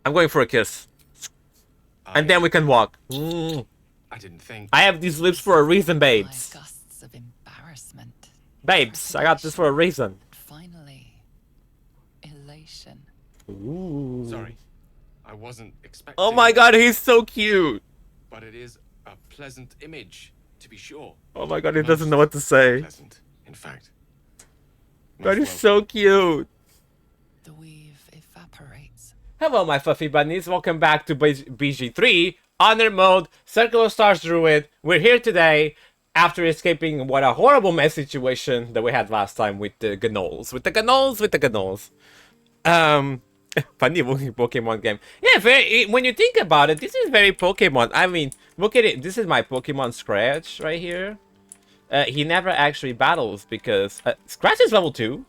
I'm going for a kiss. And then we can walk. I didn't think. I have these lips for a reason, babes. Gusts of embarrassment. Babes, I got this for a reason. Finally, elation. Ooh. Sorry, I wasn't expecting. Oh my god, he's so cute. But it is a pleasant image, to be sure. Oh my god, he doesn't know what to say. Pleasant, in fact. God, he's so cute. The weave evaporates. Hello, my fluffy bunnies. Welcome back to BG3, Honor Mode, Circle of Stars Druid. We're here today after escaping what a horrible mess situation that we had last time with the Gnolls. Funny Pokemon game. Yeah, when you think about it, this is very Pokemon. I mean, look at it. This is my Pokemon Scratch right here. He never actually battles because Scratch is level 2.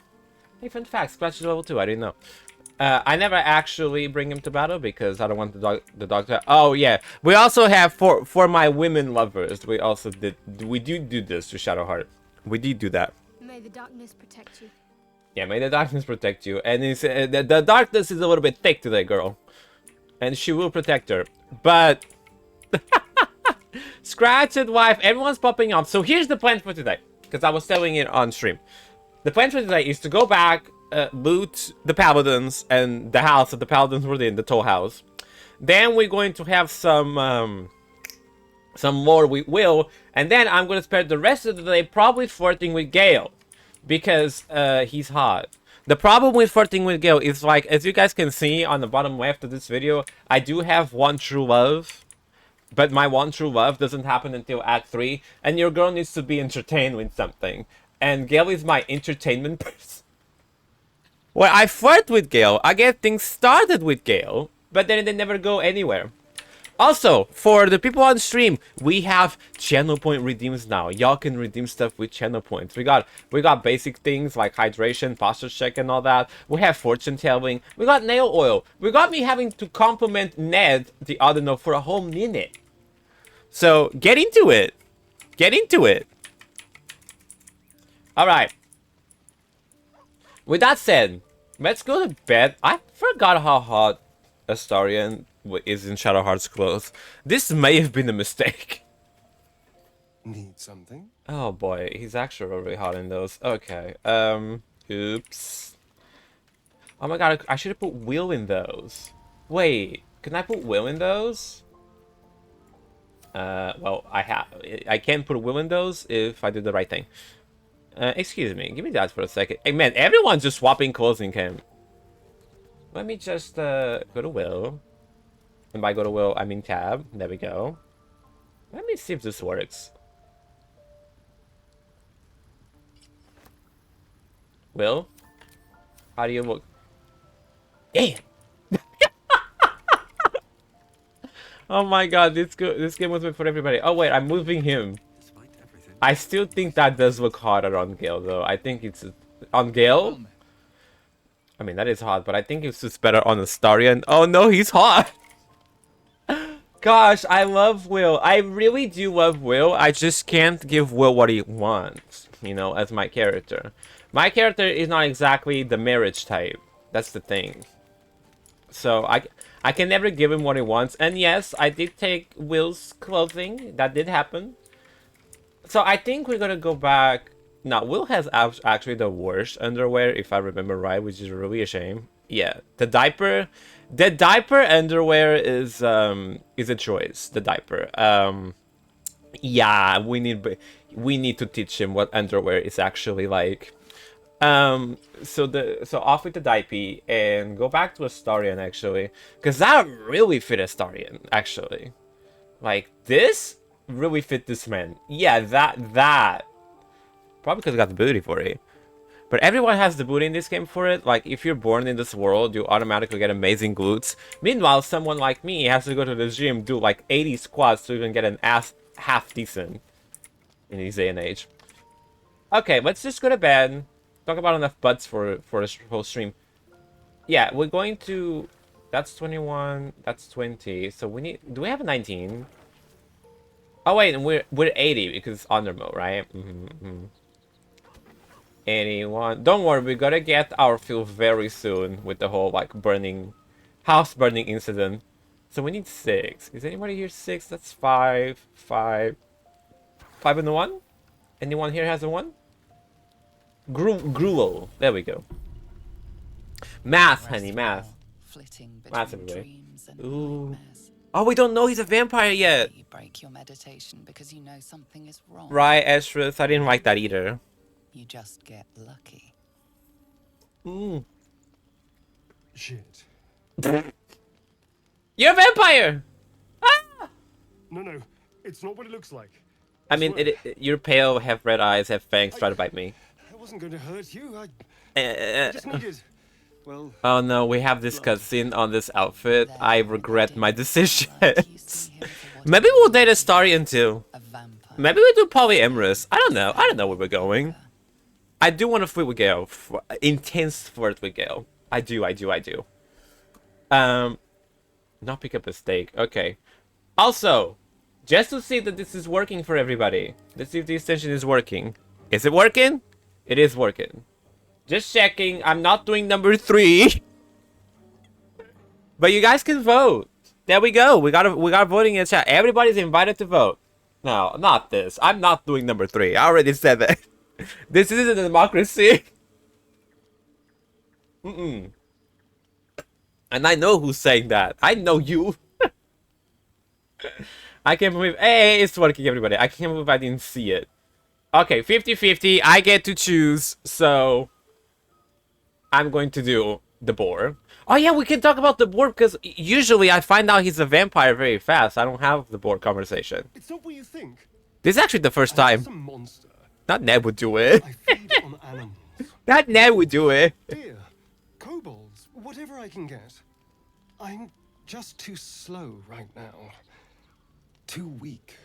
Hey, fun fact, Scratch is level 2. I didn't know. I never actually bring him to battle because I don't want the dog to. Oh yeah, we also have for my women lovers. We do this to Shadowheart. We did do that. May the darkness protect you. Yeah, may the darkness protect you. And it's, the darkness is a little bit thick today, girl, and she will protect her. But Scratch and wife, everyone's popping up. So here's the plan for today, because I was telling it on stream. The plan for today is to go back, loot the paladins and the house that the paladins were in, the toll house. Then we're going to have some more with Will, and then I'm going to spend the rest of the day probably flirting with Gale, because he's hot. The problem with flirting with Gale is, like, as you guys can see on the bottom left of this video, I do have one true love. But my one true love doesn't happen until Act 3, and your girl needs to be entertained with something. And Gale is my entertainment person. When I flirt with Gale, I get things started with Gale, but then they never go anywhere. Also, for the people on stream, we have channel point redeems now. Y'all can redeem stuff with channel points. We got basic things like hydration, posture check, and all that. We have fortune telling. We got nail oil. We got me having to compliment Ned, the Audino, for a whole minute. So, get into it. Get into it. Alright. With that said, let's go to bed. I forgot how hot Astarion is in Shadowheart's clothes. This may have been a mistake. Need something? Oh boy, he's actually really hot in those. Okay. Oops. Oh my god, I should have put Will in those. Wait, can I put Will in those? Well, I can't put Will in those if I do the right thing. Excuse me, give me that for a second. Hey man, everyone's just swapping clothes in camp. Let me just go to Will. And by go to Will, I mean tab. There we go. Let me see if this works. Will? How do you look? Damn! Oh my god, this game was made for everybody. Oh wait, I'm moving him. I still think that does look hotter on Gale though. I think it's on Gale. I mean, that is hot, but I think it's just better on Astarion. Oh no, he's hot! Gosh, I love Will. I really do love Will. I just can't give Will what he wants, you know, as my character. My character is not exactly the marriage type. That's the thing. So, I can never give him what he wants. And yes, I did take Will's clothing. That did happen. So, I think we're gonna go back. Now, Will has actually the worst underwear, if I remember right, which is really a shame. Yeah, the diaper underwear is a choice. The diaper. Yeah, we need to teach him what underwear is actually like. So off with the diaper and go back to Astarion actually, because that really fit Astarion actually. Like this really fit this man. Yeah, that. Probably because I got the booty for it. But everyone has the booty in this game for it. Like, if you're born in this world, you automatically get amazing glutes. Meanwhile, someone like me has to go to the gym, do like 80 squats to even get an ass half decent in this day and age. Okay, let's just go to bed. Talk about enough butts for this whole stream. Yeah, we're going to... That's 21, that's 20. So we need... Do we have a 19? Oh wait, we're 80 because it's honor mode, right? 81. Don't worry, we gotta get our fill very soon with the whole like burning House burning incident. So we need 6. Is anybody here 6? That's 5. 5. 5 and a 1? Anyone here has a 1? Gruel. There we go. Math, honey, math. Flitting Math between everywhere. dreams and Ooh. nightmares. Oh, we don't know he's a vampire yet. You break your meditation because you know something is wrong. Right, Estrus. I didn't like that either. You just get lucky. Mm. Shit. You're a vampire! Ah! No, it's not what it looks like. I mean, you're pale, have red eyes, have fangs, try to bite me. I wasn't going to hurt you. I just needed. Well. Oh no, we have this cutscene on this outfit. I regret my decisions. Maybe we'll date Astarion too. A vampire. Maybe we do polyamorous. I don't know. I don't know where we're going. I do want to flirt with Gale. Intense flirt with Gale. I do. Not pick up a steak. Okay. Also, just to see that this is working for everybody. Let's see if the extension is working. Is it working? It is working. Just checking. I'm not doing number 3. But you guys can vote. There we go. We got voting in the chat. Everybody's invited to vote. No, not this. I'm not doing number 3. I already said that. This isn't a democracy. And I know who's saying that. I know you. I can't believe... Hey, it's working, everybody. I can't believe I didn't see it. Okay, 50-50. I get to choose, so... I'm going to do the boar. Oh yeah, we can talk about the boar, because usually I find out he's a vampire very fast. I don't have the boar conversation. It's not what you think. This is actually the first time. I'm a monster. Not Ned would do it. I feed on animals. Not Ned would do it. Deer, kobolds, whatever I can get. I'm just too slow right now. Too weak.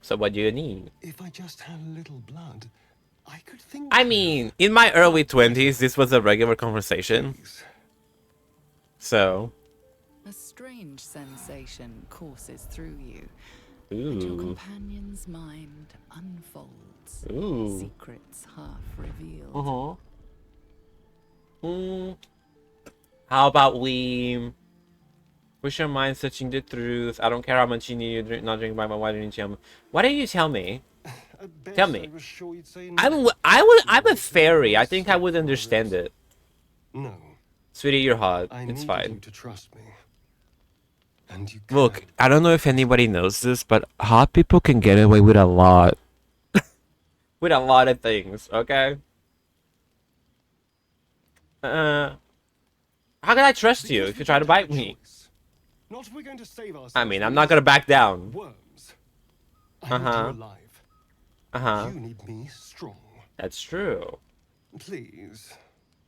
So what do you need? If I just had a little blood, I could think. I mean, in my early 20s, this was a regular conversation. So. A strange sensation courses through you. And your Ooh. companion's mind unfolds. Ooh. Secrets half revealed. How about we push your mind searching the truth? I don't care how much you need. You drink, not drink by my. Why didn't you tell me? Why didn't you tell me? Tell me. I was sure you'd say no. I'm a fairy. I think I would understand it. No. Sweetie, you're hot. I It's needed fine. you to trust me. And you Look, can. I don't know if anybody knows this, but hot people can get away with a lot. With a lot of things, okay? How can I trust you Because if we you try to don't have bite a me? choice. Not if we're going to save ourselves. I mean, I'm from not these gonna back down. Worms. I need you alive. Uh-huh. You need me strong. That's true. Please.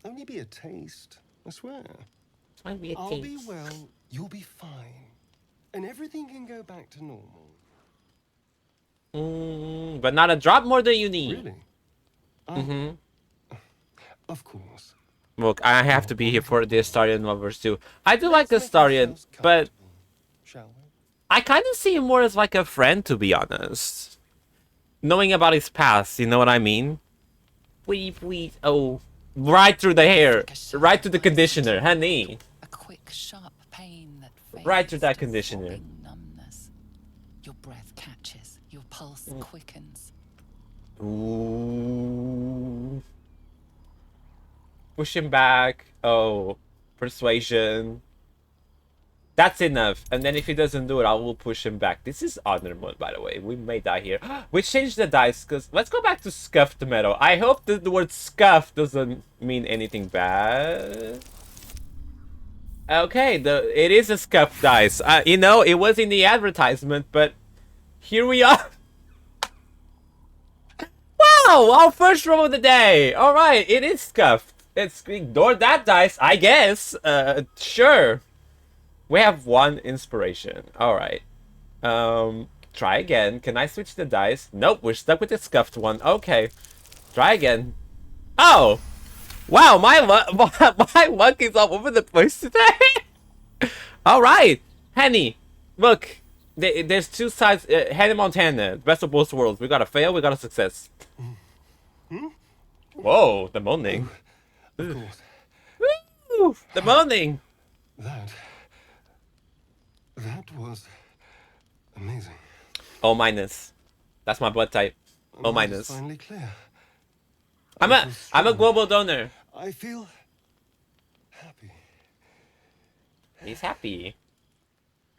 Only be a taste. I swear. This might be a I'll be taste. well. You'll be fine. And everything can go back to normal. But not a drop more than you need. Really? Of course. Look, I have to be here for the Astarion lovers too. I do like Astarion, but Shall we? I kind of see him more as like a friend, to be honest. Knowing about his past, you know what I mean? Please. Oh, right through the hair. Right to the conditioner, honey. A quick, sharp pain that fades Right to that to conditioner. throbbing numbness. Your breath catches, your pulse quickens. Ooh. Push him back. Oh, persuasion. That's enough. And then if he doesn't do it, I will push him back. This is honor mode, by the way. We may die here. We changed the dice because let's go back to scuffed metal. I hope that the word scuffed doesn't mean anything bad. Okay, it is a scuffed dice. You know, it was in the advertisement, but here we are. Wow, our first roll of the day. All right, it is scuffed. Let's ignore that dice, I guess. Sure. We have 1 inspiration. All right. Try again. Can I switch the dice? Nope, we're stuck with the scuffed one. Okay. Try again. Oh. Wow, my luck is all over the place today. All right. Henny, look. There's 2 sides. Hannah Montana, best of both worlds. We got a fail, we got a success. Whoa, the moaning. Of course. Woo, the moaning. That was amazing. O minus. That's my blood type. O Mind is minus. finally clear. I'm I a feel I'm a strong. global donor. I feel happy. He's happy.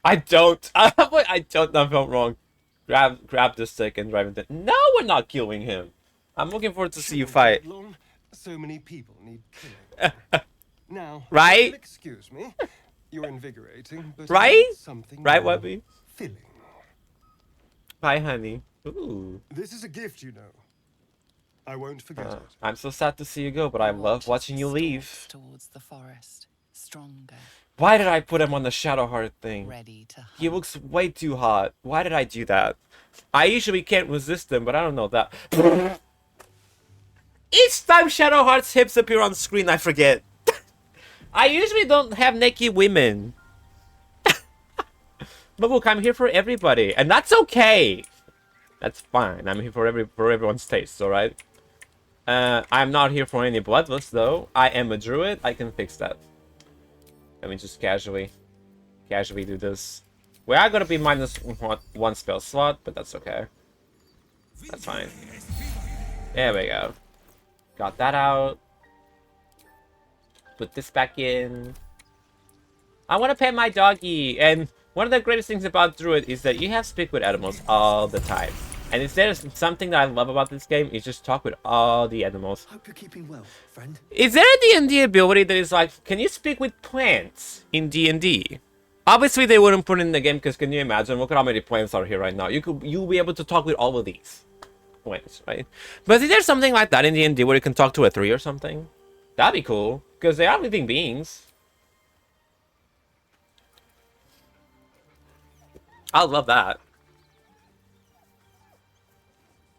I don't. I don't know if I'm wrong. Grab the stick and drive it. No, we're not killing him. I'm looking forward to see you Shouldn't fight. take long. So many people need killing. Now, Right? you'll excuse me. You're invigorating, but Right? I need something Right, more Webby? filling. Bye, honey. Ooh. This is a gift, you know. I won't forget it. I'm so sad to see you go, but I love watching you leave. Towards the forest, stronger, Why did I put him on the Shadowheart thing? ready to hunt. He looks way too hot. Why did I do that? I usually can't resist him, but I don't know that. Each time Shadowheart's hips appear on screen, I forget. I usually don't have naked women. But look, I'm here for everybody, and that's okay. That's fine. I'm here for everyone's taste, alright? I'm not here for any bloodlust, though. I am a druid. I can fix that. Let me just casually do this. We are gonna be minus one spell slot, but that's okay. That's fine. There we go. Got that out. Put this back in. I want to pet my doggy, and one of the greatest things about Druid is that you have speak with animals all the time. And if there's something that I love about this game, is just talk with all the animals. Hope you're keeping well, friend. Is there a D&D ability that is like, can you speak with plants in D&D? Obviously, they wouldn't put it in the game because can you imagine? Look at how many plants are here right now. You'll be able to talk with all of these plants, right? But is there something like that in D&D where you can talk to a tree or something? That'd be cool because they are living beings. I love that.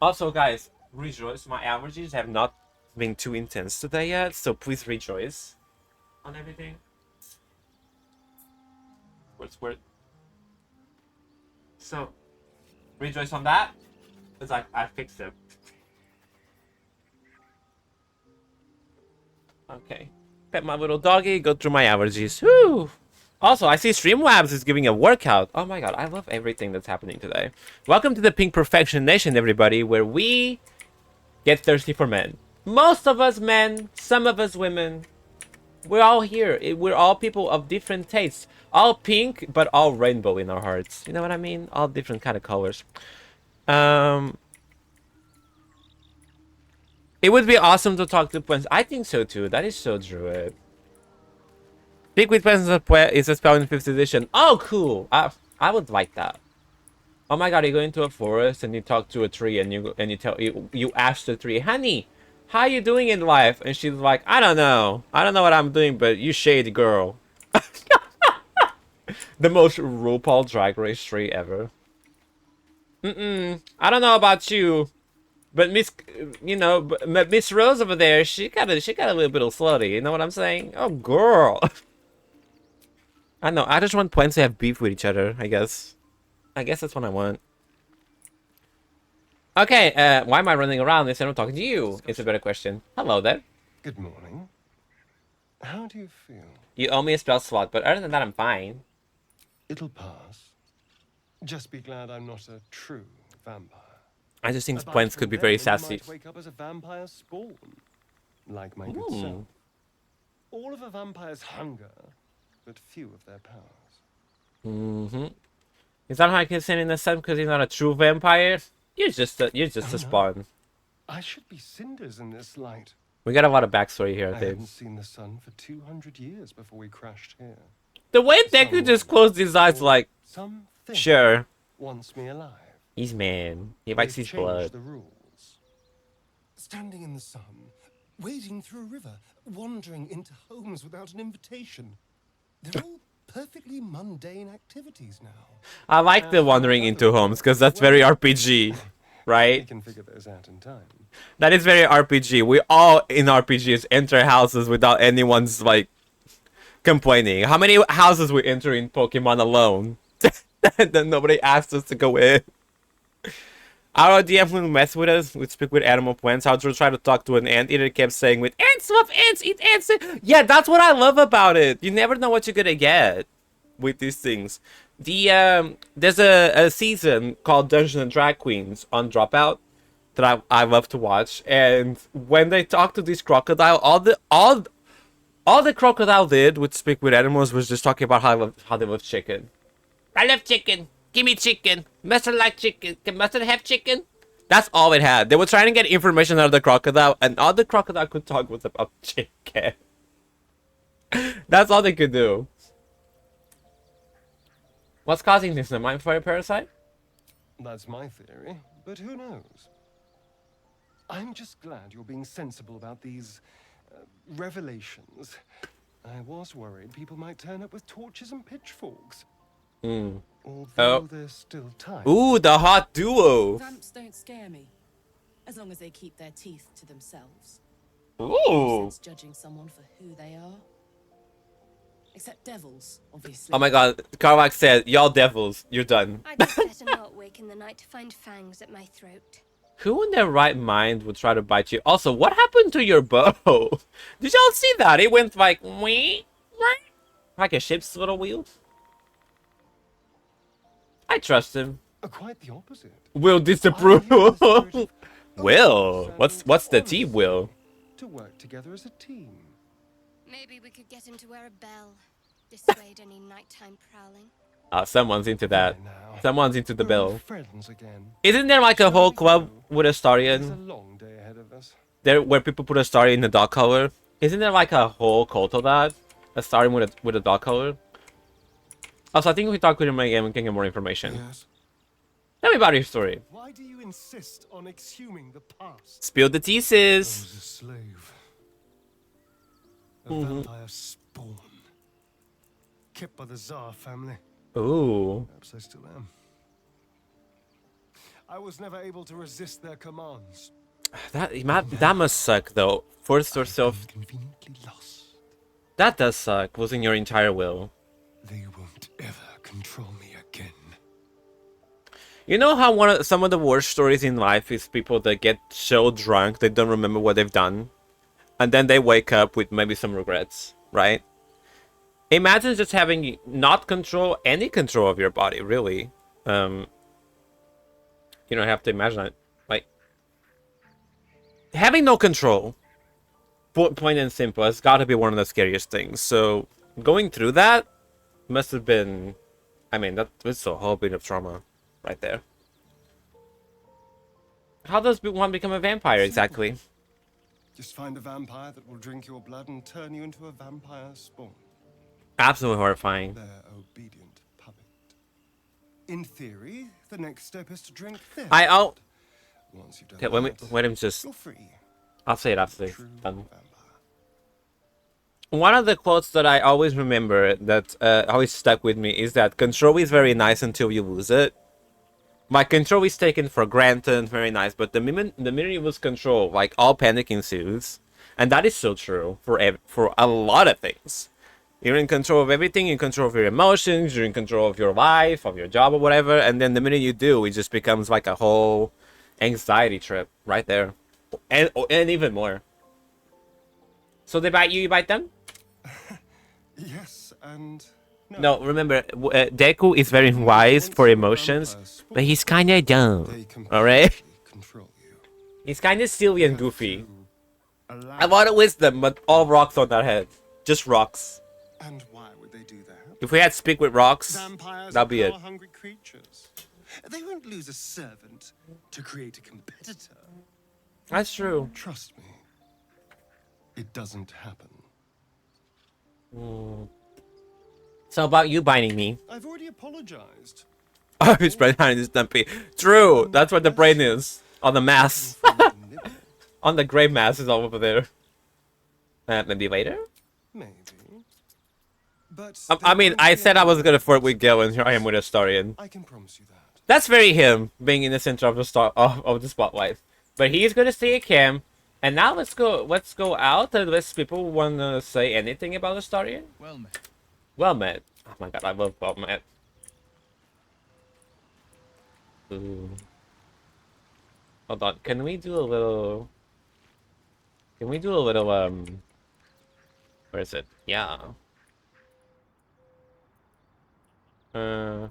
Also, guys, rejoice. My allergies have not been too intense today yet, so please rejoice on everything. Where's so rejoice on that. It's like I fixed it. Okay. Pet my little doggy, go through my allergies. Woo! Also, I see Streamlabs is giving a workout. Oh my god, I love everything that's happening today. Welcome to the Pink Perfection Nation, everybody, where we get thirsty for men. Most of us men, some of us women. We're all here. We're all people of different tastes. All pink, but all rainbow in our hearts. You know what I mean? All different kind of colors. It would be awesome to talk to plants. I think so too. That is so druid. Speak with plants is a spell in 5th edition. Oh, cool. I would like that. Oh my god, you go into a forest and you talk to a tree and you ask the tree, honey, how you doing in life? And she's like, I don't know what I'm doing, but you shady girl. The most RuPaul Drag Race tree ever. I don't know about you, but Miss Rose over there, she got a little bit of slutty. You know what I'm saying? Oh, girl. I know. I just want plants to have beef with each other. I guess that's what I want. Okay. Why am I running around instead of talking to you? It's a better question. Hello there. Good morning. How do you feel? You owe me a spell slot, but other than that, I'm fine. It'll pass. Just be glad I'm not a true vampire. I just think Apart plants from could be then, very you sassy. might wake up as a vampire spawn, like my good self. All of a vampire's hunger, but few of their powers. Is that how I can stand in the sun because he's not a true vampire? You're just a spawn. I should be cinders in this light. We got a lot of backstory here, I I think. hadn't seen the sun for 200 years before we crashed here. The way Dheku just closed his eyes like, Something sure, wants me alive. he's man. He likes They've his changed blood. the rules. Standing in the sun, wading through a river, wandering into homes without an invitation. They're all perfectly mundane activities now. I like the wandering into homes because that's very RPG, We right? can figure those out in time. That is very RPG. We all in RPGs enter houses without anyone's like complaining. How many houses we enter in Pokemon alone? That nobody asked us to go in. Our DM will mess with us. We speak with animal plants. How to try to talk to an ant eater kept saying with ants love ants, eat ants. Yeah, that's what I love about it. You never know what you're gonna get. with these things. There's a season called Dungeons and Drag Queens on Dropout that I love to watch, and when they talk to this crocodile, all the crocodile did with speak with animals was just talking about how they love chicken. I love chicken. Give me chicken. Mustard like chicken. Can mustard have chicken? That's all it had. They were trying to get information out of the crocodile, and all the crocodile could talk was about chicken. That's all they could do. What's causing this? A mind fire parasite? That's my theory, but who knows? I'm just glad you're being sensible about these revelations. I was worried people might turn up with torches and pitchforks. Although there's still time. Ooh, the hot duo. Vamps don't scare me, as long as they keep their teeth to themselves. Ooh. Since judging someone for who they are. Except devils, obviously. Oh my god, Carvac said, y'all devils, you're done. I'd just better not wake in the night to find fangs at my throat. Who in their right mind would try to bite you? Also, what happened to your bow? Did y'all see that? It went like, wee, like a ship's little wheels. I trust him. Quite the opposite. Will disapprove. Will? What's the T, Will? To work together as a team. Maybe we could get him to wear a bell. Dissuade any nighttime prowling. Someone's into that. Someone's into the bell. Friends again. Isn't there like a whole club with There's a Astarion? long day ahead of us. There where people put Astarion in the dog collar? Isn't there like a whole cult of that? Astarion with a dog collar? Also, I think if we talk with him again, we can get more information. Yes. Tell me about your story. Why do you insist on exhuming the past? Spill the I thesis. was a slave. A vampire spawn. Kept by the Tsar family. Ooh. Perhaps I still am. I was never able to resist their commands. That must suck though. Forced yourself. Conveniently lost. That does suck. Losing your entire will. They won't ever control me again. You know how some of the worst stories in life is people that get so drunk they don't remember what they've done, and then they wake up with maybe some regrets, right? Imagine just having not any control of your body, really. You don't have to imagine it. Like having no control, plain and simple, has got to be one of the scariest things. So going through that must have been, I mean, that was a whole bit of trauma right there. How does one become a vampire exactly? Just find a vampire that will drink your blood and turn you into a vampire spawn. Absolutely horrifying. Their obedient puppet. In theory, the next step is to drink their Once you've done that, let him just. you're free. I'll say it after this. True Done. vampire. One of the quotes that I always remember that always stuck with me is that control is very nice until you lose it. My control is taken for granted, very nice, but the minute you lose control, like all panic ensues, and that is so true for a lot of things. You're in control of everything, you're in control of your emotions, you're in control of your life, of your job or whatever, and then the minute you do, it just becomes like a whole anxiety trip right there. And even more. So they bite you bite them? Yes, and No, remember, Dheku is very wise for emotions, but he's kinda dumb, alright? Control you. He's kinda silly and goofy. Allow A lot of wisdom, but all rocks on that head. Just rocks. And why would they do that? If we had speak with rocks, Vampires that'd be are it. power-hungry creatures. They won't lose a servant to create a competitor. That's true. Trust me, it doesn't happen. So about you biting me. I've already apologized. Oh, his brain behind his dumpy. True, that's what the brain is. On the mass. On the grey mass is all over there. Maybe later? Maybe. But I mean, I said I was gonna flirt with Gayle, and here I am with Astarion. I can promise you that. That's very him, being in the center of the of the spotlight. But he's gonna stay at camp. And now let's go out unless people wanna say anything about Astarion. Well met. Well met. Oh my god, I love well met. Ooh. Hold on, can we do a little where is it? Yeah. How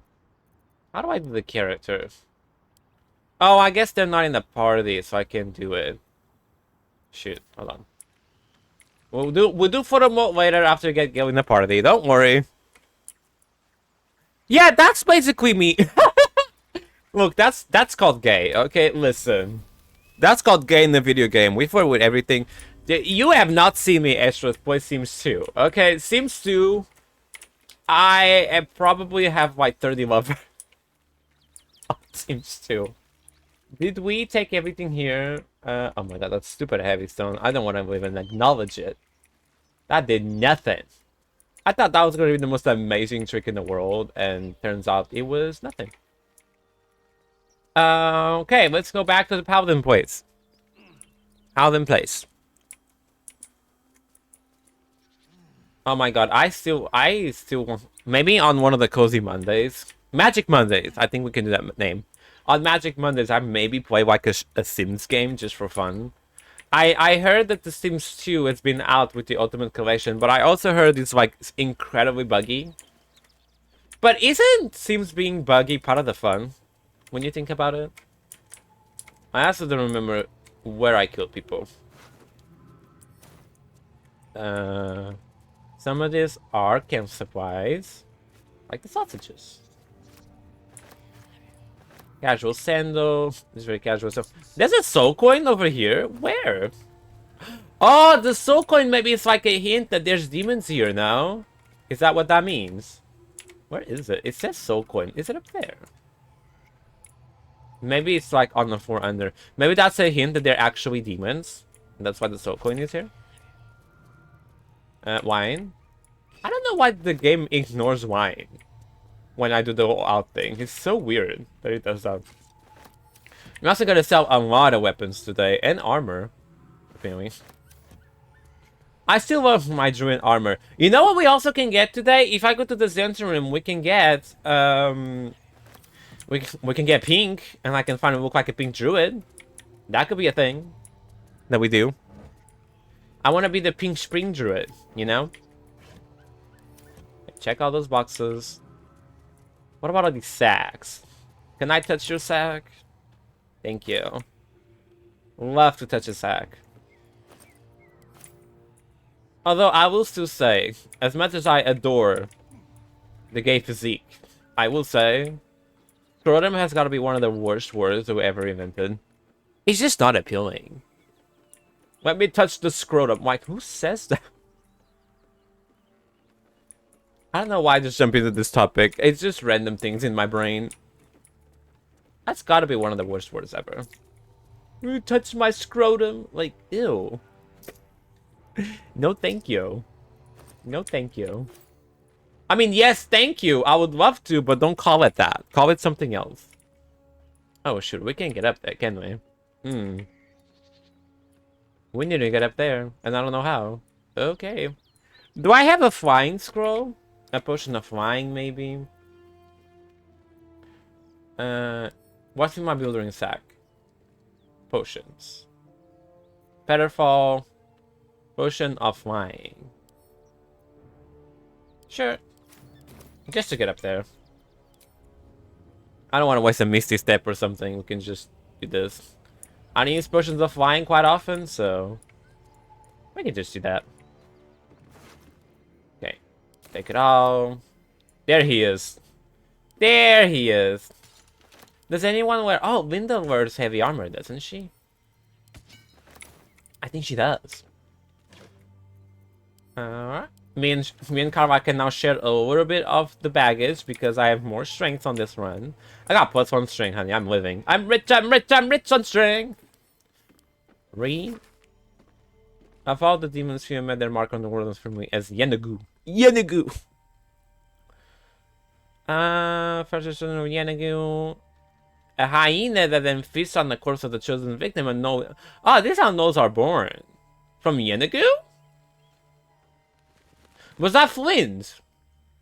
do I do the characters? Oh, I guess they're not in the party, so I can't do it. Shoot, hold on. We'll do photo mode later after we get Gale in the party. Don't worry. Yeah, that's basically me. Look, that's called gay. Okay, listen. That's called gay in the video game. We flirt with everything. You have not seen me extras play Sims 2. Okay, Sims 2. I probably have like 30 lovers. Sims 2. Did we take everything here? Oh my god, that's stupid heavy stone. I don't want to even acknowledge it. That did nothing. I thought that was going to be the most amazing trick in the world, and turns out it was nothing. Okay, let's go back to the Paladin place. Paladin place. Oh my god, I still want... Maybe on one of the Cozy Mondays. Magic Mondays, I think we can do that name. On Magic Mondays, I maybe play like a Sims game just for fun. I heard that the Sims 2 has been out with the Ultimate Collection, but I also heard it's like incredibly buggy. But isn't Sims being buggy part of the fun? When you think about it? I also don't remember where I killed people. Some of these are camp supplies. Like the sausages. Casual sandal. This is very casual. So there's a soul coin over here. Where? Oh, the soul coin, maybe it's like a hint that there's demons here now. Is that what that means? Where is it? It says soul coin. Is it up there? Maybe it's like on the floor under. Maybe that's a hint that they're actually demons. And that's why the soul coin is here. Wine. I don't know why the game ignores wine when I do the all out thing. It's so weird that it does that. I'm also gonna sell a lot of weapons today and armor, apparently. I still love my druid armor. You know what we also can get today? If I go to the Zenton room, we can get we can get pink, and I can finally look like a pink druid. That could be a thing that we do. I want to be the pink spring druid, you know? Check all those boxes. What about all these sacks? Can I touch your sack? Thank you. Love to touch a sack. Although I will still say, as much as I adore the gay physique, I will say, scrotum has got to be one of the worst words that we ever invented. It's just not appealing. Let me touch the scrotum. Like, who says that? I don't know why I just jumped into this topic. It's just random things in my brain. That's got to be one of the worst words ever. You touched my scrotum. Like, ew. No, thank you. No, thank you. I mean, yes, thank you. I would love to, but don't call it that. Call it something else. Oh, shoot. We can't get up there, can we? We need to get up there, and I don't know how. Okay. Do I have a flying scroll? A potion of flying, maybe? What's in my building sack? Potions. Featherfall. Potion of flying. Sure. Just to get up there. I don't want to waste a misty step or something. We can just do this. I use potions of flying quite often, so we can just do that. Okay. Take it all. There he is. There he is. Does anyone wear... Oh, Linda wears heavy armor, doesn't she? I think she does. Alright. Me and Karma can now share a little bit of the baggage because I have more strength on this run. I got +1 strength, honey. I'm living. I'm rich on strength. Read. I followed the demons who made their mark on the world for me as Yenagu. Yenagu! First Yenagu. A hyena that then feasts on the corpse of the chosen victim and no... Oh, this is how gnolls are born. From Yenagu? Was that Flint?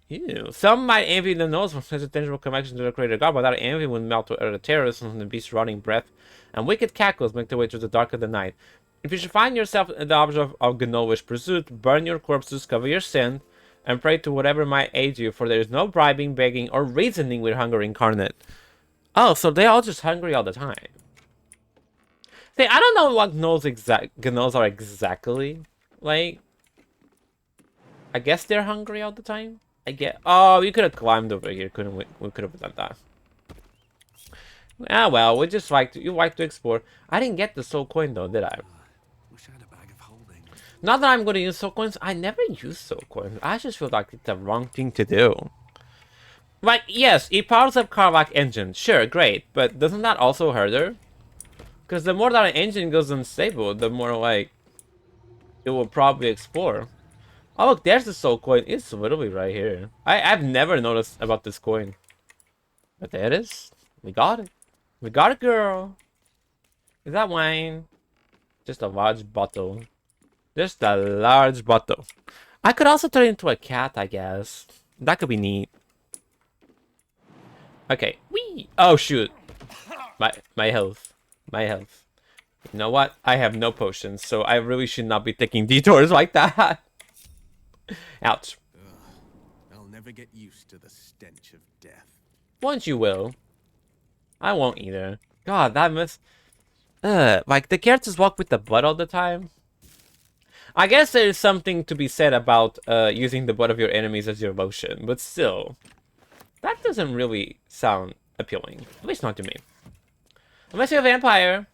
Ew. Some might envy the gnolls for such a tangible connection to the creator god, but that envy would melt to the terrors from the beast's rotting breath, and wicked cackles make their way through the dark of the night. If you should find yourself in the object of gnollish pursuit, burn your corpse to discover your sin, and pray to whatever might aid you, for there is no bribing, begging, or reasoning with hunger incarnate. Oh, so they're all just hungry all the time. See, I don't know what gnolls are exactly. Like, I guess they're hungry all the time. I get. Oh, we could have climbed over here, couldn't we? We could have done that. Ah, well, we just like to. You like to explore. I didn't get the soul coin though, did I? Wish I had a bag of holding. Not that I'm going to use soul coins. I never use soul coins. I just feel like it's the wrong thing to do. Like, yes, it powers up Karlach engine. Sure, great. But doesn't that also hurt her? Because the more that an engine goes unstable, the more, like, it will probably explore. Oh, look, there's the soul coin. It's literally right here. I've never noticed about this coin. But there it is. We got it. We got it, girl. Is that wine? Just a large bottle. Just a large bottle. I could also turn it into a cat, I guess. That could be neat. Okay. Whee! Oh, shoot. My health. My health. You know what? I have no potions, so I really should not be taking detours like that. Ouch. I'll never get used to the stench of death. Once you will. I won't either. God, that must... like, the characters walk with the blood all the time. I guess there is something to be said about using the blood of your enemies as your lotion, but still... That doesn't really sound appealing. At least not to me. Unless you're a vampire.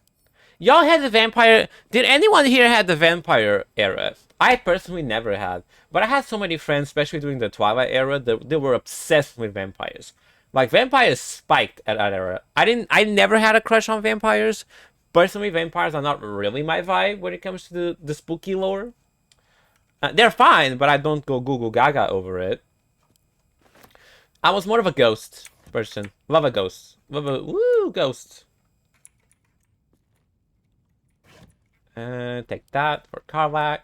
Y'all had the vampire... Did anyone here had the vampire era? I personally never had. But I had so many friends, especially during the Twilight era, that they were obsessed with vampires. Like, vampires spiked at that era. I never had a crush on vampires. Personally, vampires are not really my vibe when it comes to the spooky lore. They're fine, but I don't go Google Gaga over it. I was more of a ghost person. Love a ghost. Love a ghost. Take that for Karlach.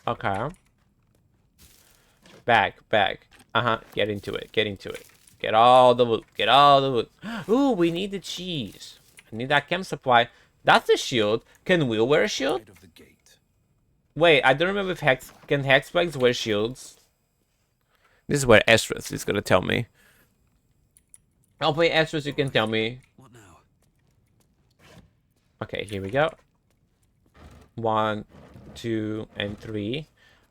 Okay. Bag. Get into it. Get all the loot. Ooh, we need the cheese. I need that chem supply. That's the shield. Can we wear a shield? Of the gate. Wait, I don't remember if can hexbugs wear shields? This is where Estrus is gonna tell me. I'll play Estrus, you can tell me. What now? Okay, here we go. 1, 2, and 3.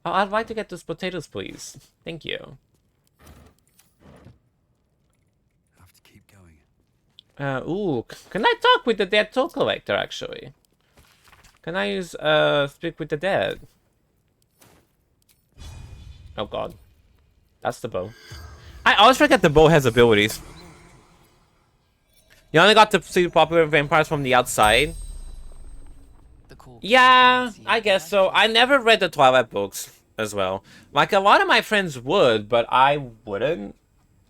Oh, I'd like to get those potatoes, please. Thank you. Have to keep going. Ooh, can I talk with the dead toll collector, actually? Can I use, speak with the dead? Oh god. That's the bow. I always forget the bow has abilities. You only got to see popular vampires from the outside? Yeah, I guess so. I never read the Twilight books as well. Like, a lot of my friends would, but I wouldn't.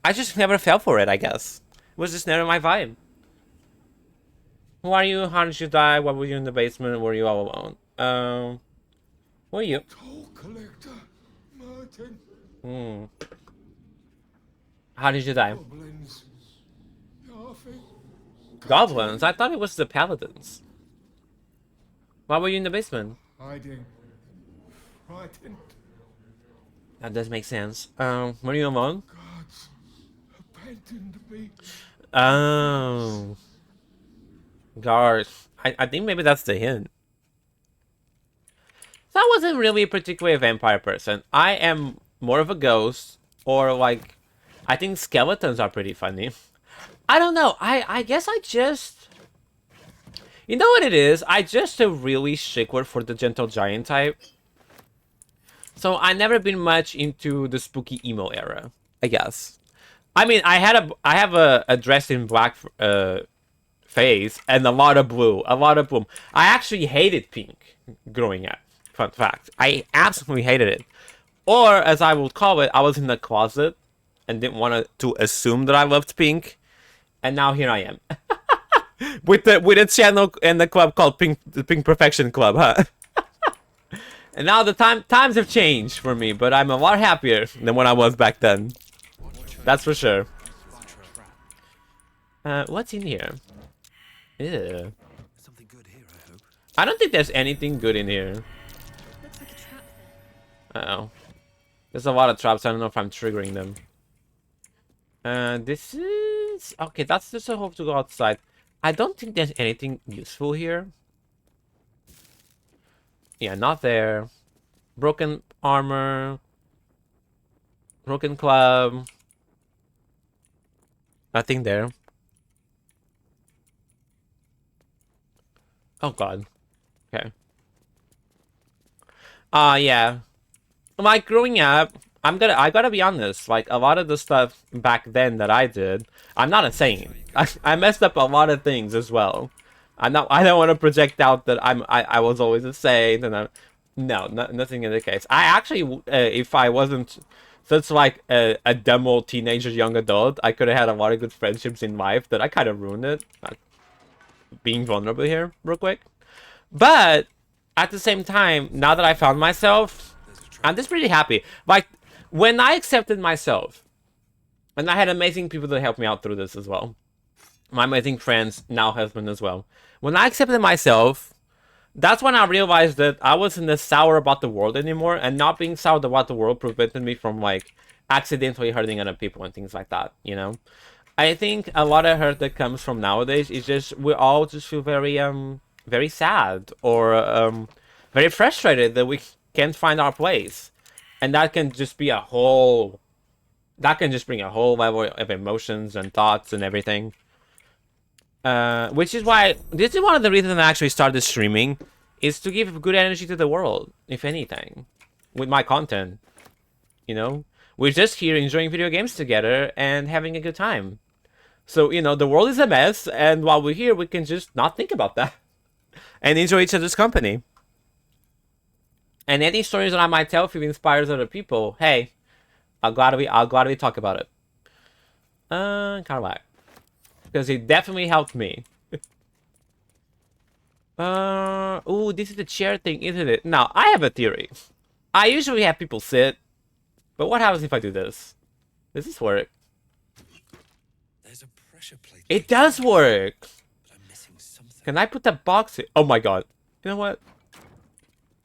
I just never fell for it, I guess. It was just never my vibe. Who are you? How did you die? What were you in the basement? Were you all alone? Who are you? Toll collector, Martin. How did you die? Goblins. Laughing. Goblins? I thought it was the paladins. Why were you in the basement? Hiding. Frightened. That does make sense. Were you alone? Gods abandoned me. Oh. God. I think maybe that's the hint. So I wasn't really particularly a vampire person. I am more of a ghost. Or like, I think skeletons are pretty funny. I don't know. I guess I just... You know what it is? I just a really shikwer for the gentle giant type. So I never been much into the spooky emo era, I guess. I mean, I have a dressed in black face and a lot of blue, I actually hated pink growing up. Fun fact, I absolutely hated it. Or as I will call it, I was in the closet and didn't want to assume that I loved pink, and now here I am. with a channel and the club called the Pink Perfection Club, huh? And now the times have changed for me, but I'm a lot happier than when I was back then. That's for sure. What's in here? Ew. Something good here, I hope. I don't think there's anything good in here. Looks like a trap there. Uh-oh. There's a lot of traps. I don't know if I'm triggering them. This is... Okay, that's just a hope to go outside. I don't think there's anything useful here. Yeah, not there. Broken armor. Broken club. Nothing there. Oh god. Okay. Yeah. Like, growing up, I gotta be honest, like, a lot of the stuff back then that I did, I'm not insane. I messed up a lot of things as well. I don't want to project out that I was always insane, and nothing in the case. I actually, if I wasn't such like a demo teenager, young adult, I could have had a lot of good friendships in life that I kind of ruined it. Being vulnerable here, real quick. But at the same time, now that I found myself, I'm just pretty happy. Like, when I accepted myself, and I had amazing people that helped me out through this as well. My amazing friends, now husband as well. When I accepted myself, that's when I realized that I wasn't as sour about the world anymore, and not being sour about the world prevented me from, like, accidentally hurting other people and things like that, you know? I think a lot of hurt that comes from nowadays is just, we all just feel very, very sad, or, very frustrated that we can't find our place. And that can just be a whole... That can just bring a whole level of emotions and thoughts and everything. Which is why... This is one of the reasons I actually started streaming. Is to give good energy to the world, if anything. With my content. You know? We're just here enjoying video games together and having a good time. So, you know, the world is a mess. And while we're here, we can just not think about that. And enjoy each other's company. And any stories that I might tell if it inspires other people, hey, I'll gladly talk about it. Kind of like, because it definitely helped me. Oh, this is the chair thing, isn't it? Now, I have a theory. I usually have people sit, but what happens if I do this? Does this work? There's a pressure plate. It does work. But I'm missing something. Can I put that box in? Oh my god. You know what?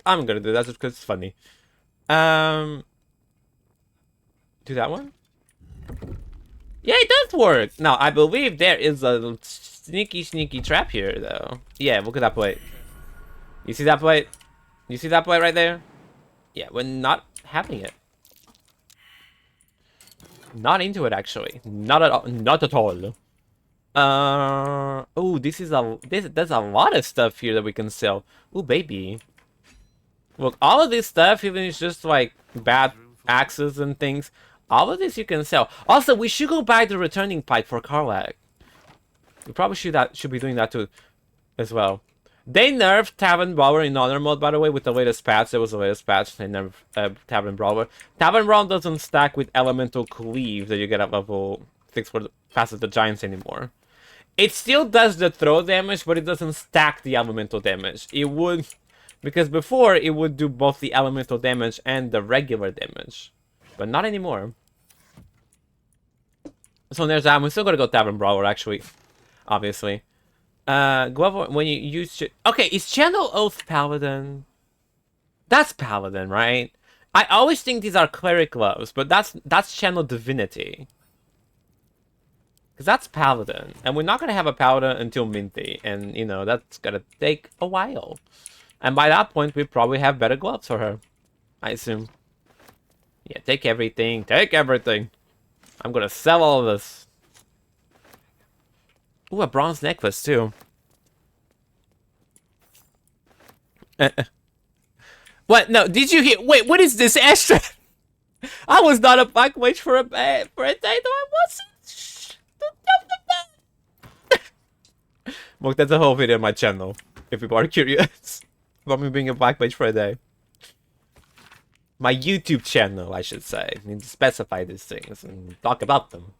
I'm gonna do that just because it's funny. Do that one? Yeah, it does work! Now, I believe there is a sneaky trap here, though. Yeah, look at that plate. You see that plate? You see that plate right there? Yeah, we're not having it. Not into it, actually. Not at all. Not at all. Oh, there's a lot of stuff here that we can sell. Oh, baby. Look, all of this stuff, even if it's just like bad axes and things, all of this you can sell. Also, we should go buy the returning pike for Karlach. We probably should be doing that too, as well. They nerfed Tavern Brawler in Honor mode, by the way, with the latest patch. There was the latest patch. They nerfed Tavern Brawler. Tavern Brawler doesn't stack with Elemental Cleave that you get at level 6 for passes the Giants anymore. It still does the throw damage, but it doesn't stack the elemental damage. It would... Because before, it would do both the elemental damage and the regular damage. But not anymore. So there's that. We're still gonna go Tavern Brawler, actually. Obviously. Glove, when you use... Okay, is Channel Oath Paladin? That's Paladin, right? I always think these are Cleric gloves, but that's Channel Divinity. Because that's Paladin. And we're not gonna have a Paladin until Minty. And, you know, that's gonna take a while. And by that point, we probably have better gloves for her. I assume. Yeah, take everything. Take everything. I'm gonna sell all of this. Ooh, a bronze necklace, too. What? No, did you hear? Wait, what is this, Astra? I was not a black witch for a day, though I wasn't. Look, that's a whole video on my channel, if people are curious. About me being a black mage for a day. My YouTube channel, I should say. I need to specify these things and talk about them.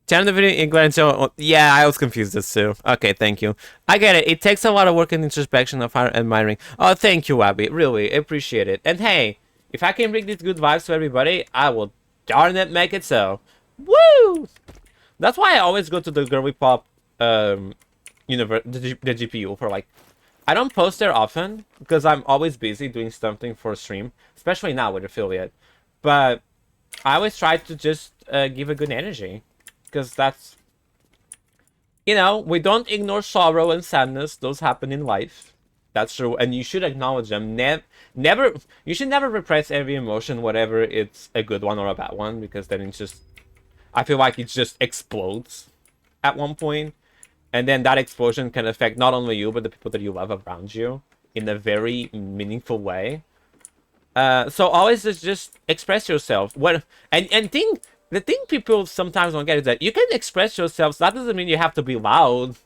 Channel the video in Glen show. Yeah, I was confused this too. Okay, thank you. I get it. It takes a lot of work and introspection of our admiring. Oh, thank you, Abby. Really, appreciate it. And hey, if I can bring these good vibes to everybody, I will darn it make it so. Woo! That's why I always go to the Girly Pop the GPU for like... I don't post there often because I'm always busy doing something for stream, especially now with affiliate. But I always try to just give a good energy, because that's, you know, we don't ignore sorrow and sadness. Those happen in life. That's true, and you should acknowledge them. Never, you should never repress every emotion, whatever it's a good one or a bad one, because then it's just, I feel like it just explodes at one point, and then that explosion can affect not only you, but the people that you love around you in a very meaningful way. So always just express yourself. The thing people sometimes don't get is that you can express yourself. So that doesn't mean you have to be loud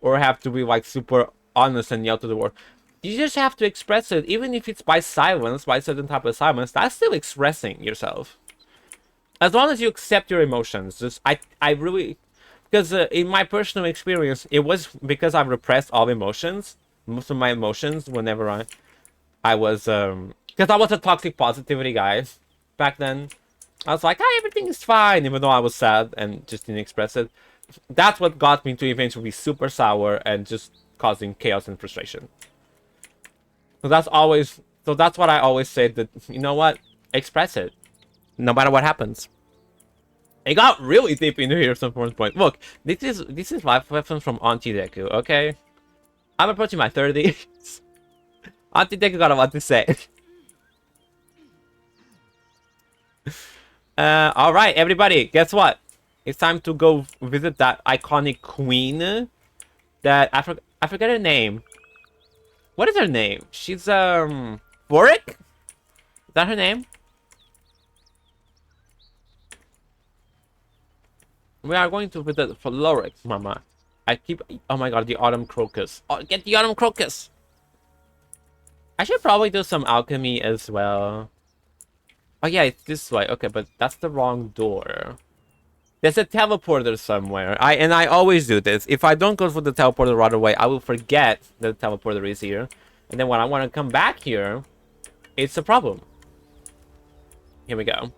or have to be like super honest and yell to the world. You just have to express it, even if it's by silence, by a certain type of silence. That's still expressing yourself. As long as you accept your emotions. Just I really, because in my personal experience, it was because I've repressed all emotions, most of my emotions, whenever I was because I was a toxic positivity guy back then. I was like, "Hi, everything is fine," even though I was sad and just didn't express it. That's what got me to eventually be super sour and just causing chaos and frustration. So that's what I always say, that, you know what? Express it. No matter what happens. It got really deep into here at some point. Look, this is life weapons from Auntie Dheku, okay? I'm approaching my 30s. Auntie Dheku got a lot to say. Alright, everybody, guess what? It's time to go visit that iconic queen that I forget her name. What is her name? She's Boric? Is that her name? We are going to visit Florix, mama. Oh my god, the autumn crocus. Oh, get the autumn crocus. I should probably do some alchemy as well. Oh yeah, it's this way. Okay, but that's the wrong door. There's a teleporter somewhere. I always do this. If I don't go for the teleporter right away, I will forget that the teleporter is here. And then when I want to come back here, it's a problem. Here we go.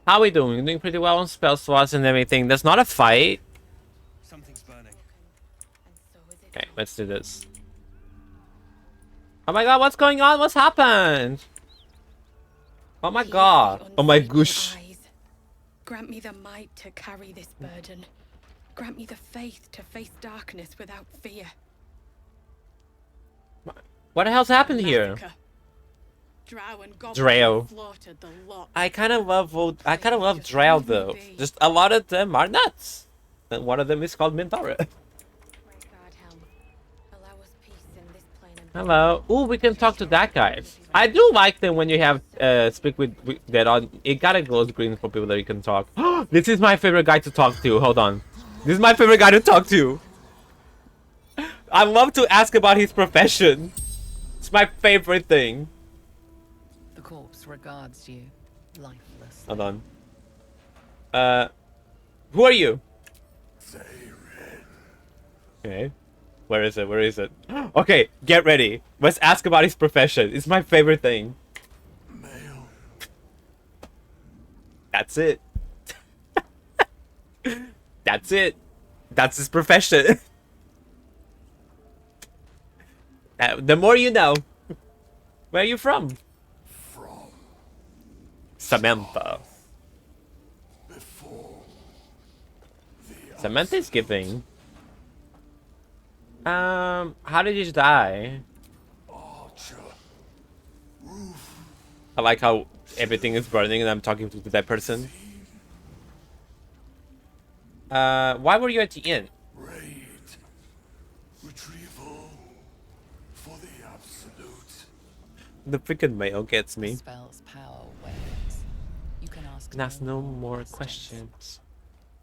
How are we doing? We're doing pretty well on spell slots and everything. There's not a fight. Something's burning. Okay, let's do this. Oh my god, what's going on? What's happened? Oh my god. Oh my gosh. Grant me the might to carry this burden. Grant me the faith to face darkness without fear. What the hell's happened here? Drow. I kind of love Drow though. Just a lot of them are nuts. And one of them is called Mintara. Hello. Ooh, we can talk to that guy. I do like them when you have speak with that on. It got a glow screen for people that you can talk. This is my favorite guy to talk to. Hold on. This is my favorite guy to talk to. I love to ask about his profession. It's my favorite thing. The corpse regards you, lifeless. Hold on. Who are you? Okay. Where is it? Where is it? Okay, get ready. Let's ask about his profession. It's my favorite thing. Male. That's it. That's it. That's his profession. The more you know. Where are you from? From Samantha. before the Samantha's giving. How did you die? Archer. Roof. I like how everything is burning and I'm talking to that person. Why were you at the inn? Raid. Retrieval. For the absolute. The freaking mail gets The me. spell's power wanes. You can ask And ask no more questions.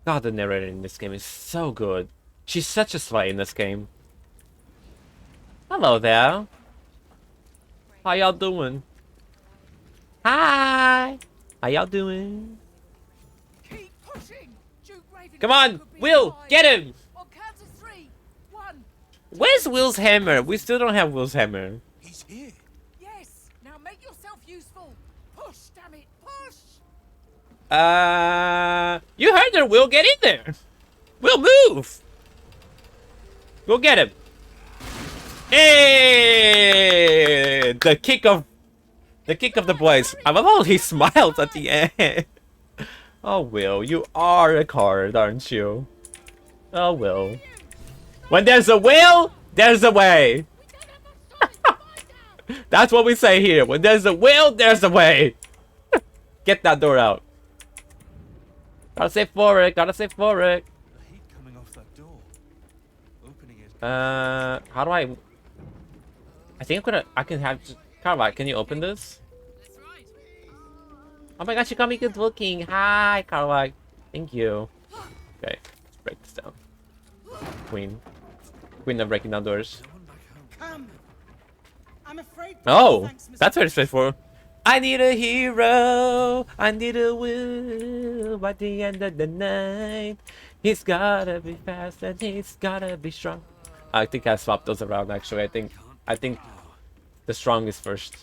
God, the narrator in this game is so good. She's such a slay in this game. Hello there. How y'all doing? Hi. How y'all doing? Keep pushing. Duke Raven Come on, could be Will, alive. get him. On count of 3. 1. Where's Will's hammer? We still don't have Will's hammer. He's here. Yes. Now make yourself useful. Push, damn it. Push. You heard her, Will. Get in there. Will, move. Go get him. Hey! The kick of The kick of the boys. I love how he smiles at the end. Oh, Will, you are a card, aren't you? Oh, Will. When there's a will, there's a way. That's what we say here. When there's a will, there's a way. Get that door out. Gotta save for it. Gotta save for it. The heat coming off that door. Opening it. How do I? I think I can have. Carla, can you open this? Oh my gosh, you got me good looking. Hi, Carla. Thank you. Okay, let's break this down. Queen of breaking down doors. Come. I'm afraid. Oh, that's very straightforward. I need a hero. I need a will. By the end of the night, he's gotta be fast and he's gotta be strong. I think I swapped those around. Actually, I think the strong is first.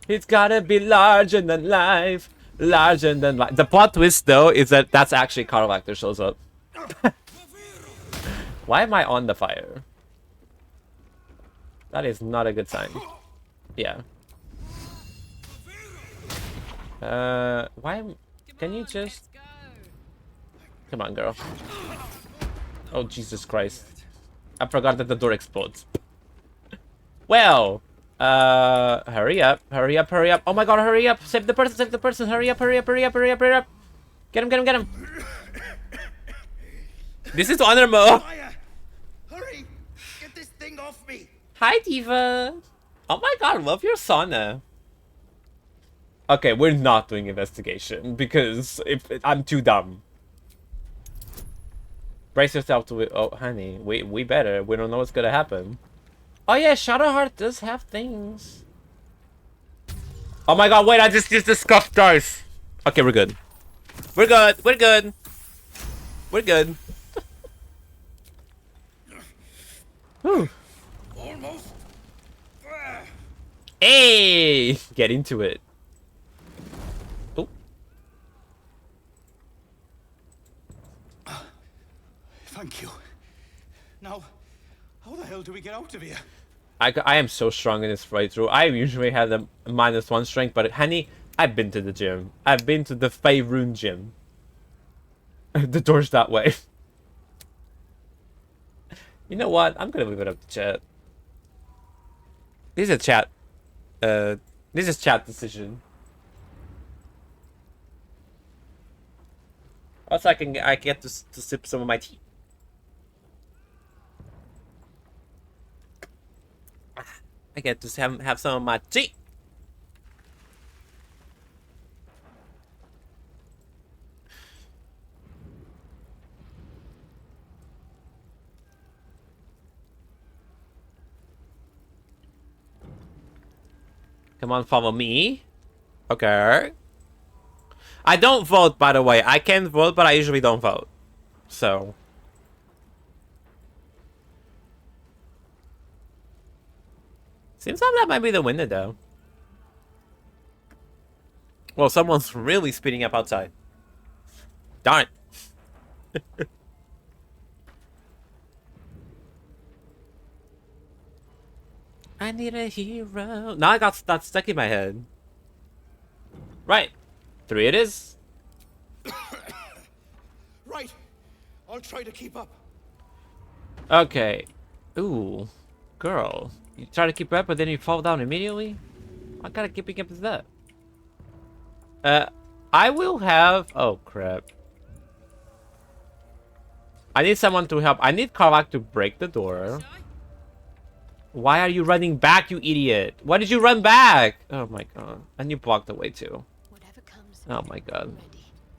He's gotta be larger than life. Larger than life. The plot twist, though, is that that's actually Karlach that shows up. Why am I on the fire? That is not a good sign. Yeah. Why? Can you just... Come on, girl. Oh, Jesus Christ. I forgot that the door explodes. Well... hurry up, hurry up, hurry up. Oh my god, hurry up. Save the person, hurry up, hurry up, hurry up, hurry up, hurry up. Get him, get him, get him. This is honor mode. Hurry! Get this thing off me! Hi, Diva. Oh my god, love your sauna. Okay, we're not doing investigation because I'm too dumb. Brace yourself to it. Oh, honey, we better. We don't know what's gonna happen. Oh yeah, Shadowheart does have things. Oh my god, wait, I just used the scuffed dice. Okay, we're good. We're good, we're good. We're good. Whew. Almost. Hey! Get into it. Oh. Thank you. Now, how the hell do we get out of here? I am so strong in this playthrough. I usually have the -1 strength, but honey, I've been to the gym. I've been to the Faerun gym. The door's that way. You know what? I'm gonna leave it up to chat. This is a chat. This is chat decision. Also, I get to sip some of my tea. I get to have some of my tea. Come on, follow me. Okay. I don't vote, by the way. I can vote, but I usually don't vote. So. Seems like that might be the winner, though. Well, someone's really speeding up outside. Darn it. I need a hero. Now I got that stuck in my head. Right. 3 it is. Right. I'll try to keep up. Okay. Ooh. Girl. You try to keep up, but then you fall down immediately? What kind of keeping up is that? I will have... Oh, crap. I need someone to help. I need Karlach to break the door. Why are you running back, you idiot? Why did you run back? Oh my god. And you blocked the way too. Oh my god.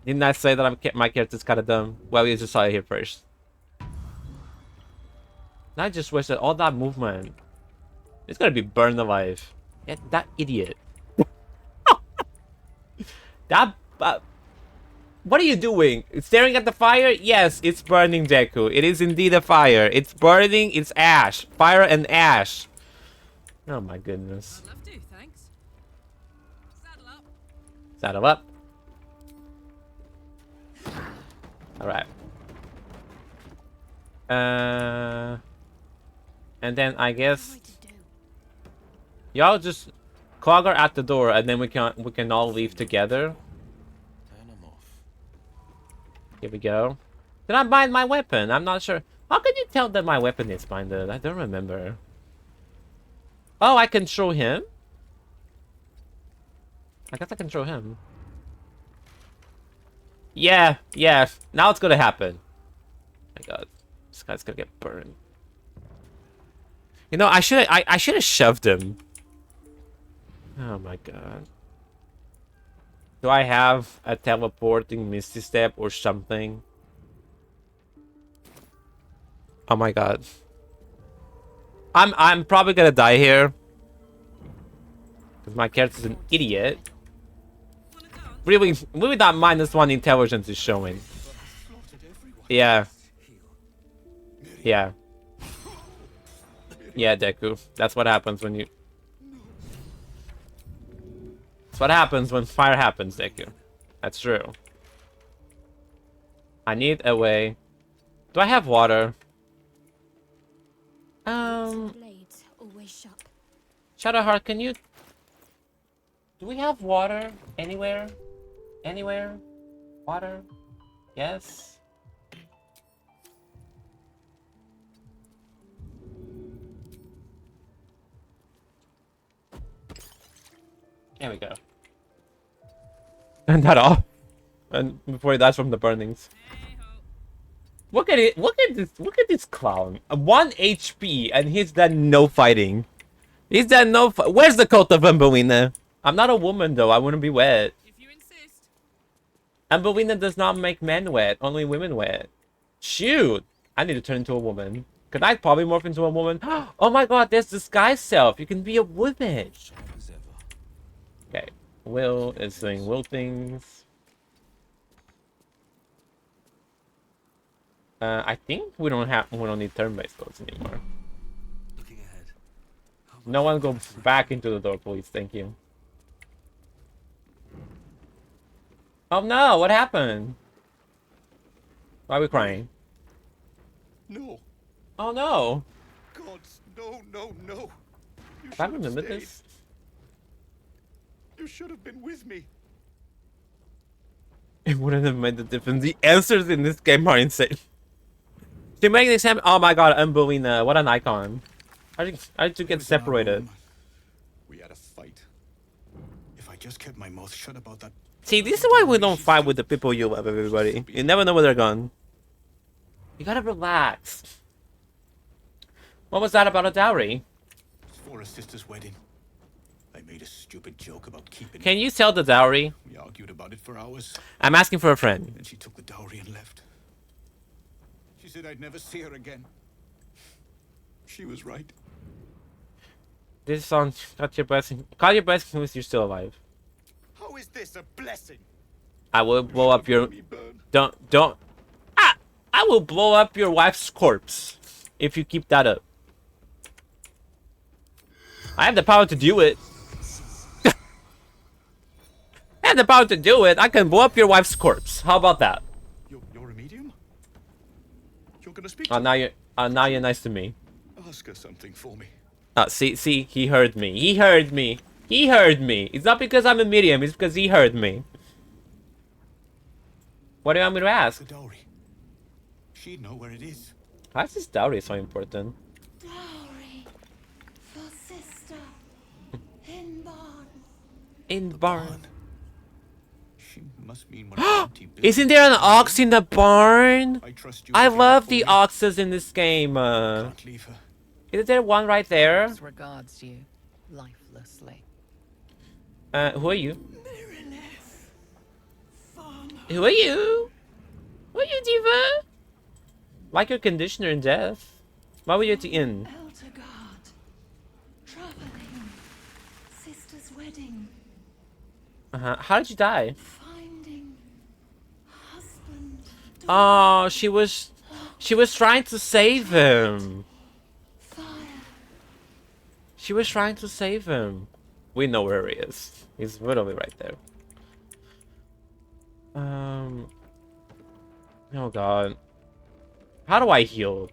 Didn't I say that my character's kind of dumb? Well, you just saw it here first. I just wasted all that movement. It's gonna be burned alive. Yeah, that idiot. That... what are you doing? Staring at the fire? Yes, it's burning, Dheku. It is indeed a fire. It's burning, it's ash. Fire and ash. Oh my goodness. I'd love to, thanks. Saddle up. Saddle up. Alright. And then I guess... Y'all just Kagha at the door, and then we can all leave together. Turn them off. Here we go. Did I bind my weapon? I'm not sure. How can you tell that my weapon is binded? I don't remember. Oh, I control him? I guess I control him. Yeah, yeah. Now it's gonna happen. Oh my god. This guy's gonna get burned. You know, I should have shoved him. Oh my god. Do I have a teleporting Misty Step or something? Oh my god. I'm probably gonna die here. Because my character's an idiot. Really that -1 intelligence is showing. Yeah. Yeah. Yeah, Dheku. That's what happens when you... That's what happens when fire happens, Dheku. That's true. I need a way. Do I have water? Blades always sharp. Shadowheart, can you... Do we have water anywhere? Anywhere? Water? Yes? There we go. And that all. And before he dies from the burnings. Look at it. Look at this clown. 1 HP and he's done no fighting. He's done no Where's the cult of Umbelina? I'm not a woman though. I wouldn't be wet. If you insist. Umbelina does not make men wet. Only women wet. Shoot. I need to turn into a woman. Could I probably morph into a woman? Oh my god, there's disguise self. You can be a woman. Okay. Will is saying will things. I think we don't need turn-based codes anymore. Looking ahead. No one go back into the door, please. Thank you. Oh no, what happened? Why are we crying? No. Oh no. God, no, no, no. You Have I should have remembered stayed. this? You should have been with me. It wouldn't have made the difference. The answers in this game are insane. To make this happen, oh my god, Umbelina, what an icon. How did you get separated? We had a fight. If I just kept my mouth shut about that. See, this is why we don't fight with the people you love, everybody. You never know where they're gone. You gotta relax. What was that about a dowry? It's for a sister's wedding. I made a stupid joke about keeping Can you sell the dowry? We argued about it for hours. I'm asking for a friend. Then she took the dowry and left. She said I'd never see her again. She was right. This song, got your blessing. Call your blessing if you're still alive. How is this a blessing? I will blow up your... Don't... Ah! I will blow up your wife's corpse if you keep that up. I have the power to do it. I have the power to do it. I can blow up your wife's corpse. How about that? You're a medium? You're gonna speak Oh, to now you're nice to me. Ask her something for me. See, he heard me. He heard me. He heard me. It's not because I'm a medium, it's because he heard me. What do you want me to ask? The dowry. She'd know where it is. Why is this dowry so important? Dowry for sister in barn. In barn. She must mean one of the empty buildings. Isn't there an ox in the barn? I trust you. I to do love that the for me. oxes in this game. Can't leave her. Is there one right there? Regards you lifelessly. Who are you? Who are you? Who are you, Diva? Like your conditioner in death. Why were you at the inn? Eltergard. Traveling. Sister's wedding. How did you die? Finding husband. Oh, she was trying to save him. Fire. She was trying to save him. We know where he is. He's literally right there. Oh god. How do I heal?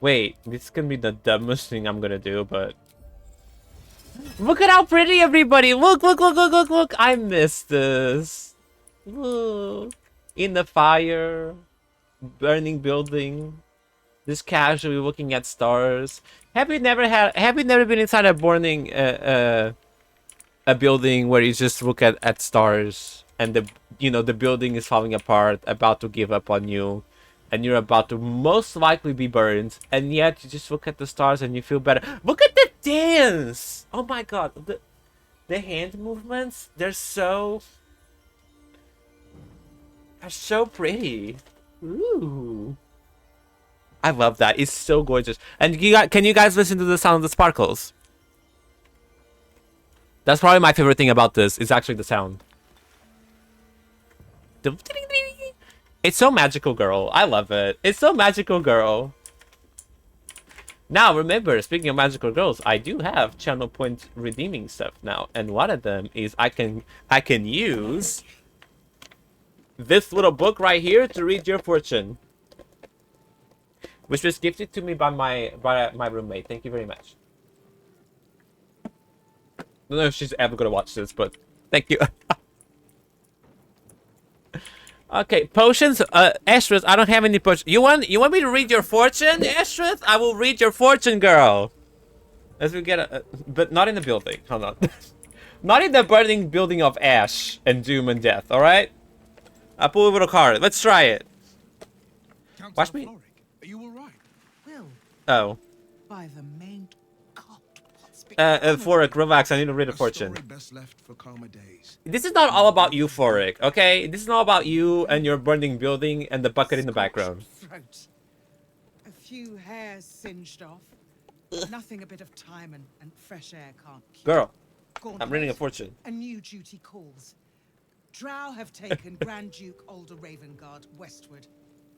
Wait, this can be the dumbest thing I'm gonna do, but Look at how pretty everybody. Look, look, look, look, look, look. I miss this. Look. In the fire. Burning building. Just casually looking at stars. Have you never been inside a burning a building where you just look at stars and the building is falling apart, about to give up on you, and you're about to most likely be burned, and yet you just look at the stars and you feel better. Look at the dance! Oh my god, the hand movements, they're so pretty. Ooh. I love that. It's so gorgeous. And can you guys listen to the sound of the sparkles? That's probably my favorite thing about this, is actually the sound. It's so magical, girl. I love it. It's so magical, girl. Now, remember, speaking of magical girls, I do have channel point redeeming stuff now. And one of them is I can use this little book right here to read your fortune. Which was gifted to me by my roommate. Thank you very much. I don't know if she's ever gonna watch this, but thank you. Okay, potions. Estreth, I don't have any potions. You want me to read your fortune, Estreth? I will read your fortune, girl. As we get but not in the building. Hold on. Not in the burning building of ash and doom and death. All right. I pull a little card. Let's try it. Watch me. Are you all right? Will. Oh. By the main God. Forik, relax. I need to read a fortune. Best left for calmer days. This is not all about you, Forik, okay? This is not about you and your burning building and the bucket in the background. Throat. A few hairs singed off. Nothing a bit of time and fresh air can't keep. Girl, Gauntlet. I'm reading a fortune. A new duty calls. Drow have taken Grand Duke Alder Ravengard westward,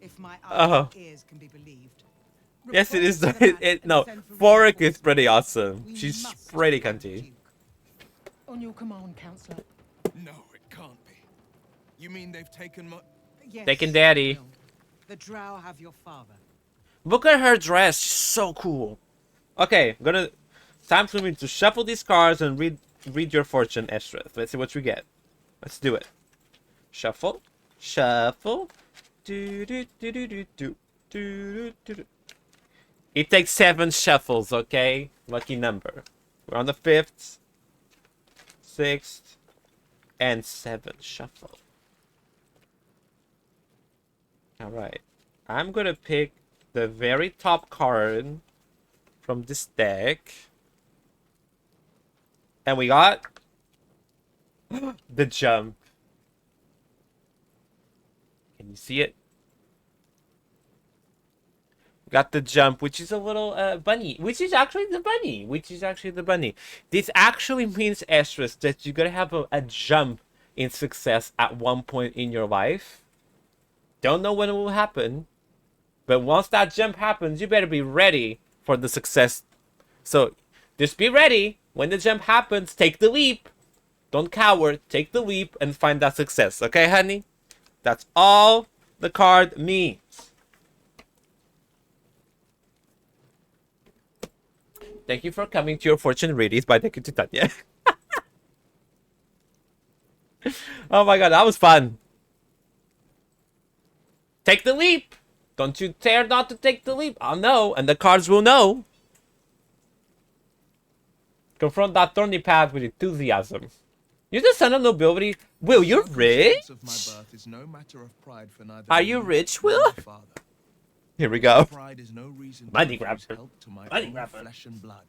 if my eyes and ears can be believed. Yes, it is. No, Forik is pretty awesome. She's pretty cunty. On your command, Counselor. No, it can't be. You mean they've taken my... Yes, Taken Daddy. the Drow have your father. Look at her dress. She's so cool. Okay, time for me to shuffle these cards and read your fortune, Estreth. Let's see what we get. Let's do it. Shuffle. Shuffle. Do. It takes 7 shuffles, okay? Lucky number. We're on the 5th, 6th, and 7th shuffle. Alright. I'm gonna pick the very top card from this deck. And we got the jump. Can you see it? Got the jump, which is a little bunny, which is actually the bunny. This actually means, Estreth, that you're gonna have a jump in success at one point in your life. Don't know when it will happen, but once that jump happens, you better be ready for the success. So just be ready. When the jump happens, take the leap. Don't cower. Take the leap and find that success. Okay, honey? That's all the card means. Thank you for coming to your fortune readings by Dheku Titania. Oh my god, that was fun. Take the leap. Don't you dare not to take the leap. I'll know, and the cards will know. Confront that thorny path with enthusiasm. You're the son of nobility. Will, you're rich? Are you rich, Will? Here we go. Pride is no reason Money grabber. Money grabber. Flesh and blood.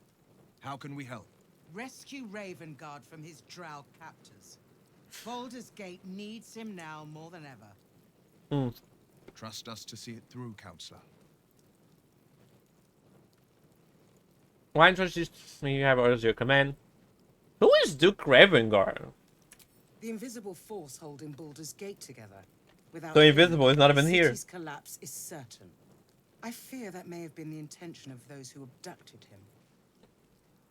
How can we help? Rescue Ravengard from his drow captors. Baldur's Gate needs him now more than ever. Trust us to see it through, Counselor. Why don't you have orders your command? Who is Duke Ravengard? The invisible force holding Baldur's Gate together. Without So invisible is not even here. The city's collapse is certain. I fear that may have been the intention of those who abducted him.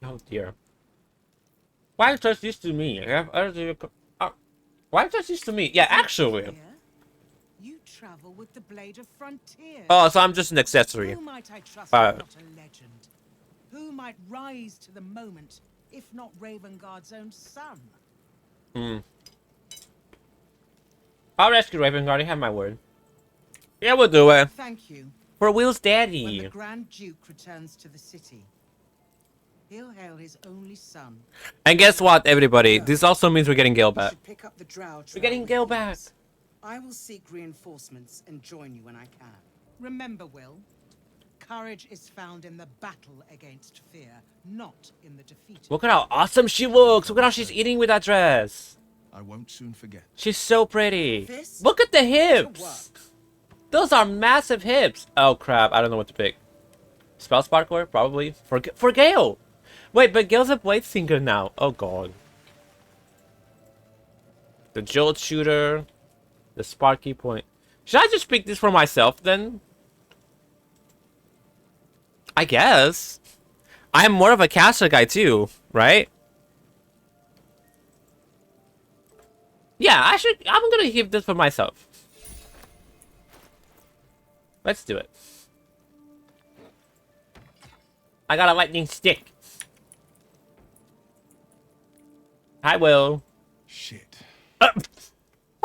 Oh dear. Why trust this to me? I have orders your why trust this to me? Yeah, actually. You travel with the Blade of Frontier. Oh, so I'm just an accessory. Who might I trust not a legend? Who might rise to the moment if not Ravengard's own son. Hmm. I'll rescue Ravengard. You have my word. Yeah, we'll do it. Thank you. For Will's When daddy. the Grand Duke returns to the city, he'll hail his only son. And guess what, everybody? This also means we're getting Gale You back. should pick up the drow We're getting with Gale back. ease. I will seek reinforcements and join you when I can. Remember, Will, courage is found in the battle against fear, not in the defeat. Look at how awesome she looks. Look at how she's eating with that dress. I won't soon forget. She's so pretty. Fist Look at the to hips. work. Those are massive hips. Oh crap! I don't know what to pick. Spell Sparkler, probably for Gale. Wait, but Gale's a blade sinker now. Oh god. The Jolt Shooter, the Sparky Point. Should I just pick this for myself then? I guess. I'm more of a caster guy too, right? Yeah, I'm gonna keep this for myself. Let's do it. I got a lightning stick. Hi, Will. Shit. What's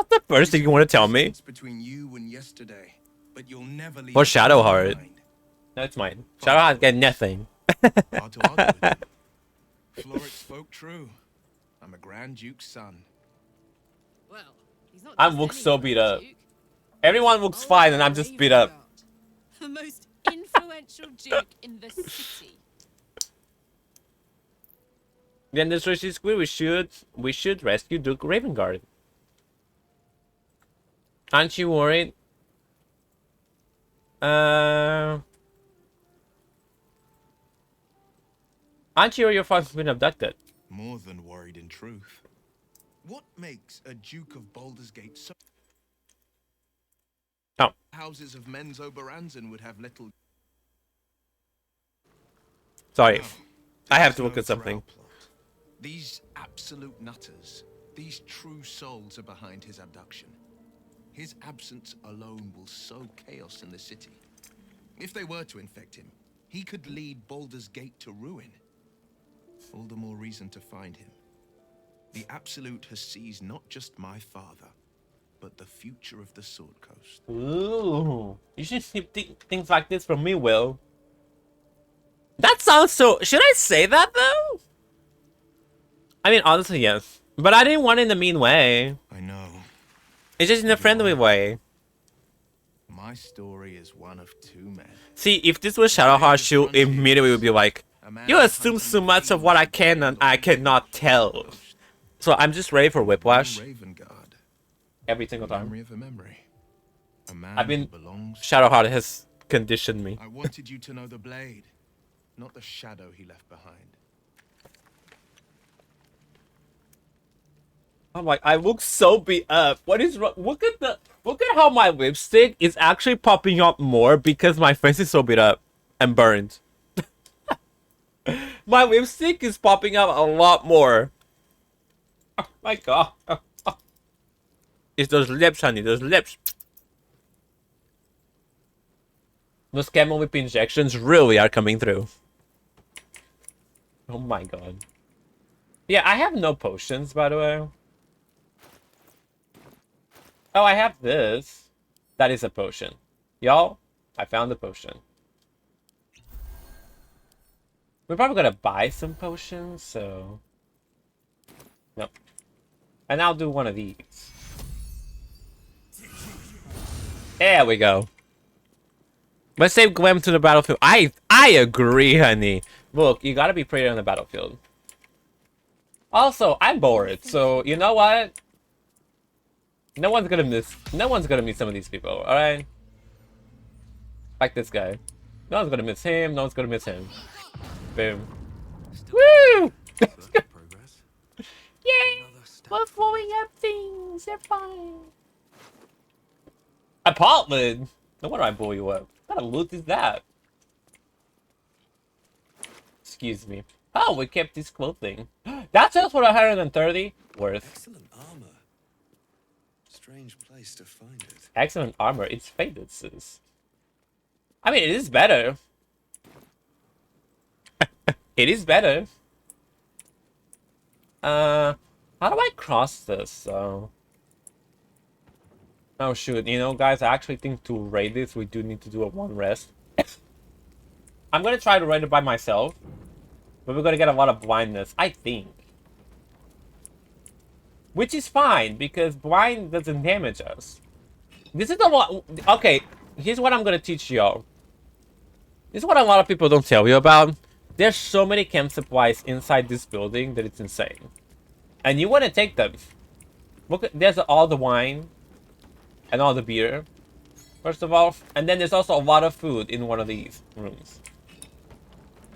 the first thing you want to tell me? It's between you and yesterday, but you'll never leave. Or it Shadowheart. behind. No, it's mine. Shadowheart get nothing. Hard to argue with him. Floric spoke true. I'm a Grand Duke's son. Well, he's not I'm just look any so Grand beat up. Duke. Everyone looks fine and I'm just beat up. The most influential duke in the city. Then this is clear. We should rescue Duke Ravengard. Aren't you worried? Aren't you or your father's been abducted? More than worried in truth. What makes a Duke of Baldur's Gate so... Oh. Houses of Men's Oberanzen would have little... Sorry. No, I have to there's look no at something. drow plot. These absolute nutters, these true souls are behind his abduction. His absence alone will sow chaos in the city. If they were to infect him, he could lead Baldur's Gate to ruin. All the more reason to find him. The Absolute has seized not just my father, but the future of the Sword Coast. Ooh. You should see things like this from me, Will. That sounds so... Should I say that, though? I mean, honestly, yes. But I didn't want it in a mean way. I know. It's just in a friendly way. My story is one of two men. See, if this was Shadowheart, she immediately would be like, you assume so much of what I can and I cannot tell. So I'm just ready for Whiplash. Ravengard. Every single time. Memory of a memory. A man I've been... who belongs... Shadowheart has conditioned me. I wanted you to know the blade, not the shadow he left behind. I'm like, I look so beat up. What is wrong? Look at how my lipstick is actually popping up more because my face is so beat up and burned. My lipstick is popping up a lot more. Oh my god. It's those lips, honey. Those lips. Those camel whip injections really are coming through. Oh my god. Yeah, I have no potions, by the way. Oh, I have this. That is a potion. Y'all, I found a potion. We're probably gonna buy some potions, so... Nope. And I'll do one of these. There we go. Let's save Gwen to the battlefield. I agree, honey. Look, you gotta be pretty on the battlefield. Also, I'm bored, so you know what? No one's gonna miss some of these people, alright? Like this guy. No one's gonna miss him, no one's gonna miss him. Boom. Woo! Yay! We're blowing up things, they're fine. Apartment! No wonder I blow you up. What kind of loot is that? Excuse me. Oh, we kept this clothing. That sells for 130. Worth. Excellent armor. Strange place to find it. Excellent armor. It's faded, sis. I mean, it is better. It is better. How do I cross this, though? Oh, shoot. You know, guys, I actually think to raid this, we do need to do a one rest. I'm gonna try to raid it by myself. But we're gonna get a lot of blindness, I think. Which is fine, because blind doesn't damage us. This is a lot... Okay, here's what I'm gonna teach y'all. This is what a lot of people don't tell you about. There's so many camp supplies inside this building that it's insane. And you want to take them. Look, there's all the wine. And all the beer. First of all. And then there's also a lot of food in one of these rooms.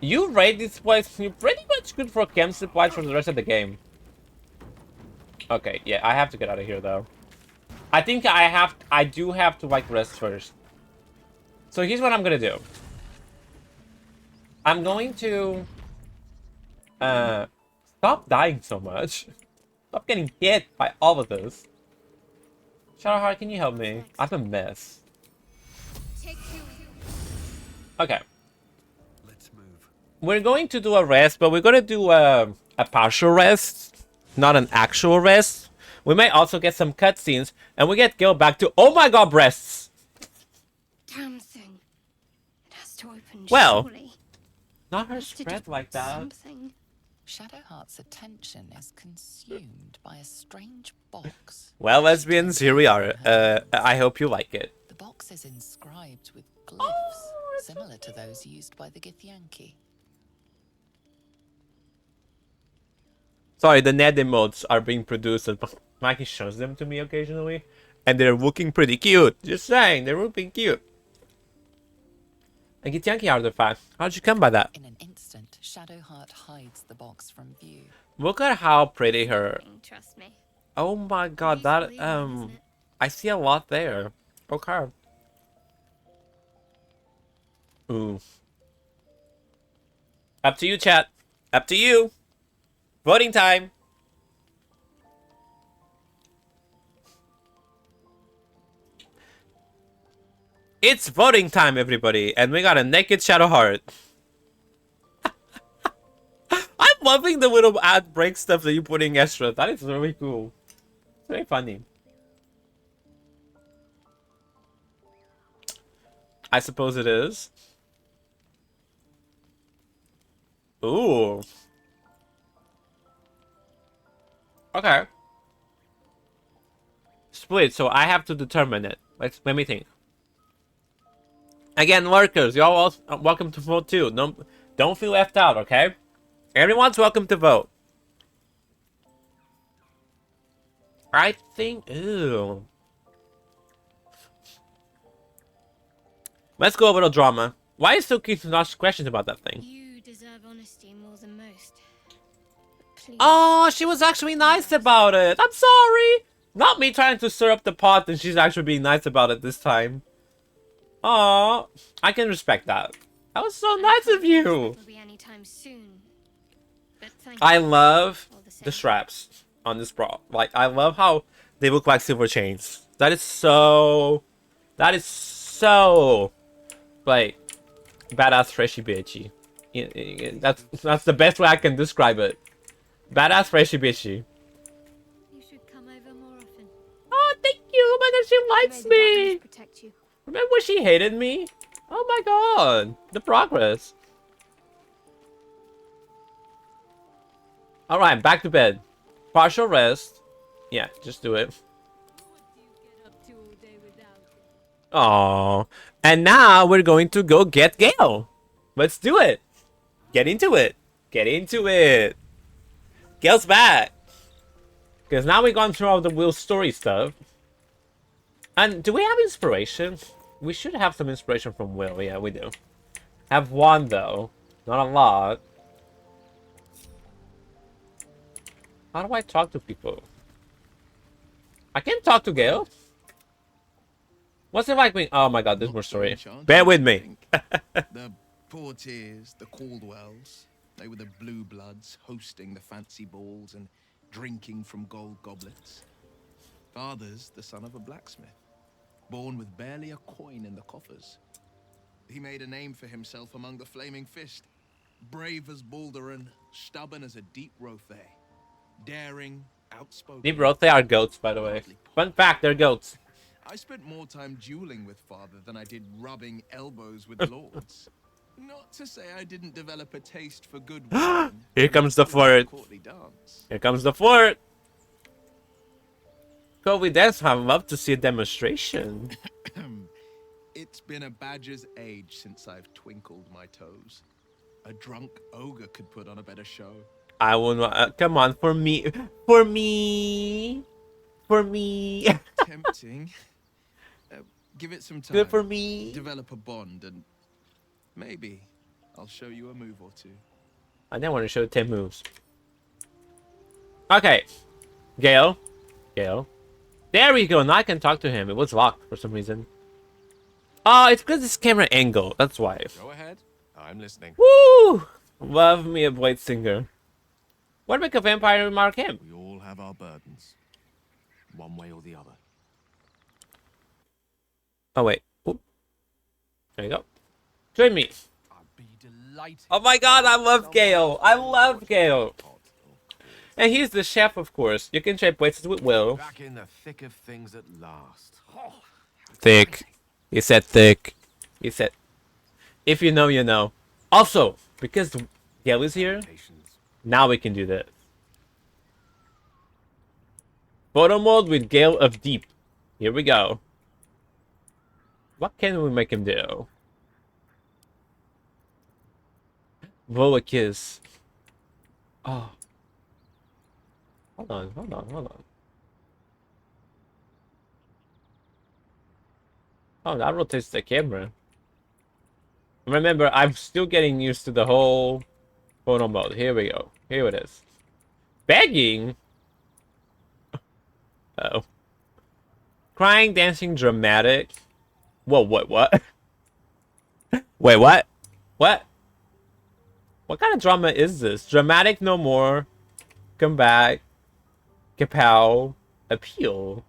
You raid this place, you're pretty much good for camp supplies for the rest of the game. Okay, yeah, I have to get out of here, though. I think I do have to, like, rest first. So here's what I'm gonna do. I'm going to... stop dying so much. Stop getting hit by all of this. Shadowheart, can you help me? I'm a mess. Okay. Let's move. We're going to do a rest, but we're gonna do a partial rest. Not an actual rest. We may also get some cutscenes, and we get Gayle back to... Oh my god, breasts! Damn thing. It has to open, Well, surely. not her spread like that. Something. Shadowheart's attention is consumed by a strange box. Well, lesbians, here we are. I hope you like it. The box is inscribed with glyphs, similar to those used by the Githyanki. Sorry, the Ned emotes are being produced, and Mikey shows them to me occasionally, and they're looking pretty cute. Just saying, they're looking cute. A Githyanki artifact. How'd you come by that? In an instant, Shadowheart hides the box from view. Look at how pretty her... Trust me. Oh my god, that, I see a lot there. Okay. Ooh. Up to you, chat. Up to you. Voting time. It's voting time, everybody. And we got a naked Shadowheart. I'm loving the little ad break stuff that you put in extra. That is really cool. It's very funny. I suppose it is. Ooh. Okay. Split, so I have to determine it. Let me think. Again, lurkers, y'all all welcome to vote too. Don't feel left out, okay? Everyone's welcome to vote. I think... Ooh. Let's go a little drama. Why is so keen to ask questions about that thing? You deserve honesty more than most. Please. Oh, she was actually nice about it. I'm sorry. Not me trying to stir up the pot and she's actually being nice about it this time. Oh, I can respect that. That was so nice of you. Be anytime soon. But I love the straps on this bra. Like, I love how they look like silver chains. That is so... like, badass freshy bitchy. That's the best way I can describe it. Badass freshy bitchy. You should come over more often. Oh, thank you. Oh my god, she likes me. Protect you. Remember when she hated me? Oh my god. The progress. Alright, back to bed. Partial rest. Yeah, just do it. Aww. And now we're going to go get Gayle. Let's do it. Get into it. Get into it. Gayle's back. Because now we've gone through all the Will story stuff. And do we have inspiration? We should have some inspiration from Will. Yeah, we do. Have one, though. Not a lot. How do I talk to people? I can't talk to Gayle. What's it like being... Oh my god, there's more story. Bear with me. The Portiers, the Caldwells, they were the blue bloods hosting the fancy balls and drinking from gold goblets. Father's the son of a blacksmith, born with barely a coin in the coffers. He made a name for himself among the Flaming Fist, brave as Baldur and stubborn as a deep Rothay. daring, outspoken. Deep Road, they are goats, by the way. Fun fact, they're goats. I spent more time dueling with father than I did rubbing elbows with lords. Not to say I didn't develop a taste for good wine. Here comes the flirt. Here comes the flirt. Kobe Dance, I'd love to see a demonstration. It's been a badger's age since I've twinkled my toes. A drunk ogre could put on a better show. I will not. Come on, for me. For me. For me. Tempting. Give it some time. Good for me. Develop a bond, and maybe I'll show you a move or two. I didn't want to show 10 moves. Okay. Gale. Gale. There we go. Now I can talk to him. It was locked for some reason. Oh, it's because it's camera angle. That's why. Go ahead. I'm listening. Woo! Love me a Blade Singer. What make a vampire remark him? We all have our burdens. One way or the other. Oh, wait. Oop. There you go. Join me. I'd be delighted. Oh my god, I love Gale. I love Gale. And he's the chef, of course. You can trade places with Will. Back in the thick of things at last. Thick. He said thick. He said... If you know, you know. Also, because Gale is here, now we can do this. Photo mode with Gale of Deep. Here we go. What can we make him do? Volo kiss. Oh. Hold on, hold on, hold on. Oh, that rotates the camera. Remember, I'm still getting used to the whole photo mode. Here we go. Here it is. Begging? Uh-oh. Crying, dancing, dramatic. Whoa, what? Wait, what? What? What kind of drama is this? Dramatic no more. Come back. Kapow. Appeal.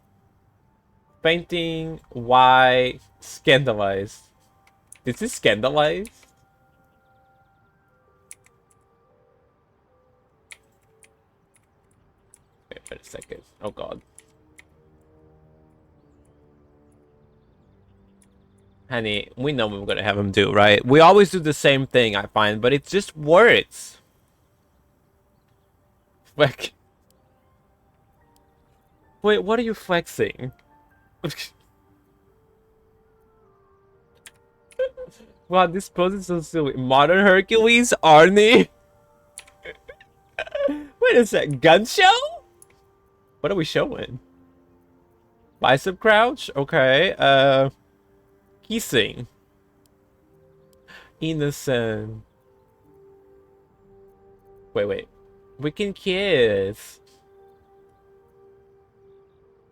Painting. Why? Scandalized. Is this scandalized? Wait a second. Oh god. Honey, we know what we're gonna have him do, right? We always do the same thing, I find, but it's just words. Flex. Wait, what are you flexing? Wow, this pose is so silly. Modern Hercules, Arnie. Wait a sec, gun show? What are we showing? Bicep crouch? Okay, kissing. Innocent. Wait. We can kiss.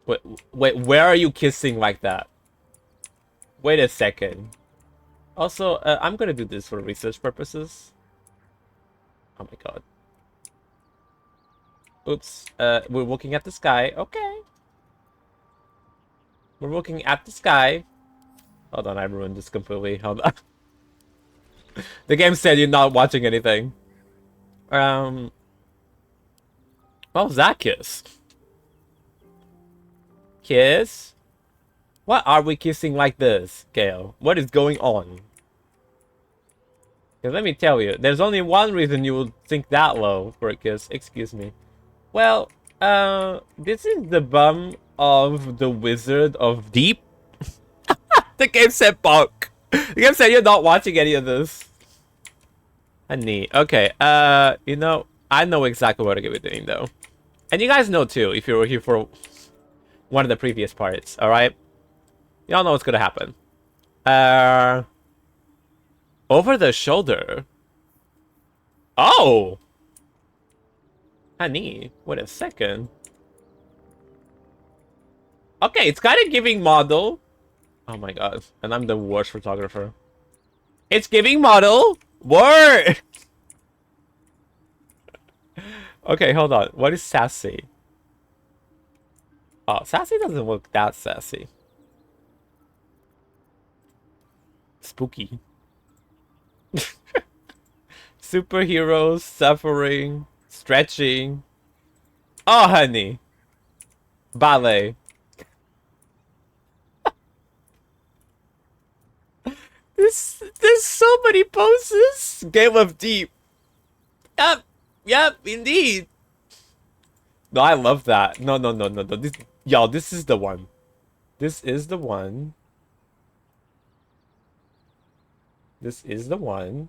Wait, where are you kissing like that? Wait a second. Also, I'm gonna do this for research purposes. Oh my god. Oops. We're looking at the sky. Okay. We're looking at the sky. Hold on, I ruined this completely. Hold on. The game said you're not watching anything. What was that kiss? Kiss? What are we kissing like this, Gale? What is going on? Because let me tell you, there's only one reason you would think that low for a kiss. Excuse me. Well, this is the bum of the Wizard of Deep. The game said bonk. The game said you're not watching any of this. Honey, okay, you know, I know exactly what we're doing though. And you guys know too, if you were here for one of the previous parts, alright? Y'all know what's gonna happen. Over the shoulder. Oh! Honey, wait a second. Okay, it's kind of giving model. Oh my god, and I'm the worst photographer. It's giving model. Word! Okay, hold on. What is sassy? Oh, sassy doesn't look that sassy. Spooky. Superheroes, suffering, stretching. Oh, honey. Ballet. There's so many poses. Game of Deep. Yep, indeed. No, I love that. No. This is the one. This is the one. This is the one.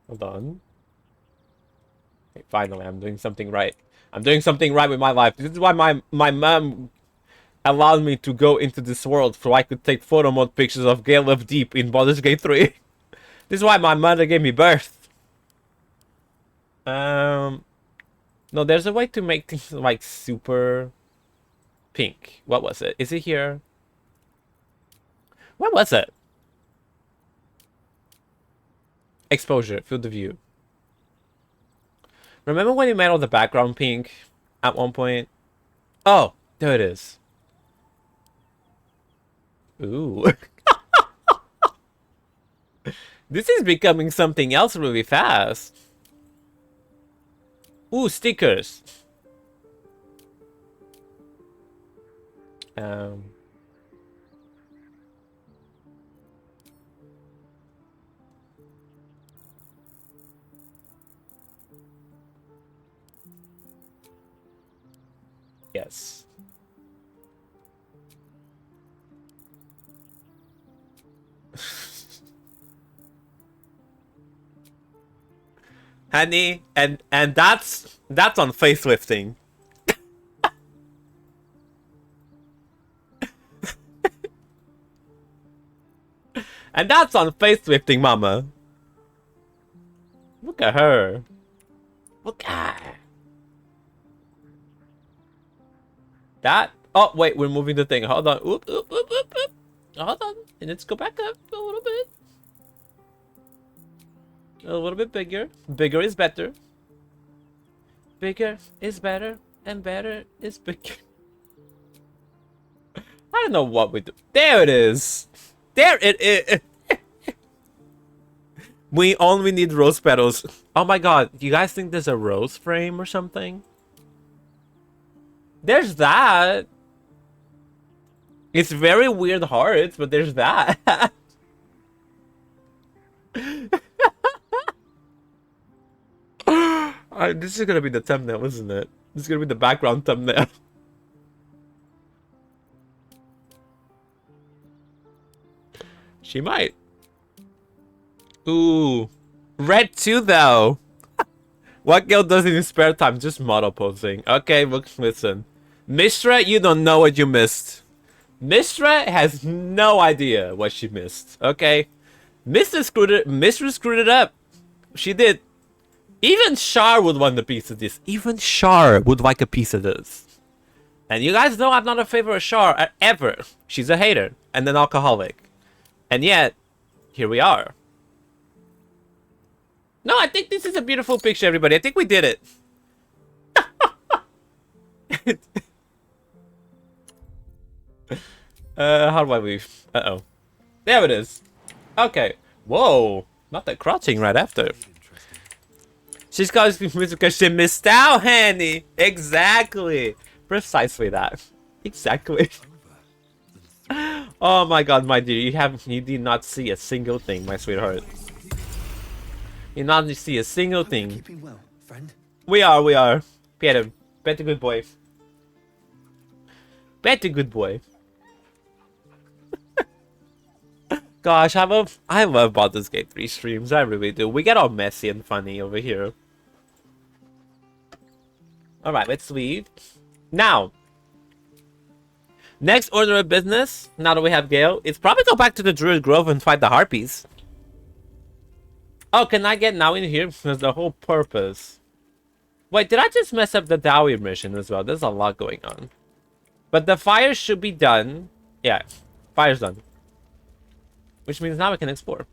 Hold on. Okay, finally, I'm doing something right. I'm doing something right with my life. This is why my mom allowed me to go into this world so I could take photo mode pictures of Gale of Deep in Baldur's Gate 3. This is why my mother gave me birth. No, there's a way to make things like super pink. What was it? Is it here? What was it? Exposure, field of view. Remember when you made all the background pink at one point? Oh, there it is. Ooh. This is becoming something else really fast. Ooh, stickers. Yes. Honey, and that's on facelifting. And that's on facelifting, mama. Look at her. Look at her. That. Oh, wait, we're moving the thing. Hold on. Oop. Hold on. And let's go back up a little bit. A little bit bigger. Bigger is better. Bigger is better. And better is bigger. I don't know what we do. There it is. There it is. We only need rose petals. Oh my god. Do you guys think there's a rose frame or something? There's that. It's very weird hearts, but there's that. This is gonna be the thumbnail, isn't it? This is gonna be the background thumbnail. She might. Ooh. Red too, though. What Gayle does in his spare time? Just model posing. Okay, look, listen. Mistra, you don't know what you missed. Mistra has no idea what she missed. Okay? Mistra screwed it up. She did. Even Shar would want a piece of this. Even Shar would like a piece of this. And you guys know I'm not a favorite of Shar ever. She's a hater and an alcoholic. And yet, here we are. No, I think this is a beautiful picture, everybody. I think we did it. How do I leave? Uh-oh. There it is. Okay. Whoa. Not that crouching right after. She's got music because she missed out, honey. Exactly. Precisely that. Exactly. Oh my god, my dear. You did not see a single thing, my sweetheart. You not see a single thing. Keeping well, friend. We are. Peter, better good boy. Better good boy. Gosh, I love Baldur's Gate 3 streams. I really do. We get all messy and funny over here. Alright, let's leave. Now, next order of business, now that we have Gayle, is probably go back to the Druid Grove and fight the Harpies. Oh, can I get now in here? There's the whole purpose. Wait, did I just mess up the Dowry mission as well? There's a lot going on. But the fire should be done. Yeah, fire's done. Which means now we can explore.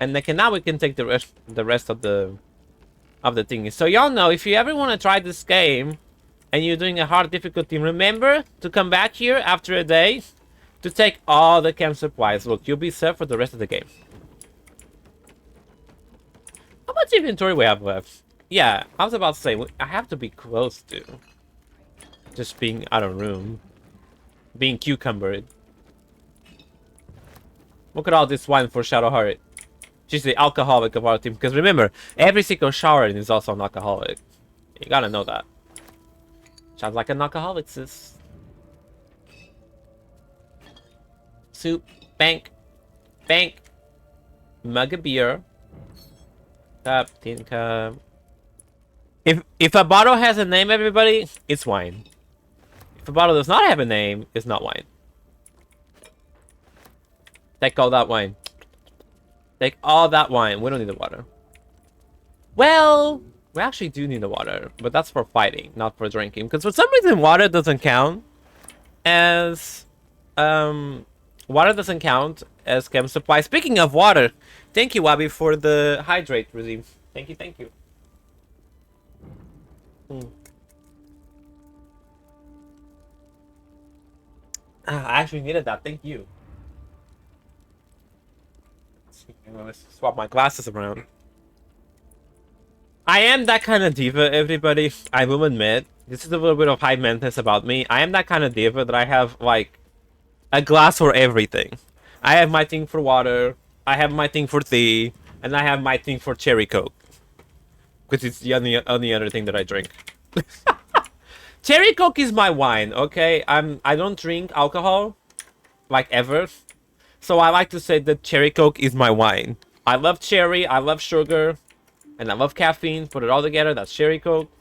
And now we can take the rest of the thing. So y'all know, if you ever want to try this game and you're doing a hard difficulty, remember to come back here after a day to take all the camp supplies. Look, you'll be set for the rest of the game. How much inventory we have left? Yeah, I was about to say, I have to be close to. Just being out of room. Being cucumbered. Look at all this wine for Shadowheart. She's the alcoholic of our team. Because remember, every single Sharon is also an alcoholic. You gotta know that. Sounds like an alcoholic, sis. Soup. Bank. Bank. Mug of beer. Cup. Tin cup. If a bottle has a name, everybody, it's wine. If a bottle does not have a name, it's not wine. Take all that wine. Take all that wine. We don't need the water. Well, we actually do need the water, but that's for fighting, not for drinking. Because for some reason, water doesn't count as chem supply. Speaking of water, thank you, Wabi, for the hydrate regime. Thank you, thank you. I actually needed that. Thank you. Let's swap my glasses around. I am that kind of diva, everybody. I will admit. This is a little bit of high maintenance about me. I am that kind of diva that I have, like, a glass for everything. I have my thing for water. I have my thing for tea. And I have my thing for cherry coke. Because it's the only other thing that I drink. Cherry coke is my wine, okay? I don't drink alcohol. Like, ever. So I like to say that cherry coke is my wine. I love cherry, I love sugar, and I love caffeine. Put it all together, that's cherry coke.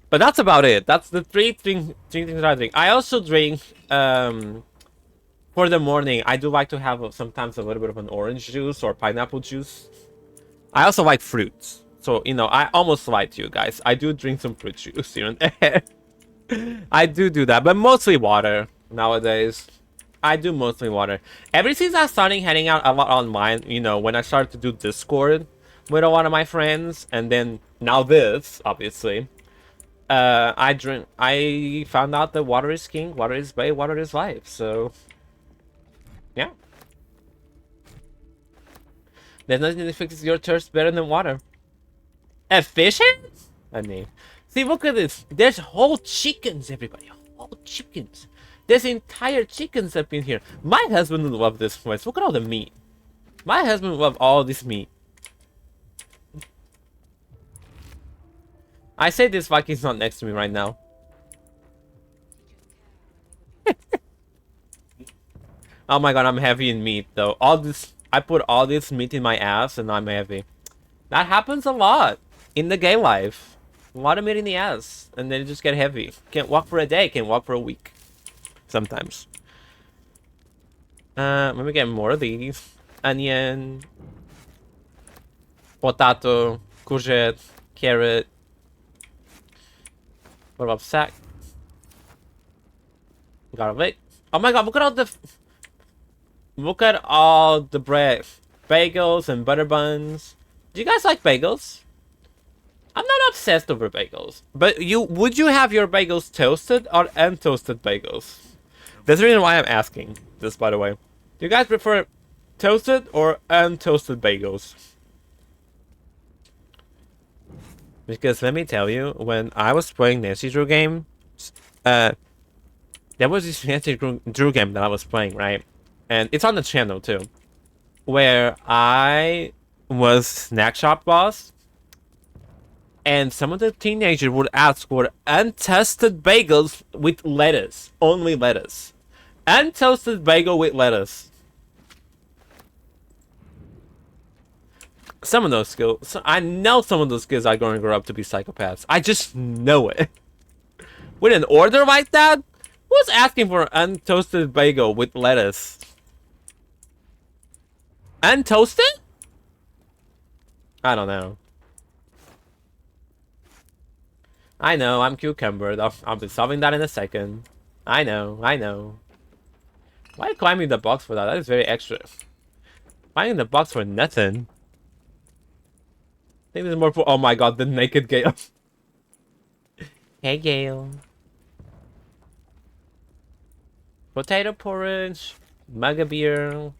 But that's about it. That's the three things that I drink. I also drink, for the morning, I do like to have sometimes a little bit of an orange juice or pineapple juice. I also like fruits. So, you know, I almost lied to you guys. I do drink some fruit juice here and there. I do that, but mostly water nowadays. I do mostly water. Ever since I started hanging out a lot online, you know, when I started to do Discord with a lot of my friends, and then now this, obviously, I found out that water is king, water is bae, water is life. So, yeah. There's nothing that fixes your thirst better than water. Efficient? I mean, see, look at this. There's whole chickens, everybody. Whole chickens. There's entire chickens up in here. My husband would love this place. Look at all the meat. My husband would love all this meat. I say this like he's not next to me right now. Oh my god, I'm heavy in meat though. I put all this meat in my ass and I'm heavy. That happens a lot in the gay life. A lot of meat in the ass and then you just get heavy. Can't walk for a day, can't walk for a week. Sometimes. Let me get more of these. Onion. Potato. Courgette. Carrot. What about sack? Garlic. Oh my god, look at all the bread. Bagels and butter buns. Do you guys like bagels? I'm not obsessed over bagels. But would you have your bagels toasted or untoasted bagels? That's the reason why I'm asking this, by the way. Do you guys prefer toasted or untoasted bagels? Because let me tell you, when I was playing Nancy Drew game, there was this Nancy Drew game that I was playing, right? And it's on the channel too, where I was snack shop boss, and some of the teenagers would ask for untoasted bagels with lettuce, only lettuce. Untoasted bagel with lettuce. Some of those skills, I know some of those kids are going to grow up to be psychopaths. I just know it. With an order like that, who's asking for untoasted bagel with lettuce? Untoasted? I don't know. I know, I'm cucumbered. I'll be solving that in a second. I know. Why climbing the box for that? That is very extra. Climbing the box for nothing. I think there's more for. Oh my god, the naked Gayle. Hey, Gayle. Potato porridge. Mug of beer.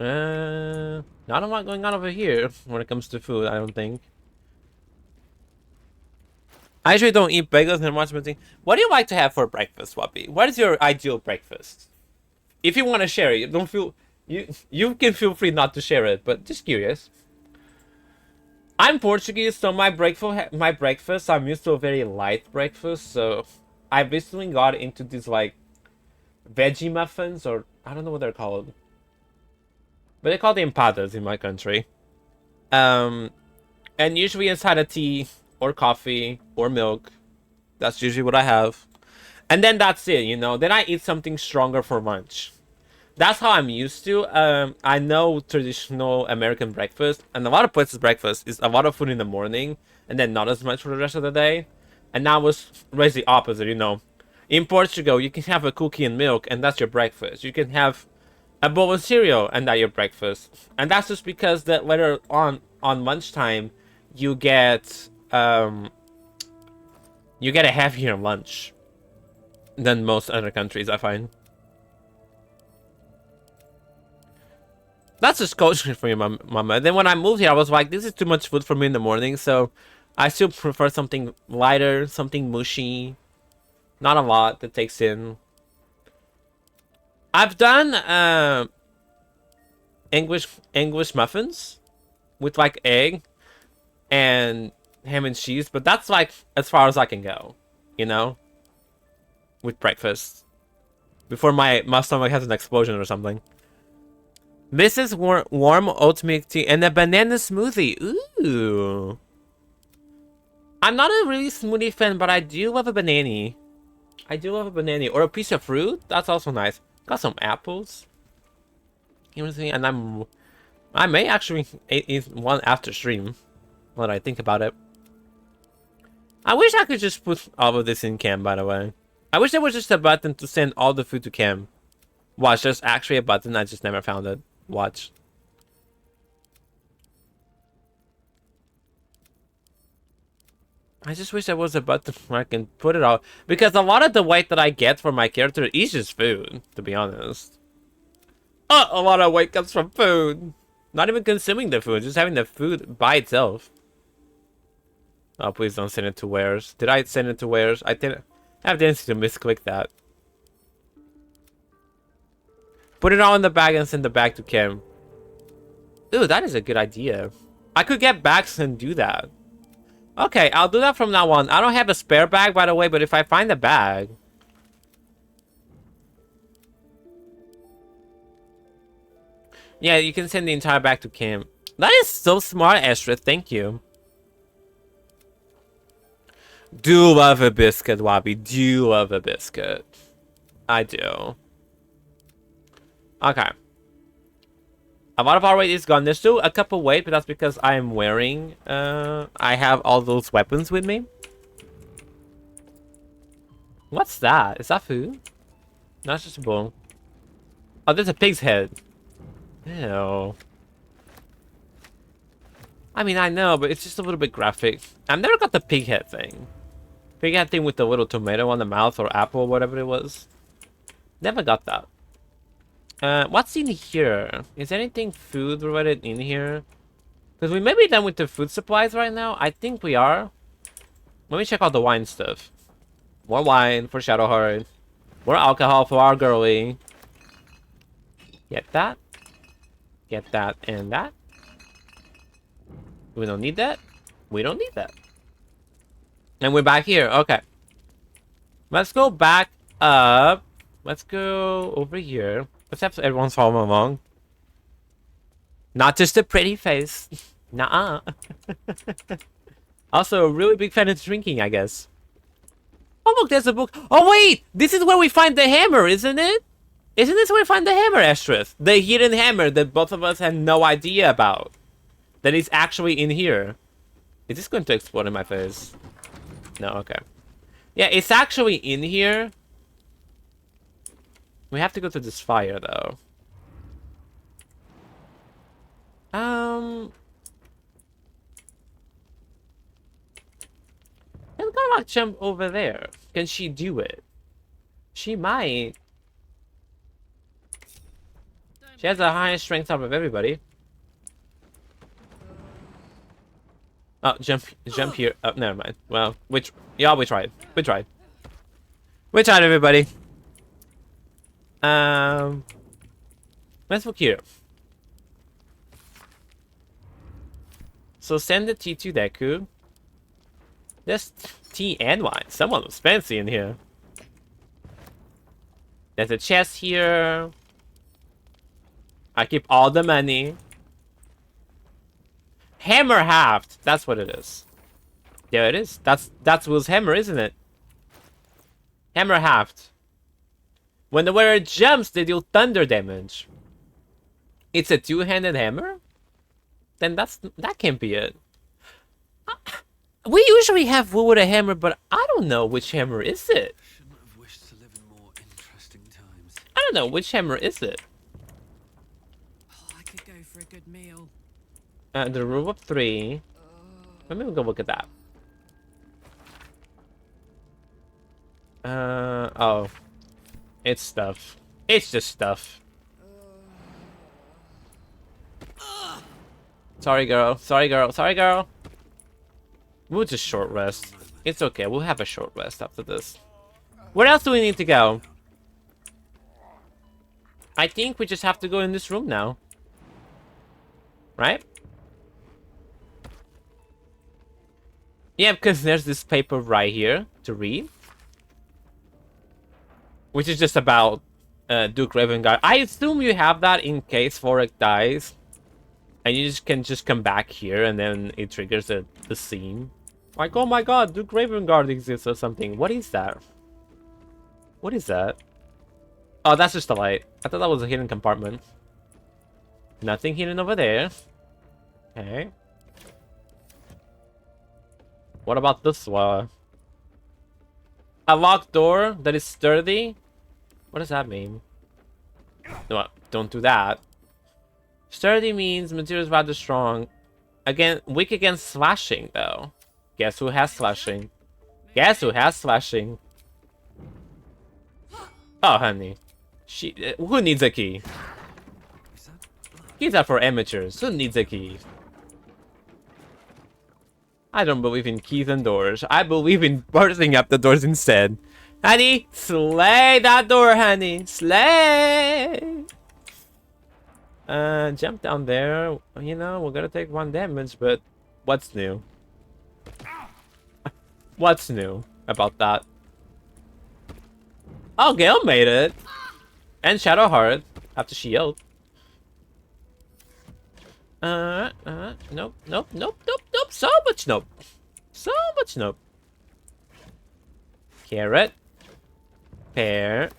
Not a lot going on over here when it comes to food, I don't think. I usually don't eat bagels and watch something. What do you like to have for breakfast, Wappy? What is your ideal breakfast? If you want to share it, don't feel you can feel free not to share it, but just curious. I'm Portuguese, so my breakfast I'm used to a very light breakfast. So I recently got into these like veggie muffins, or I don't know what they're called, but they're called empadas in my country. And usually inside a tea or coffee or milk. That's usually what I have. And then that's it, you know. Then I eat something stronger for lunch. That's how I'm used to. I know traditional American breakfast, and a lot of places breakfast is a lot of food in the morning, and then not as much for the rest of the day. And now was raised the opposite, you know. In Portugal, you can have a cookie and milk, and that's your breakfast. You can have a bowl of cereal, and that's your breakfast. And that's just because that later on lunchtime, you get a heavier lunch than most other countries, I find. That's just culture for you, mama. Then when I moved here, I was like, this is too much food for me in the morning, so I still prefer something lighter, something mushy. Not a lot that takes in. I've done English muffins with like egg and ham and cheese, but that's like as far as I can go, you know, with breakfast before my stomach has an explosion or something. This is warm oat milk tea and a banana smoothie. Ooh. I'm not a really smoothie fan, but I do love a banana. I do love a banana or a piece of fruit. That's also nice. Got some apples. You know what I'm saying? And I may actually eat one after stream. When I think about it. I wish I could just put all of this in cam, by the way. I wish there was just a button to send all the food to cam. Watch, there's actually a button. I just never found it. Watch. I just wish there was a button where I can put it all. Because a lot of the weight that I get for my character is just food, to be honest. Oh, a lot of weight comes from food. Not even consuming the food, just having the food by itself. Oh, please don't send it to wares. Did I send it to wares? I didn't have the tendency to misclick that. Put it all in the bag and send the bag to Kim. Ooh, that is a good idea. I could get bags and do that. Okay, I'll do that from now on. I don't have a spare bag, by the way, but if I find a bag... Yeah, you can send the entire bag to Kim. That is so smart, Astrid. Thank you. Do love a biscuit, Wabi. Do love a biscuit. I do. Okay. A lot of our weight is gone. There's still a couple weight, but that's because I'm wearing... I have all those weapons with me. What's that? Is that food? No, it's just a bone. Oh, there's a pig's head. Ew. I mean, I know, but it's just a little bit graphic. I've never got the pig head thing. Pig head thing with the little tomato on the mouth or apple, whatever it was. Never got that. What's in here? Is anything food related in here? Because we may be done with the food supplies right now. I think we are. Let me check out the wine stuff. More wine for Shadowheart. More alcohol for our girly. Get that. Get that and that. We don't need that. We don't need that. And we're back here. Okay. Let's go back up. Let's go over here. Let's have everyone follow along. Not just a pretty face. Nuh-uh. Also, a really big fan of drinking, I guess. Oh, look, there's a book. Oh, wait! This is where we find the hammer, isn't it? Isn't this where we find the hammer, Estrith? The hidden hammer that both of us had no idea about. That is actually in here. Is this going to explode in my face? No, okay. Yeah, it's actually in here. We have to go to this fire, though. Let's go like jump over there. Can she do it? She might. She has the highest strength out of everybody. Oh, jump here. Oh, never mind. Well, we tried. We tried. We tried, everybody. Let's look here. So send the tea to Dheku. There's tea and wine. Someone was fancy in here. There's a chest here. I keep all the money. Hammer halved. That's what it is. Yeah, it is. That's Will's hammer, isn't it? Hammer halved. When the wearer jumps, they deal thunder damage. It's a two-handed hammer? Then that can't be it. We usually have wood with a hammer, but I don't know which hammer is it. Shouldn't have wished to live in more interesting times. I don't know which hammer is it. Oh, I could go for a good meal. The rule of 3. Let me go look at that. Oh. It's stuff. It's just stuff. Sorry, girl. Sorry, girl. Sorry, girl. We'll just short rest. It's okay. We'll have a short rest after this. Where else do we need to go? I think we just have to go in this room now. Right? Yeah, because there's this paper right here to read. Which is just about Duke Ravengard. I assume you have that in case Vorik dies. And you can just come back here and then it triggers the scene. Like, oh my god, Duke Ravengard exists or something. What is that? What is that? Oh, that's just a light. I thought that was a hidden compartment. Nothing hidden over there. Okay. What about this one? A locked door that is sturdy? What does that mean? No, don't do that. Sturdy means material is rather strong. Again, weak against slashing, though. Guess who has slashing? Guess who has slashing? Oh, honey. Who needs a key? Keys are for amateurs. Who needs a key? I don't believe in keys and doors. I believe in bursting up the doors instead. Honey, slay that door, honey. Slay! Jump down there. You know, we're gonna take 1 damage, but what's new? What's new about that? Oh, Gayle made it! And Shadowheart after she yelled. Nope, nope, nope, nope, nope. So much nope. So much nope. Carrot. Pear.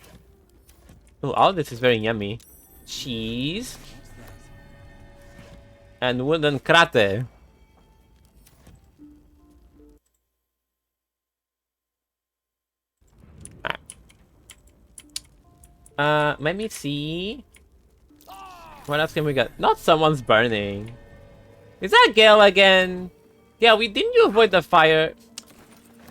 Oh, all this is very yummy. Cheese. And wooden crate. Let me see. What else can we get? Not someone's burning. Is that Gayle again? Gayle, didn't you avoid the fire?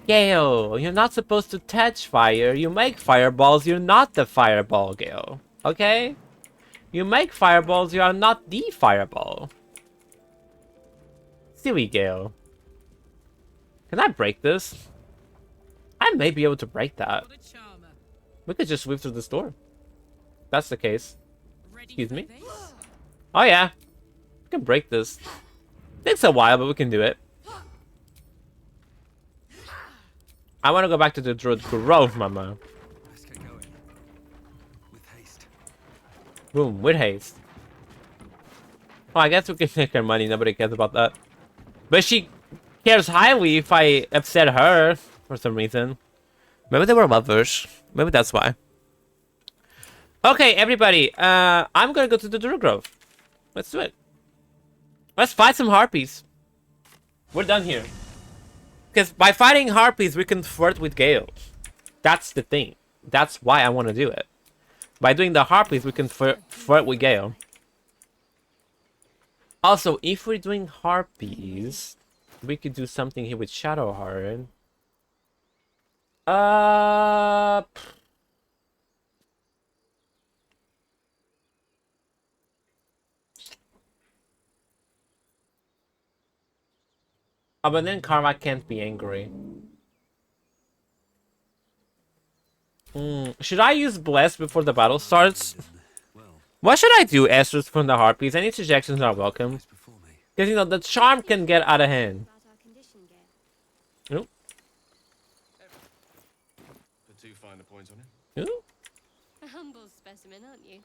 Gayle, you're not supposed to touch fire. You make fireballs, you're not the fireball, Gayle. Okay? You make fireballs, you are not the fireball. Silly Gayle. Can I break this? I may be able to break that. We could just sweep through this door. That's the case. Excuse me? Oh yeah. We can break this. Takes a while, but we can do it. I want to go back to the Druid Grove, mama. Let's get going. With haste. Boom, with haste. Oh, I guess we can take her money. Nobody cares about that. But she cares highly if I upset her for some reason. Maybe they were lovers. Maybe that's why. Okay, everybody. I'm gonna go to the Druid Grove. Let's do it. Let's fight some Harpies. We're done here. Because by fighting Harpies, we can flirt with Gayle. That's the thing. That's why I want to do it. By doing the Harpies, we can flirt with Gayle. Also, if we're doing Harpies, we could do something here with Shadowheart. Oh, but then Karma can't be angry. Should I use Bless before the battle starts? What should I do, Esters from the Harpies? Any suggestions are welcome. Because, you know, the charm can get out of hand. Ooh. Put 2 finer points on it. Ooh. A humble specimen, aren't you?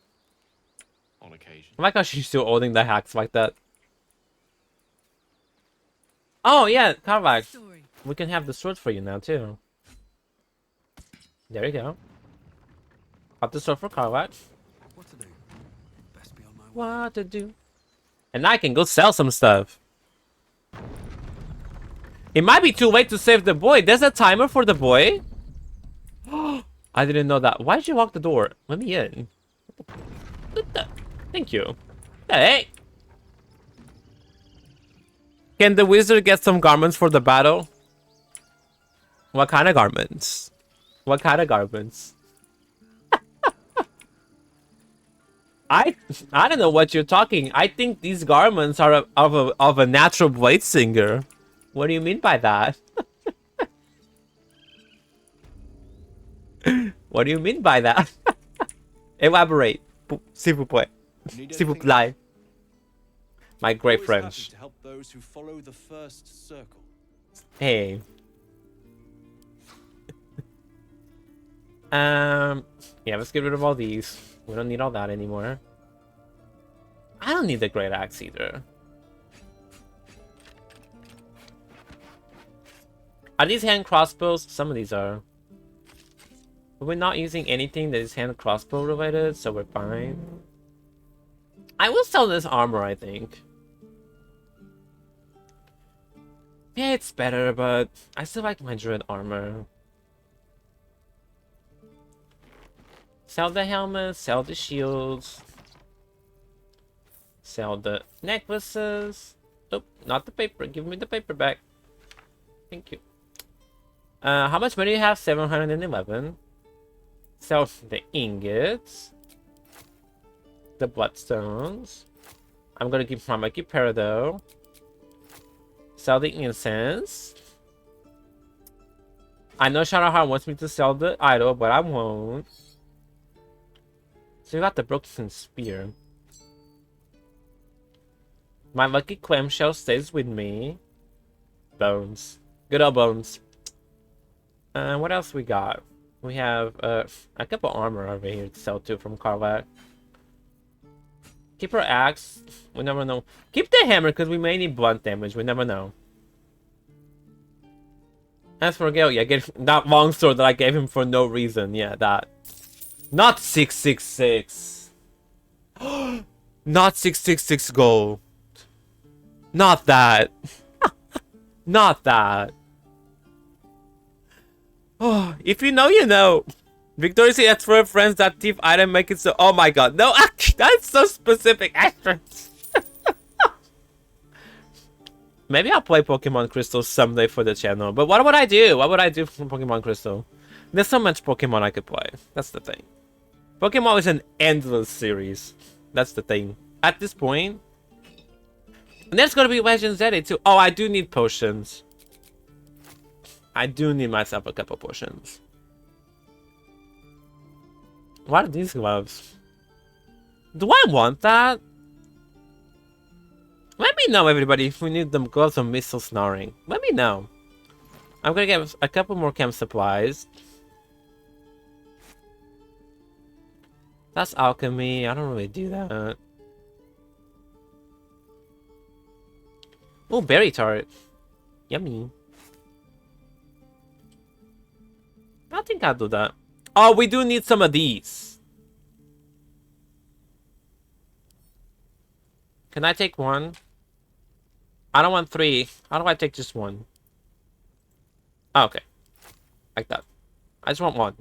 On occasion. I like how she's still holding the hacks like that. Oh, yeah, Karvak. We can have the sword for you now, too. There you go. Got the sword for Karvak. What to do? Best be on my way. What to do? And I can go sell some stuff. It might be too late to save the boy. There's a timer for the boy? I didn't know that. Why did you lock the door? Let me in. Thank you. Hey! Can the wizard get some garments for the battle? What kind of garments? What kind of garments? I don't know what you're talking. I think these garments are of a natural blade singer. What do you mean by that? What do you mean by that? Elaborate. S'il vous plaît. S'il vous plaît. My great French. To help those who follow the first circle. Hey. Yeah, let's get rid of all these. We don't need all that anymore. I don't need the great axe either. Are these hand crossbows? Some of these are. But we're not using anything that is hand crossbow related, so we're fine. I will sell this armor, I think. Yeah, it's better, but I still like my druid armor. Sell the helmets, sell the shields. Sell the necklaces. Oh, not the paper. Give me the paper back. Thank you. How much money do you have? 711. Sell the ingots. The bloodstones. I'm gonna keep my Peridot. Sell the incense. I know Shadowheart wants me to sell the idol, but I won't. So you got the broken spear. My lucky clamshell stays with me. Bones. Good old bones. What else we got? We have a couple armor over here to sell too from Karvak. Keep her axe. We never know. Keep the hammer because we may need blunt damage. We never know. As for Gale, yeah, get that long sword that I gave him for no reason. Yeah, that. Not 666. Not 666 gold. Not that. Not that. Oh, if you know, you know. Victoriously asked for her friends that thief item make it so. Oh my god, no, that's so specific. Maybe I'll play Pokemon Crystal someday for the channel. But what would I do? What would I do from Pokemon Crystal? There's so much Pokemon I could play. That's the thing. Pokemon is an endless series. That's the thing. At this point. And there's gonna be Legends Edit too. Oh, I do need potions. I do need myself a couple potions. What are these gloves? Do I want that? Let me know, everybody, if we need them gloves of missile snoring. Let me know. I'm gonna get a couple more camp supplies. That's alchemy. I don't really do that. Oh, berry tart. Yummy. I think I'll do that. Oh, we do need some of these. Can I take one? I don't want 3. How do I take just 1? Oh, okay. Like that. I just want 1.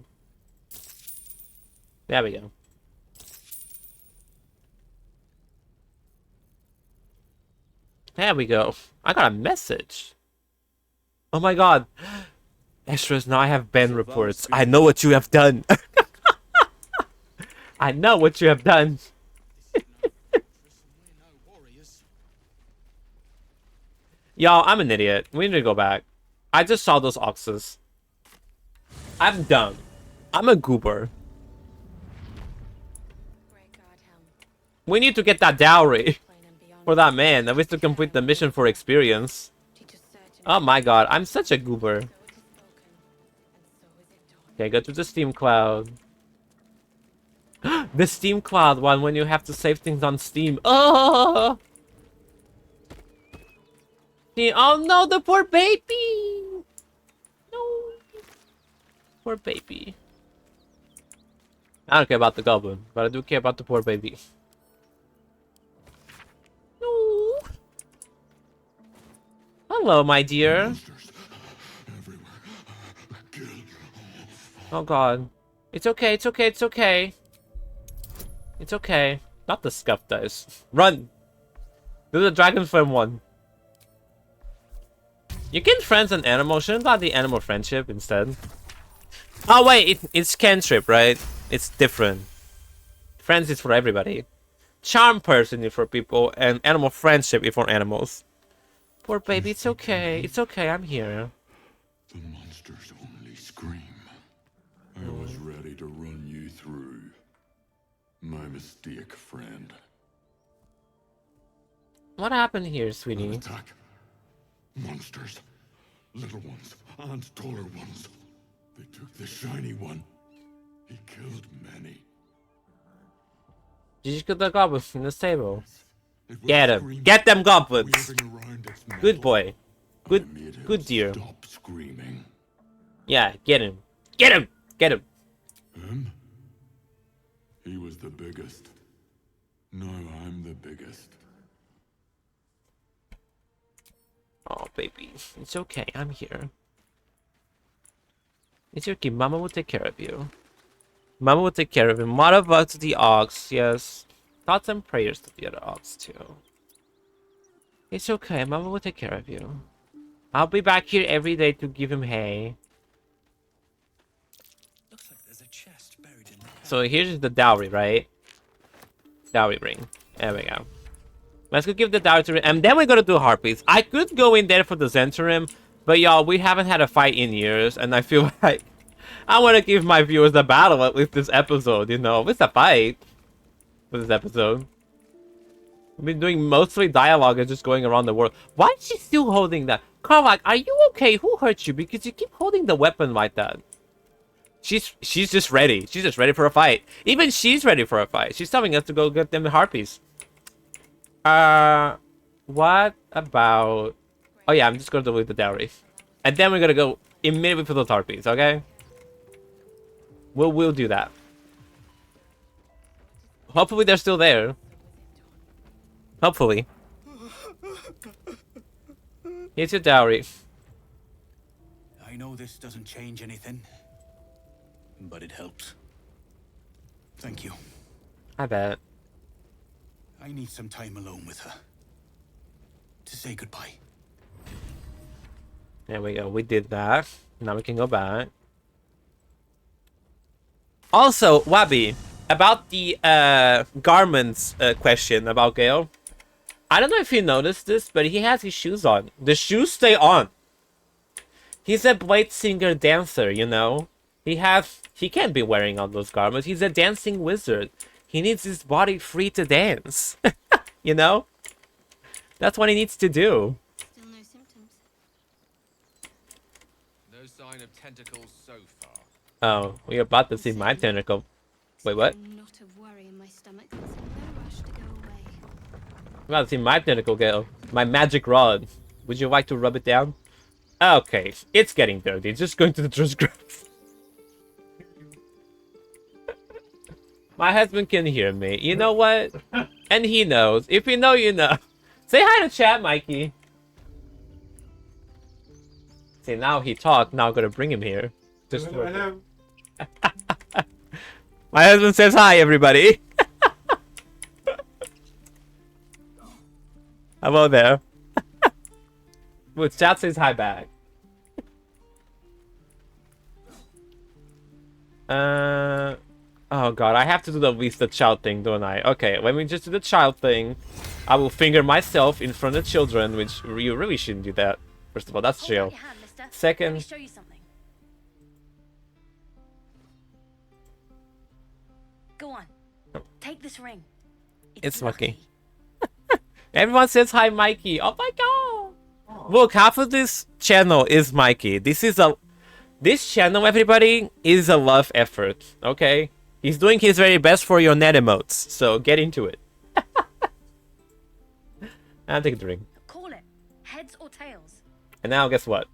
There we go. There we go. I got a message. Oh my god. Extras, now I have ban reports. I know what you have done. I know what you have done. Y'all, I'm an idiot. We need to go back. I just saw those Oxes. I'm dumb. I'm a goober. We need to get that dowry for that man. At least to complete the mission for experience. Oh my god, I'm such a goober. Okay, go to the Steam Cloud. The Steam Cloud one, when you have to save things on Steam. Oh! Oh no, the poor baby! No. Poor baby. I don't care about the goblin, but I do care about the poor baby. No. Hello, my dear. Oh god. It's okay, it's okay, it's okay. It's okay. Not the scuff dice. Run! Do the dragon flame one. You can friends an animal. Shouldn't that be animal friendship instead? Oh wait, it's cantrip, right? It's different. Friends is for everybody. Charm person is for people, and animal friendship is for animals. Poor baby, it's okay. It's okay, I'm here. The monsters only scream. I was ready to run you through. My mistake, friend. What happened here, sweetie? Attack. Monsters. Little ones and taller ones. They took the shiny one. He killed many. Did you kill the goblins in the stable? Get him! Get them goblins! Good boy. Good dear. Stop screaming. Yeah, get him. Get him! Get him! Him? He was the biggest. Now I'm the biggest. Oh, baby. It's okay. I'm here. It's okay. Mama will take care of you. Mama will take care of him. What about the ox? Yes. Thoughts and prayers to the other ox, too. It's okay. Mama will take care of you. I'll be back here every day to give him hay. Looks like there's a chest buried in there. So here's the dowry, right? Dowry ring. There we go. Let's go give the dowry to him. And then we're gonna do Harpies. I could go in there for the Zentrim, but y'all, we haven't had a fight in years, and I feel like I want to give my viewers a battle at least this episode, you know? It's a fight for this episode. We've been doing mostly dialogue and just going around the world. Why is she still holding that? Carlac, are you okay? Who hurt you? Because you keep holding the weapon like that. She's just ready. She's just ready for a fight. Even she's ready for a fight. She's telling us to go get them the Harpies. What about... Oh yeah, I'm just gonna delete the dowry. And then we're gonna go immediately for those Harpies, okay? We'll do that. Hopefully they're still there. Hopefully. Here's your dowry. I know this doesn't change anything, but it helps. Thank you. I bet. I need some time alone with her. To say goodbye. There we go. We did that. Now we can go back. Also, Wabi, about the garments question about Gale. I don't know if you noticed this, but he has his shoes on. The shoes stay on. He's a blade singer dancer, you know? He can't be wearing all those garments. He's a dancing wizard. He needs his body free to dance. You know? That's what he needs to do. Still no symptoms. No sign of tentacles so far. Oh, we're about to see my tentacle. Wait, what? Not a worry in my stomach. There's no rush to go away. We're about to see my tentacle, Gale. My magic rod. Would you like to rub it down? Okay, it's getting dirty. It's just going to the Druid Grove. My husband can hear me. You know what? And he knows. If you know, you know. Say hi to chat, Mikey. See, now he talked. Now I'm gonna bring him here. Just Hello. My husband says hi, everybody. Hello there. Well, chat says hi back. Oh god, I have to do the child thing, don't I? Okay, let me just do the child thing. I will finger myself in front of children, which you really shouldn't do that. First of all, that's jail. Second... Let me show you something. Go on. Take this ring. It's Mikey. Everyone says hi, Mikey. Oh my god! Look, half of this channel is Mikey. This channel, everybody, is a love effort, okay? He's doing his very best for your net emotes, so get into it. I'll take the ring. Call it. Heads or tails? And now, guess what?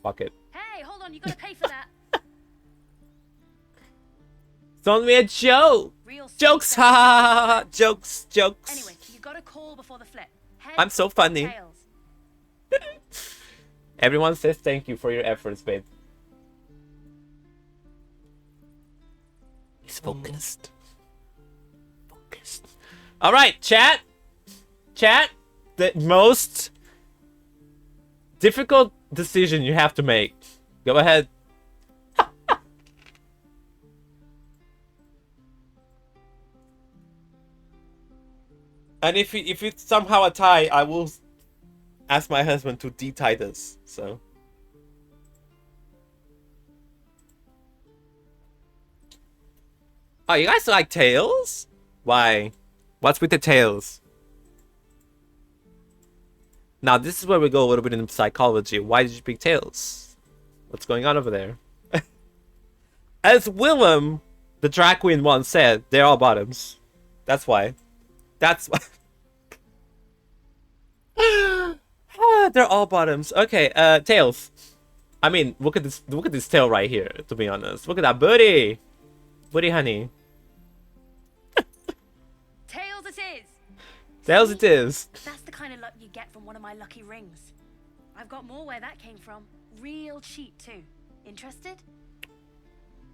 Fuck it. Hey, hold on, you gotta pay for that. It's only a joke! Jokes, ha ha ha! Jokes, jokes. Anyway, you gotta call before the flip. Heads I'm so funny. tails? Everyone says thank you for your efforts, babe. He's focused. Focused. Alright, chat. Chat. The most difficult decision you have to make. Go ahead. And if it's somehow a tie, I will ask my husband to de-tie this, so. Oh, you guys like tails? Why? What's with the tails? Now, this is where we go a little bit into psychology. Why did you pick tails? What's going on over there? As Willem, the drag queen once said, they're all bottoms. That's why. That's why. They're all bottoms. Okay, tails. I mean, look at this tail right here, to be honest. Look at that booty. Booty, honey. Tails it is. Tails it is. That's the kind of luck you get from one of my lucky rings. I've got more where that came from. Real cheap too. Interested?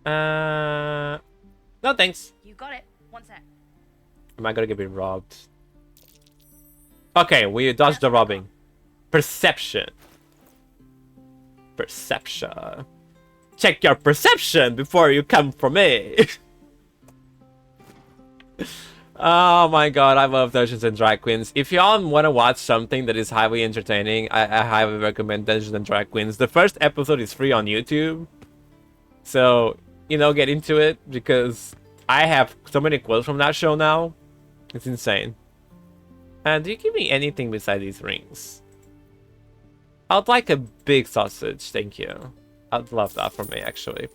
No thanks. You got it. One sec. Am I gonna get robbed? Okay, we dodged the robbing. Perception. Perception. Check your perception before you come for me. Oh my god, I love Dungeons and Drag Queens. If y'all want to watch something that is highly entertaining, I highly recommend Dungeons and Drag Queens. The first episode is free on YouTube. So, you know, get into it because I have so many quotes from that show now. It's insane. And do you give me anything beside these rings? I'd like a big sausage, thank you. I'd love that for me, actually.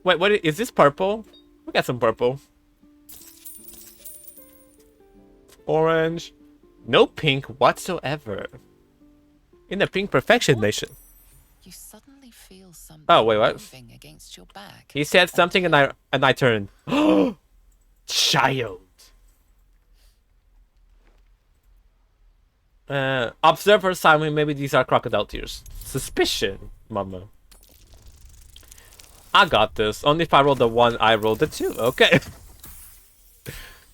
Wait, what is this purple? We got some purple. Orange. No pink whatsoever. In the pink perfection nation. You suddenly feel something Oh, wait, what? moving against your back. He said something and I turned. Child. Observer Simon, maybe these are crocodile tears. Suspicion, mama. I got this. Only if I rolled the 1, I rolled the 2. Okay.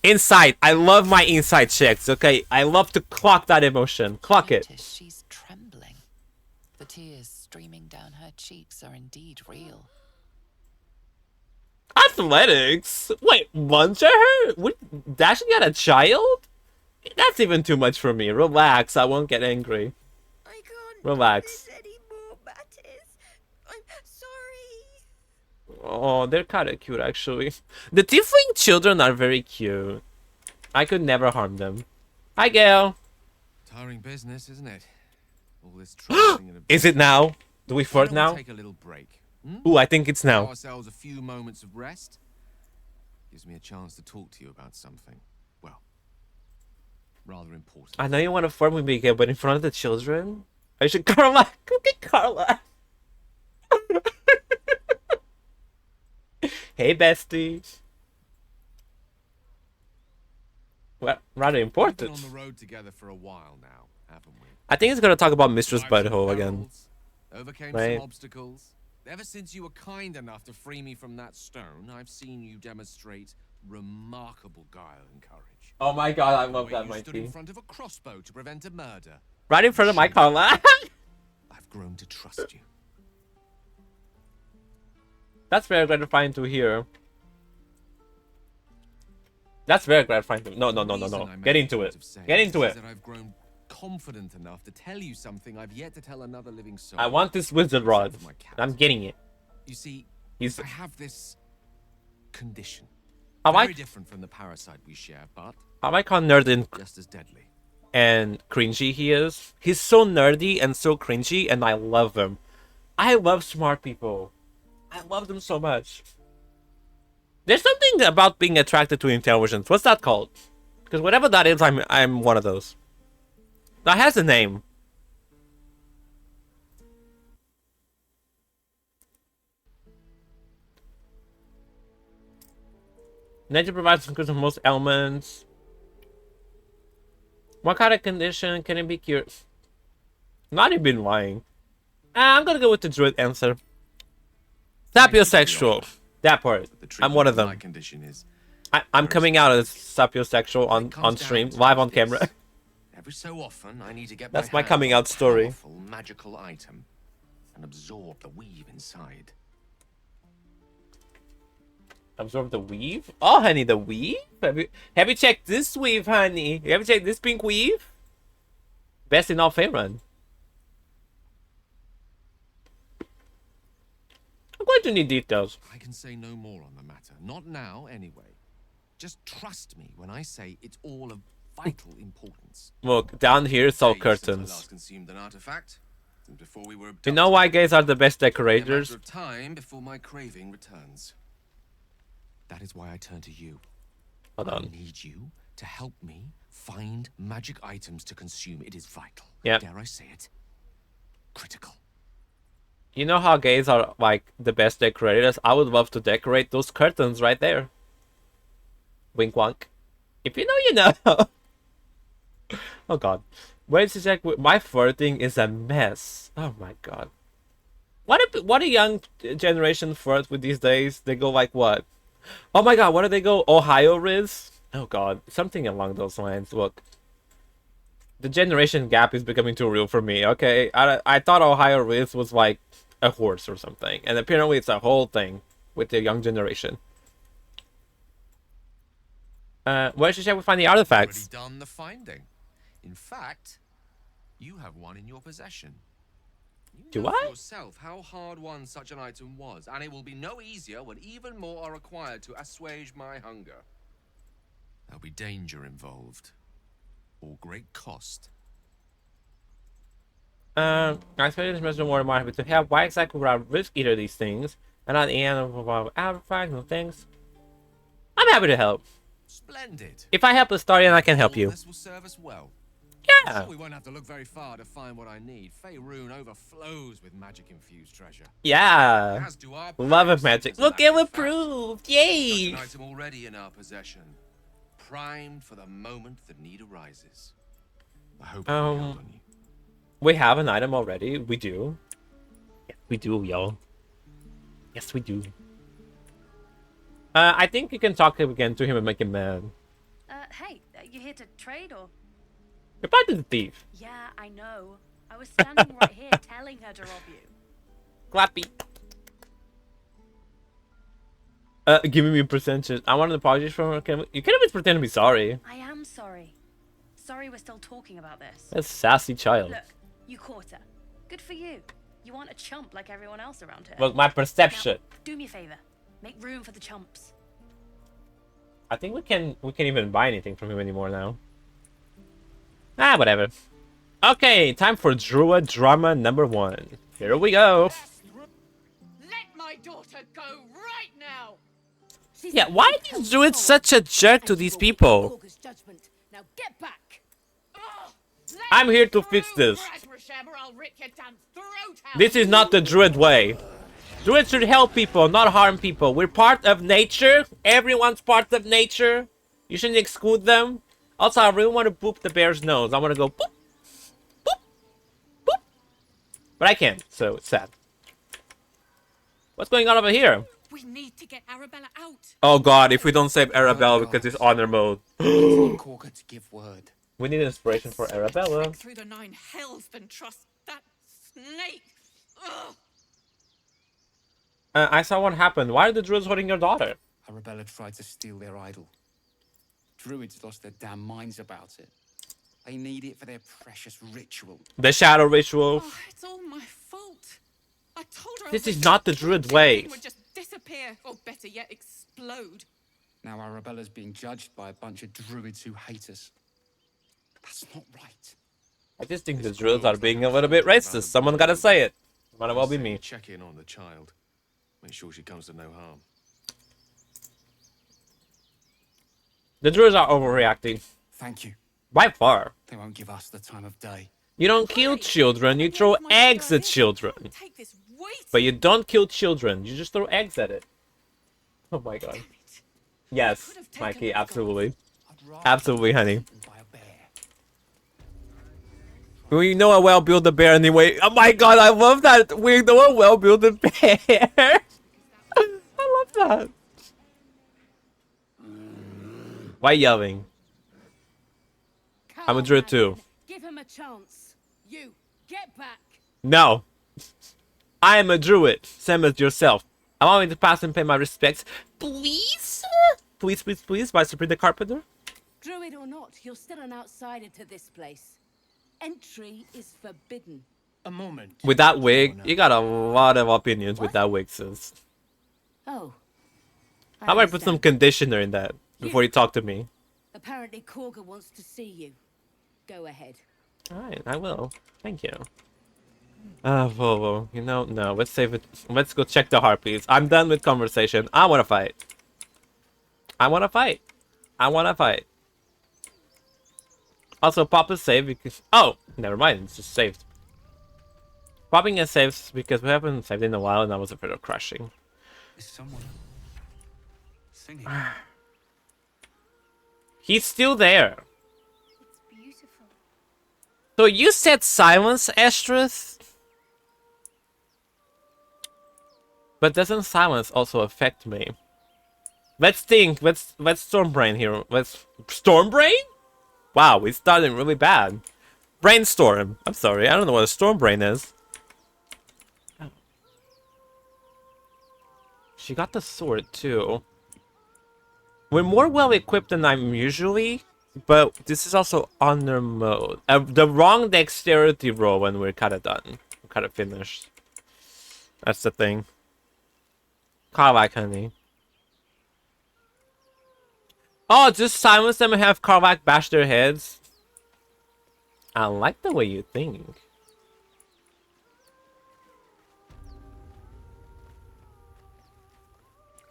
Insight. I love my insight checks. Okay. I love to clock that emotion. Clock it. She's trembling. The tears streaming down her cheeks are indeed real. Athletics? Wait, lunge at her? What, Dashing at a child? That's even too much for me. Relax. I won't get angry. I can't Relax. do this anymore, Mattis. I'm sorry. Oh, they're kind of cute, actually. The tiefling children are very cute. I could never harm them. Hi, Gayle. Tiring business, isn't it? All this traveling and Is it now? Do we flirt now? Take a little break. Ooh, I think it's Allow now. ourselves a few moments of rest. Gives me a chance to talk to you about something. Well, rather important. I know you want to flirt with me, Gayle, but in front of the children? I should Carla. Look at Carla. Hey, bestie. Well, rather important. We've been on the road together for a while now, haven't we? I think it's gonna talk about Mistress Butthole again. Overcame Right. some obstacles. Ever since you were kind enough to free me from that stone, I've seen you demonstrate remarkable guile and courage. Oh my god, I love The way that, you stood Mikey. in front of a crossbow to prevent a murder. Right in front of my Carla. I've grown to trust you. That's very gratifying to hear. That's very gratifying to... No. Get into it. Get into it. That I've grown confident enough to tell you something I've yet to tell another living soul. I want this wizard rod. I'm getting it. You see, I have this condition. Very different from the parasite we share, but I like how nerdy just as deadly and cringy he is. He's so nerdy and so cringy, and I love him. I love smart people. I love them so much. There's something about being attracted to intelligence. What's that called? Because whatever that is, I'm one of those. That has a name. Nature provides some of most elements. What kind of condition can it be cured? Not even lying. I'm gonna go with the druid answer. Sapiosexual. That part. I'm one of them. I'm coming out as sapiosexual on stream, live on camera. Every so often, I need to get That's my coming out story. Magical item and absorb the weave inside. Absorb the weave? Oh, honey, the weave? Have you checked this weave, honey? Have you checked this pink weave? Best in all Faerun. I'm going to need details. I can say no more on the matter. Not now, anyway. Just trust me when I say it's all of vital importance. Look, down here it's all curtains. Last consumed an artifact, and before we were you know why gays are the best decorators? A matter of time before my craving returns. That is why I turn to you. Hold on. I need you to help me find magic items to consume. It is vital. Yeah. Dare I say it? Critical. You know how gays are like the best decorators? I would love to decorate those curtains right there. Wink wonk. If you know, you know. Oh god. Wait to check. My flirting is a mess. Oh my god. What a young generation flirt with these days. They go like what? Oh my god, what do they go? Ohio Riz? Oh god, something along those lines. Look. The generation gap is becoming too real for me, okay? I thought Ohio Riz was like a horse or something. And apparently it's a whole thing with the young generation. Where should we find the artifacts? Already done the finding. In fact, you have one in your possession. You know for yourself how hard won such an item was, and it will be no easier when even more are required to assuage my hunger. There'll be danger involved, or great cost. I suppose this Mr. Warren might to have why exactly would I risk either of these things, and at the end of advertising things. I'm happy to help. Splendid. If I help Astarion, I can help you. This will serve us well. Yeah. Sure we won't have to look very far to find what I need. Faerun overflows with magic-infused treasure. Yeah. Love of magic. Look, it approved. Yay. Such an item already in our possession, primed for the moment the need arises. I hope I can count on you. We have an item already. We do. Yes, we do, y'all. Yes, we do. I think you can talk again to him and make him mad. Hey, you here to trade or? You're probably the thief. Yeah, I know. I was standing right here telling her to rob you. Clappy. Giving me a percentage. I wanted apologies from her. You can't even pretend to be sorry. I am sorry. Sorry we're still talking about this. That's a sassy child. Look, you caught her. Good for you. You aren't a chump like everyone else around here. Look, my perception. Now, do me a favor. Make room for the chumps. I think we can't even buy anything from him anymore now. Ah, whatever. Okay, time for Druid drama number 1. Here we go. Let my daughter go right now. Yeah, why is Druid such a jerk to these people? Now get back. I'm here to fix this. This is not the Druid way. Druids should help people, not harm people. We're part of nature. Everyone's part of nature. You shouldn't exclude them. Also, I really want to boop the bear's nose. I want to go boop, boop, boop. But I can't, so it's sad. What's going on over here? We need to get Arabella out. Oh god, if we don't save Arabella because it's honor mode. Kagha to give word. We need inspiration for Arabella. Through the 9 hells than trust that snake. Ugh. I saw what happened. Why are the druids holding your daughter? Arabella tried to steal their idol. Druids lost their damn minds about it. They need it for their precious ritual. The shadow ritual. Oh, it's all my fault. I told her This is not the druid way. would just disappear, or better yet, explode. Now Arabella's being judged by a bunch of druids who hate us. That's not right. I just think the druids are being a little bit racist. Someone gotta say it. Might well be me. Check in on the child. Make sure she comes to no harm. The druids are overreacting. Thank you. By far. They won't give us the time of day. You don't kill children, you throw eggs at children. But you don't kill children, you just throw eggs at it. Oh my god. Yes, Mikey, absolutely. Absolutely, honey. We know a well-built bear anyway. Oh my god, I love that. We know a well-built bear. I love that. Why yelling? I'm a druid too. Give him a chance. You, get back. No. I am a druid. Same as yourself. Allow me to pass and pay my respects. Please? Please, please, please, by Sabrina the Carpenter? Druid or not, you're still an outsider to this place. Entry is forbidden. A moment. With that wig, you got a lot of opinions with that wig, sis. Oh. How about I put some conditioner in that before you talk to me? Apparently Kagha wants to see you. Go ahead. Alright, I will. Thank you. Volo, you know, no, let's save it. Let's go check the Harpies. I'm done with conversation. I wanna fight. I wanna fight. I wanna fight. Also, pop a save because... Oh! Never mind, it's just saved. Popping a save because we haven't saved in a while and I was afraid of crashing. Is someone singing? He's still there. It's beautiful. So you said silence, Estrus? But doesn't silence also affect me? Let's think. Let's Stormbrain here. Let's Stormbrain? Wow, we started really bad. Brainstorm. I'm sorry, I don't know what a Stormbrain is. Oh. She got the sword too. We're more well equipped than I'm usually, but this is also honor mode. The wrong dexterity roll when we're kind of done. We're kind of finished. That's the thing. Karvak, honey. Oh, just silence them and have Karvak bash their heads. I like the way you think.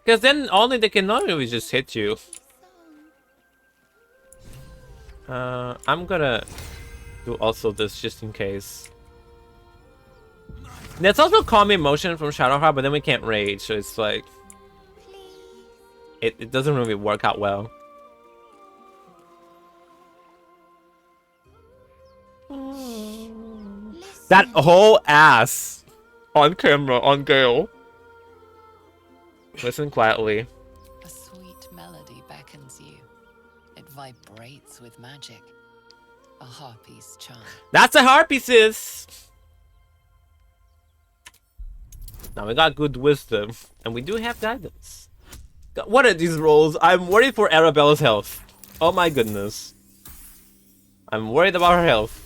Because then only they can only just hit you. I'm gonna do also this just in case. There's also calm emotion from Shadowheart, but then we can't rage, so it's like it doesn't really work out well. That whole ass on camera on Gayle. Listen quietly. A sweet melody beckons you. It vibrates with magic. A harpy's charm. That's a harpy, sis! Now we got good wisdom, and we do have guidance. God, what are these rolls? I'm worried for Arabella's health. Oh my goodness. I'm worried about her health.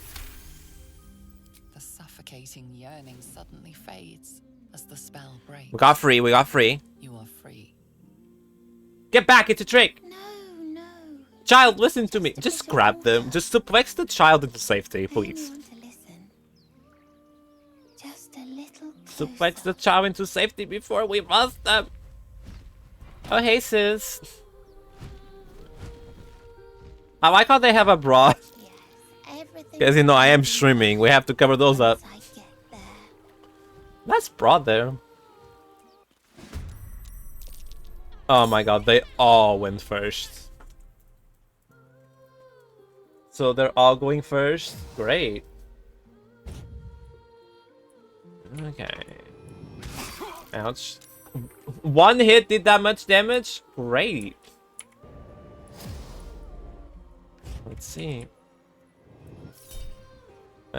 The suffocating yearning suddenly fades as the spell breaks. We got free, we got free. You are free. Get back, it's a trick! No, no. Child, listen to me. Just grab them. Just suplex the child into safety, please. Suplex the child into safety before we bust them. Oh, hey, sis. I like how they have a bra. Because, you know, I am streaming. We have to cover those up. Nice bra there. Oh my god, they all went first. So they're all going first? Great. Okay. Ouch. One hit did that much damage? Great. Let's see.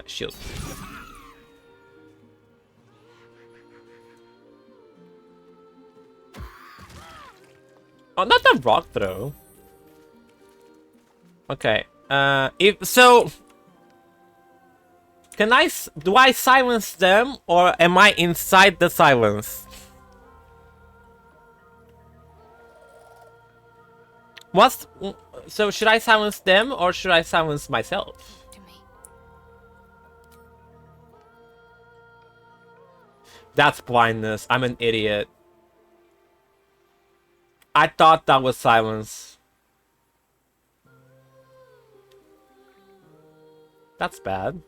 Shield. Oh, not the rock throw. Okay. If so, do I silence them or am I inside the silence? So should I silence them or should I silence myself? That's blindness. I'm an idiot. I thought that was silence. That's bad.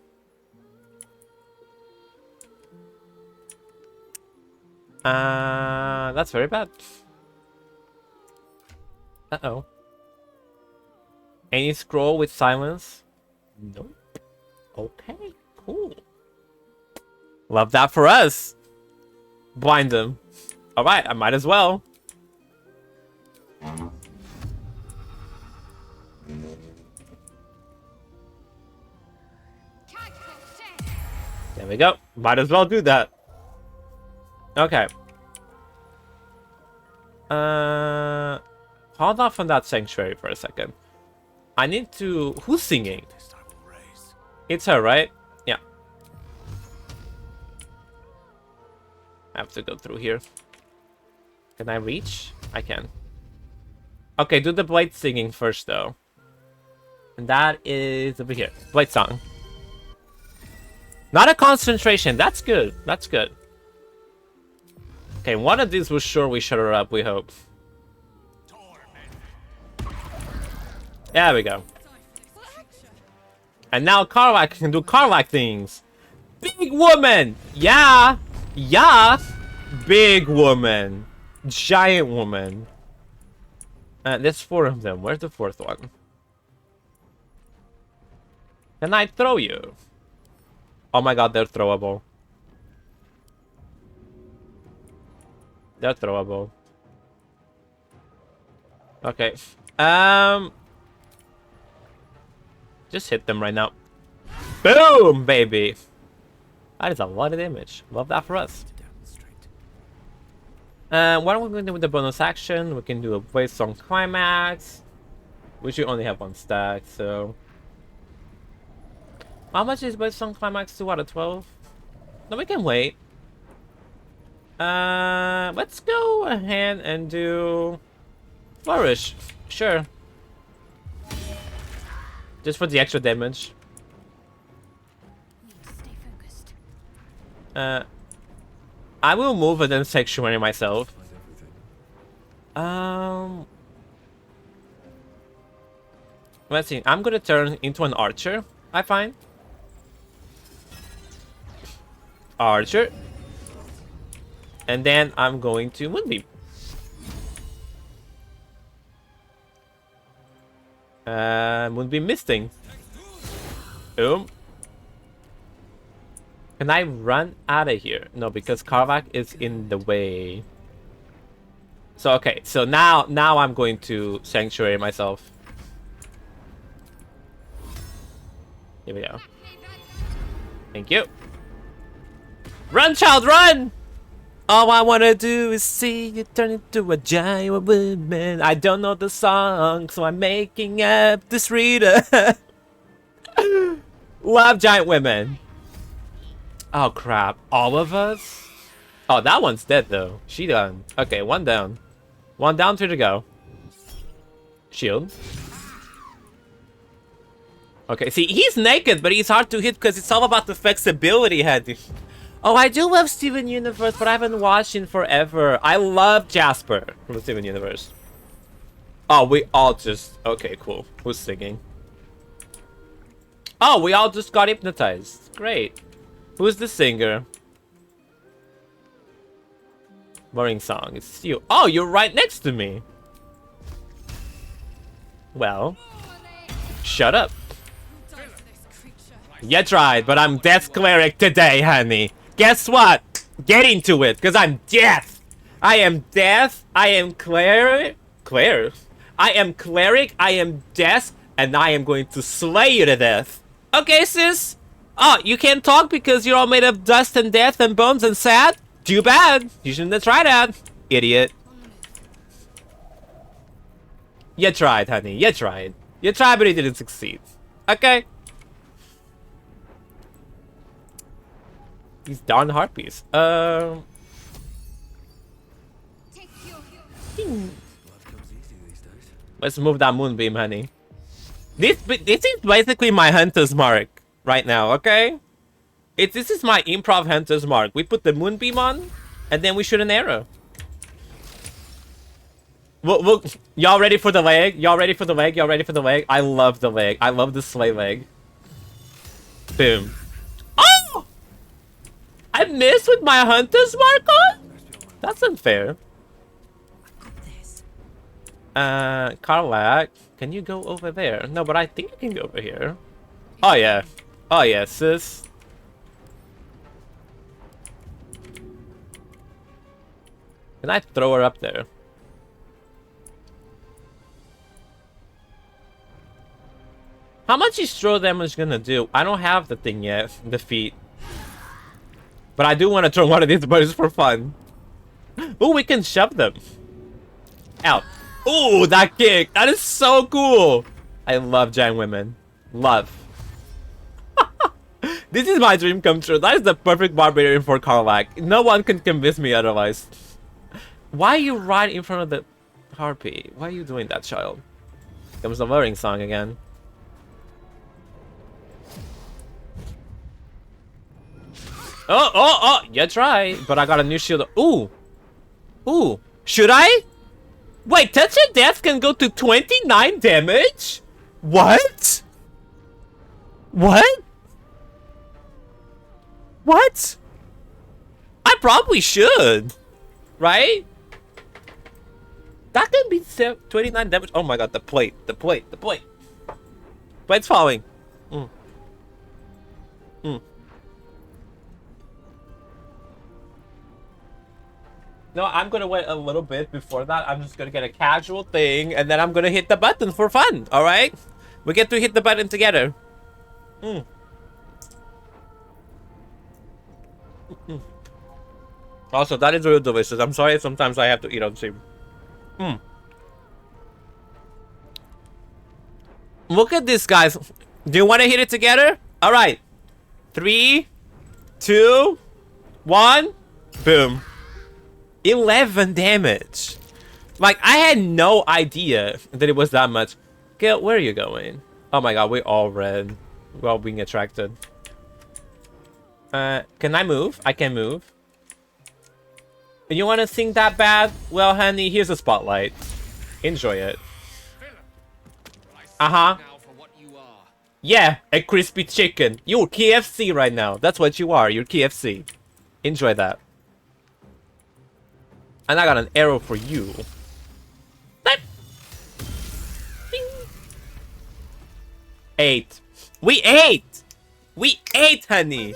That's very bad. Uh-oh. Any scroll with silence? Nope. Okay, cool. Love that for us. Blind them. Alright, I might as well. There we go. Might as well do that. Okay. Hold off on that sanctuary for a second. I need to... Who's singing? It's her, right? Yeah. I have to go through here. Can I reach? I can. Okay, do the blade singing first, though. And that is over here. Blade song. Not a concentration. That's good. That's good. Okay, one of these was sure we shut her up, we hope. There we go. And now Karlach can do Karlach things. Big woman! Yeah! Yeah! Big woman. Giant woman. There's 4 of them. Where's the 4th one? Can I throw you? Oh my god, they're throwable. They're throwable. Okay. Just hit them right now. Boom, baby. That is a lot of damage. Love that for us. What are we going to do with the bonus action? We can do a Blade Song Climax. We should only have 1 stack, so... How much is Blade Song Climax 2 out of 12? No, we can wait. Let's go ahead and do... Flourish. Sure. Just for the extra damage. I will move and then sanctuary myself. Let's see. I'm gonna turn into an archer, I find. Archer. And then I'm going to Moonbeam. Moonbeam misting. Boom. Can I run out of here? No, because Karlach is in the way. So okay, so now I'm going to sanctuary myself. Here we go. Thank you. Run, child, run! All I wanna do is see you turn into a giant woman. I don't know the song, so I'm making up this reader. Love giant women. Oh crap, all of us? Oh, that one's dead though. She done. Okay, 1 down. 1 down, 3 to go. Shield. Okay, see, he's naked, but he's hard to hit because it's all about the flexibility, Hattie. Oh, I do love Steven Universe, but I haven't watched in forever. I love Jasper from the Steven Universe. Oh, we all just... Okay, cool. Who's singing? Oh, we all just got hypnotized. Great. Who's the singer? Boring song. It's you. Oh, you're right next to me. Well. Shut up. You tried, but I'm Death Cleric today, honey. Guess what? Get into it, because I'm Death. I am Death. I am Cleric. I am Cleric. I am Death. And I am going to slay you to death. Okay, sis. Oh, you can't talk because you're all made of dust and death and bones and sad? Too bad. You shouldn't have tried that. Idiot. You tried, honey. You tried. You tried, but you didn't succeed. Okay? These darn harpies. Let's move that moonbeam, honey. This is basically my hunter's mark right now, okay? This is my improv hunter's mark. We put the moonbeam on, and then we shoot an arrow. Y'all ready for the leg? Y'all ready for the leg? Y'all ready for the leg? I love the leg. I love the sleigh leg. Boom. Oh! I missed with my hunter's mark on? That's unfair. Karlak, can you go over there? No, but I think you can go over here. Oh, yeah. Oh, yeah, sis. Can I throw her up there? How much is throw damage gonna do? I don't have the thing yet, the feat. But I do want to throw one of these birds for fun. Oh, we can shove them. Out. Oh, that kick. That is so cool. I love giant women. Love. This is my dream come true. That is the perfect barbarian for Karlak. No one can convince me otherwise. Why are you right in front of the harpy? Why are you doing that, child? Comes the luring song again. Oh, you try. But I got a new shield. Ooh. Ooh. Should I? Wait, touch of death can go to 29 damage? What? What? What? I probably should. Right? That can be 29 damage. Oh my god, the plate. The plate. The plate. Plate's falling. No, I'm gonna wait a little bit before that. I'm just gonna get a casual thing, and then I'm gonna hit the button for fun, alright? We get to hit the button together. Also, that is real delicious. I'm sorry sometimes I have to eat on stream. Look at this, guys. Do you want to hit it together? Alright. 3, 2, 1. Boom. 11 damage. Like, I had no idea that it was that much. Gayle, where are you going? Oh my god, we're all red. We're all being attracted. Can I move? I can move. You want to sing that bad? Well, honey, here's a spotlight. Enjoy it. Yeah, a crispy chicken. You're KFC right now. That's what you are. You're KFC. Enjoy that. And I got an arrow for you. Ding. 8. We ate! We ate, honey!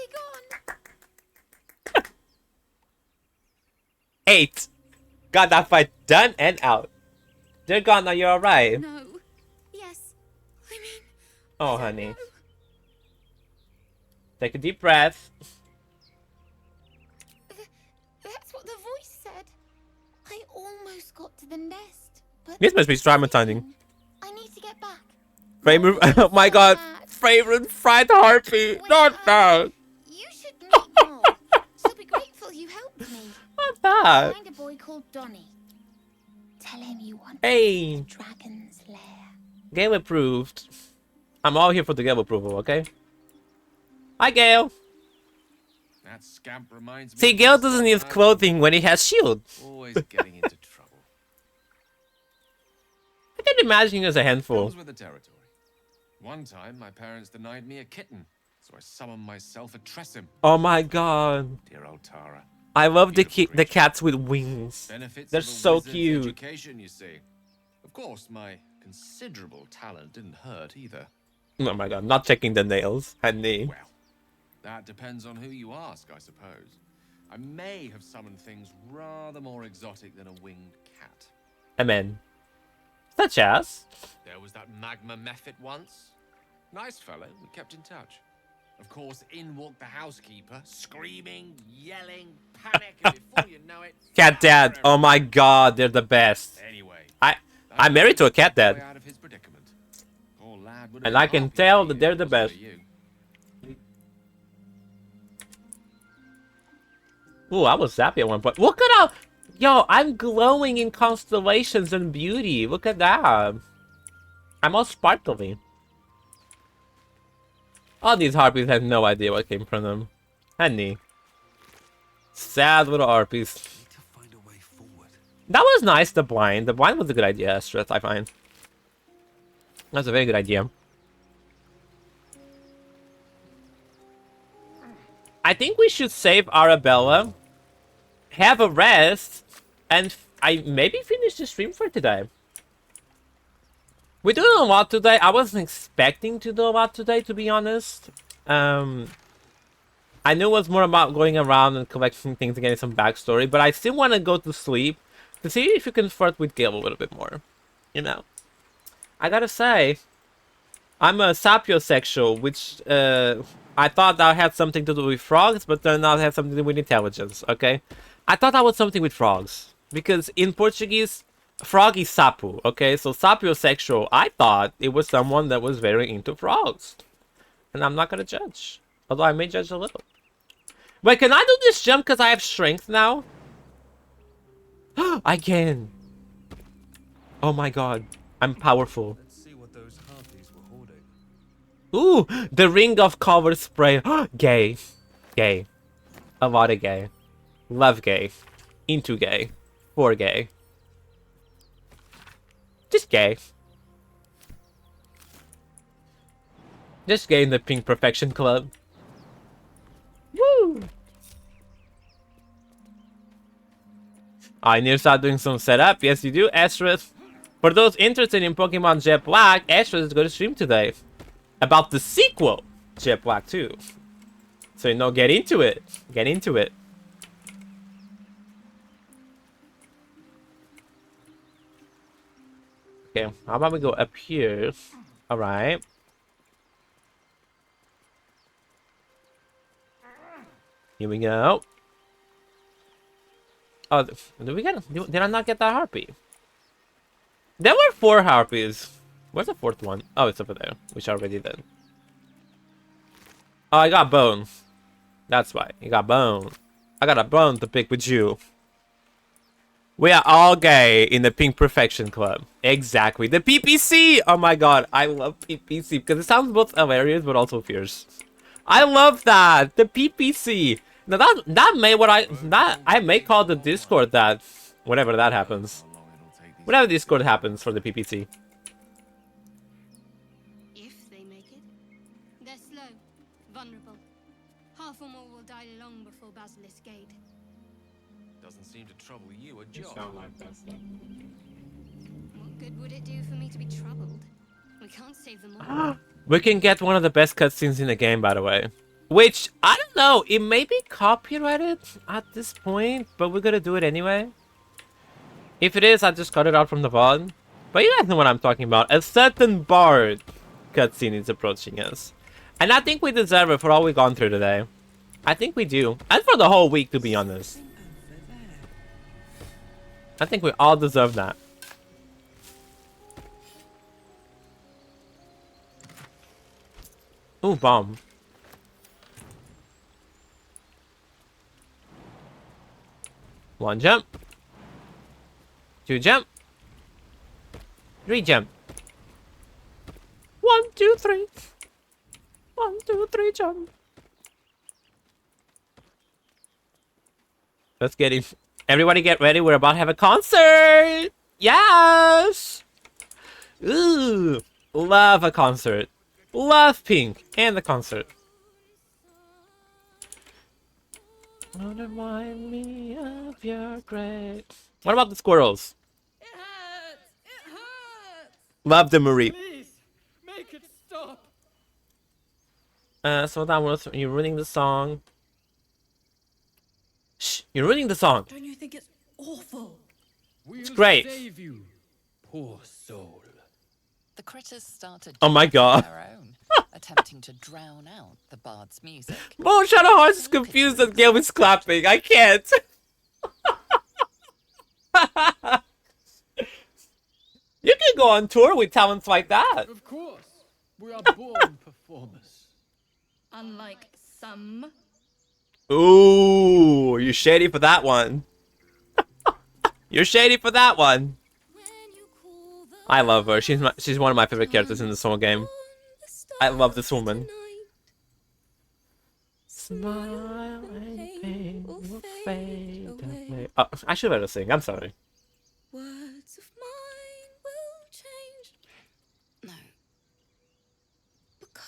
8. Got that fight done and out. They're gone now, you're alright. No. Yes. I mean... Oh, honey. Take a deep breath. That's what the voice said. I almost got to the nest, but This must be traumatizing. I need to get back. Faerun, oh my god. Faerun fried harpy. Not that. You should meet more. She'll be grateful you helped me. Not that. Find a boy called Donny. Tell him you want Hey. the dragon's lair. Gayle approved. I'm all here for the Gayle approval, okay? Hi, Gayle. That scamp reminds me. See, Gayle doesn't need clothing when he has shield. Always getting into trouble. I can imagine you as a handful. Comes with the territory. One time, my parents denied me a kitten, so I summoned myself a Tressim. Oh my god. Dear old Tara. I love the cats with wings. Benefits They're of a so wizard's cute. Education, you see. Of course, my considerable talent didn't hurt either. Oh my god, not checking the nails, honey. Well, that depends on who you ask, I suppose. I may have summoned things rather more exotic than a winged cat. Amen. Such as? There was that magma mephit once. Nice fellow, we kept in touch. Of course, in walked the housekeeper, screaming, yelling, panic, and before you know it... Cat dad, oh my god, they're the best. Anyway, I'm married to a cat, Dad. Out of his predicament. Poor lad would have And I been can happy tell for that you, they're the wasn't best. it, you? Ooh, I was happy at one point. Look at how... Yo, I'm glowing in constellations and beauty. Look at that. I'm all sparkly. All these harpies had no idea what came from them. Honey. Sad little harpies. That was nice, the blind. The blind was a good idea, Stress, I find. That's a very good idea. I think we should save Arabella, have a rest, and I maybe finish the stream for today. We're doing a lot today. I wasn't expecting to do a lot today, to be honest. I knew it was more about going around and collecting things and getting some backstory, but I still want to go to sleep to see if you can flirt with Gayle a little bit more. You know, I gotta say, I'm a sapiosexual, which I thought that had something to do with frogs, but turned out it had something to do with intelligence, okay? I thought that was something with frogs, because in Portuguese, frog is sapo, okay? So sapiosexual, I thought it was someone that was very into frogs. And I'm not gonna judge, although I may judge a little. Wait, can I do this jump because I have strength now? I can. Oh my god, I'm powerful. Let's see what those harpies were hoarding. Ooh, the ring of cover spray. Gay. Gay. A lot of gay. Love gay. Into gay. For gay. Just gay. Just gay in the Pink Perfection Club. Woo! I need to start doing some setup. Yes, you do, Astrid. For those interested in Pokemon Jet Black, Astrid is going to stream today about the sequel, Jet Black 2. So, you know, get into it. Get into it. Okay, how about we go up here? Alright. Here we go. Oh, did I not get that harpy? There were 4 harpies. Where's the 4th one? Oh, it's over there, which I already did. Oh, I got bone. That's why. You got bone. I got a bone to pick with you. We are all gay in the Pink Perfection Club. Exactly. The PPC! Oh my god, I love PPC because it sounds both hilarious but also fierce. I love that! The PPC! Now that I may call the Discord that whenever that happens. Whenever Discord happens for the PPC. If they make it, they're slow, vulnerable. Half or more will die long before Basilisk Gate. Doesn't seem to trouble you a jot. What good would it do for me to be troubled? We can't save them all. We can get one of the best cutscenes in the game, by the way. Which, I don't know, it may be copyrighted at this point, but we're gonna do it anyway. If it is, I'll just cut it out from the VOD. But you guys know what I'm talking about. A certain Bard cutscene is approaching us. And I think we deserve it for all we've gone through today. I think we do. And for the whole week, to be honest. I think we all deserve that. Ooh, bomb. One jump. 2 jump. 3 jump. 1, 2, 3. 1, 2, 3 jump. Let's get in. Everybody get ready. We're about to have a concert. Yes. Ooh. Love a concert. Love Pink and the concert. Don't remind me of your great. What about the squirrels? It hurts. It hurts. Love the Marie. Please, make it stop. So that was you're ruining the song. Shh, you're ruining the song. Don't you think it's awful? It's great. Save you, poor soul. The critters started Oh my god. their own, attempting to drown out the bard's music. Oh, Shadowheart is confused that Gayle is clapping. I can't. You can go on tour with talents like that. Of course. We are born performers. Unlike some. Ooh, you're shady for that one. You're shady for that one. I love her. She's one of my favorite characters in this whole game. I love this woman. Smile and pain will fade away. Oh, I should better sing. I'm sorry. Words of mine will change. No. Become.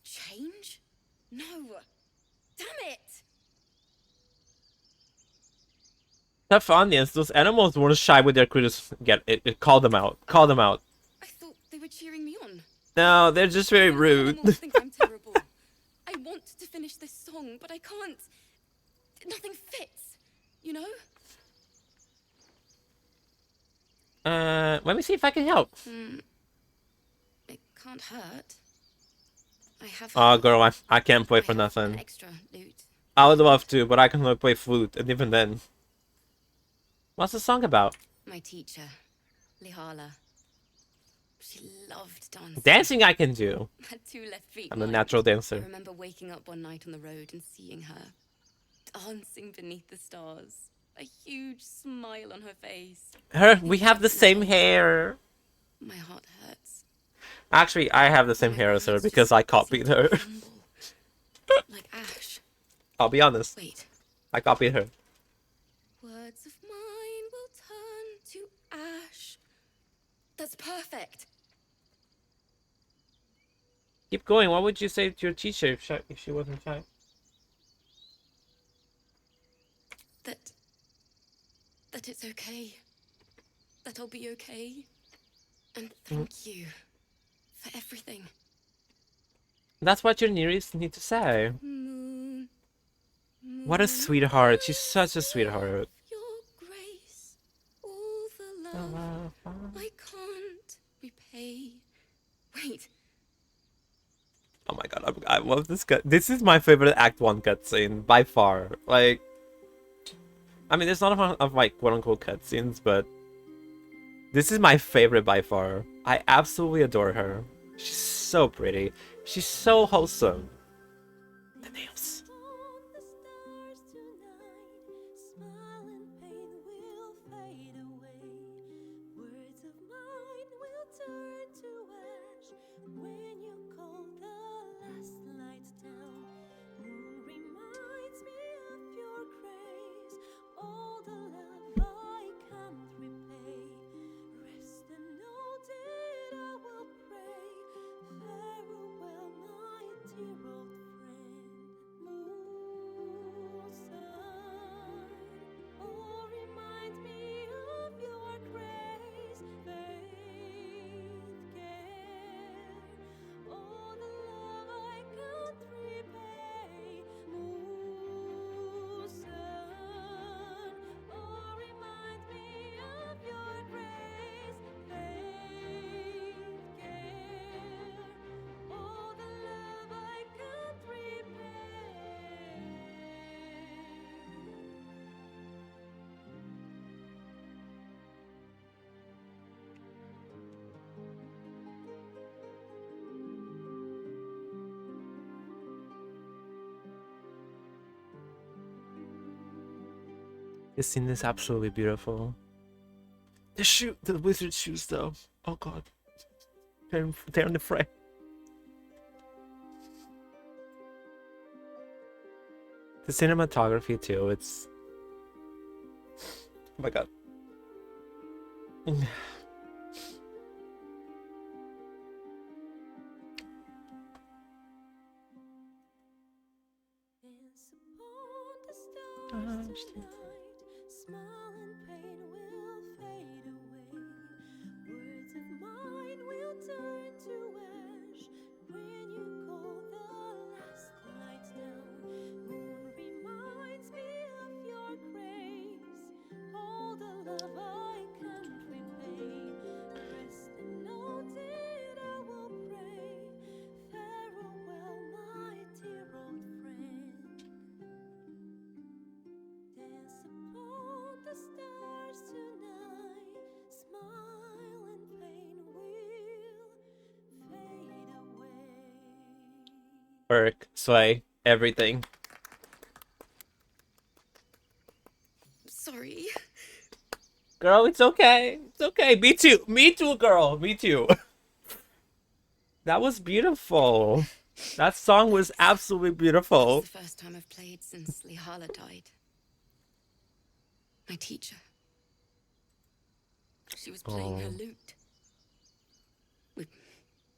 Change? No. Damn it! Tough audience. Those animals weren't shy with their critters. Get it. Call them out. Call them out. I thought they were cheering me on. No, they're just very rude. Animals think I'm terrible. I want to finish this song, but I can't. Nothing fits, you know? Let me see if I can help. It can't hurt. I have. Oh, girl, I can't play for nothing. Extra loot. I would love to, but I can only play flute, and even then. What's the song about? My teacher, Lihala. She loved dancing. Dancing I can do. Had 2 left feet. I'm a natural dancer. I remember waking up one night on the road and seeing her dancing beneath the stars. A huge smile on her face. We have the same hair. My heart hurts. Actually, I have the same hair as her because I copied her. Like ash. I'll be honest. Wait. I copied her. Words of mine will turn to ash. That's perfect. Keep going. What would you say to your teacher if she wasn't shy? That it's okay. That I'll be okay. And thank you for everything. That's what your nearest need to say. What a sweetheart. She's such a sweetheart. Your grace, all the love I can't repay. Wait. Oh my god, I love this cut. This is my favorite Act 1 cutscene, by far. Like, I mean, there's not a lot of, like, quote-unquote cutscenes, but this is my favorite by far. I absolutely adore her. She's so pretty. She's so wholesome. The nails. This scene is absolutely beautiful. The wizard shoes though. Oh god. They're in the frame. The cinematography too, it's... Oh my god. Irk, sway, everything. Sorry. Girl, it's okay. It's okay. Me too. Me too, girl. Me too. That was beautiful. That song was absolutely beautiful. It's the first time I've played since Lihala died. My teacher. She was playing her lute.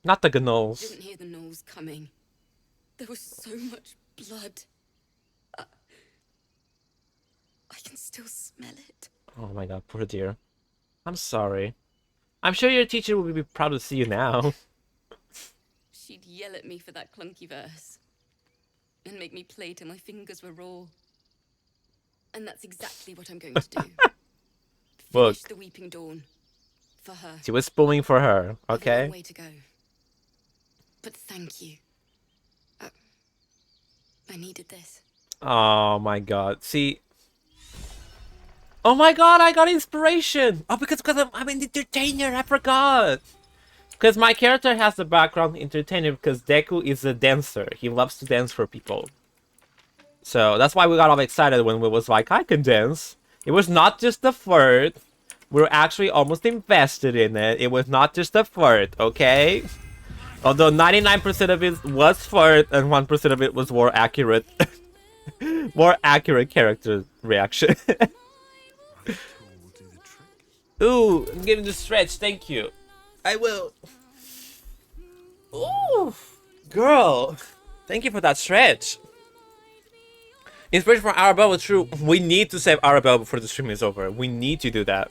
Not the gnolls. Didn't hear the gnolls coming. There was so much blood. I can still smell it. Oh my god, poor dear. I'm sorry. I'm sure your teacher will be proud to see you now. She'd yell at me for that clunky verse. And make me play till my fingers were raw. And that's exactly what I'm going to do. Look. Finish the Weeping Dawn. For her. She was spooning for her, I've a long okay? way to go. But thank you. I needed this. Oh my god. See. Oh my god, I got inspiration! Oh, because I'm an entertainer, I forgot! Because my character has the background entertainer because Dheku is a dancer. He loves to dance for people. So that's why we got all excited when we was like, I can dance. It was not just a flirt. We were actually almost invested in it. It was not just a flirt, okay? Although 99% of it was flirt and 1% of it was more accurate. More accurate character reaction. Ooh, I'm giving the stretch, thank you. I will. Ooh, girl. Thank you for that stretch. Inspiration from Arabella, true. We need to save Arabella before the stream is over. We need to do that.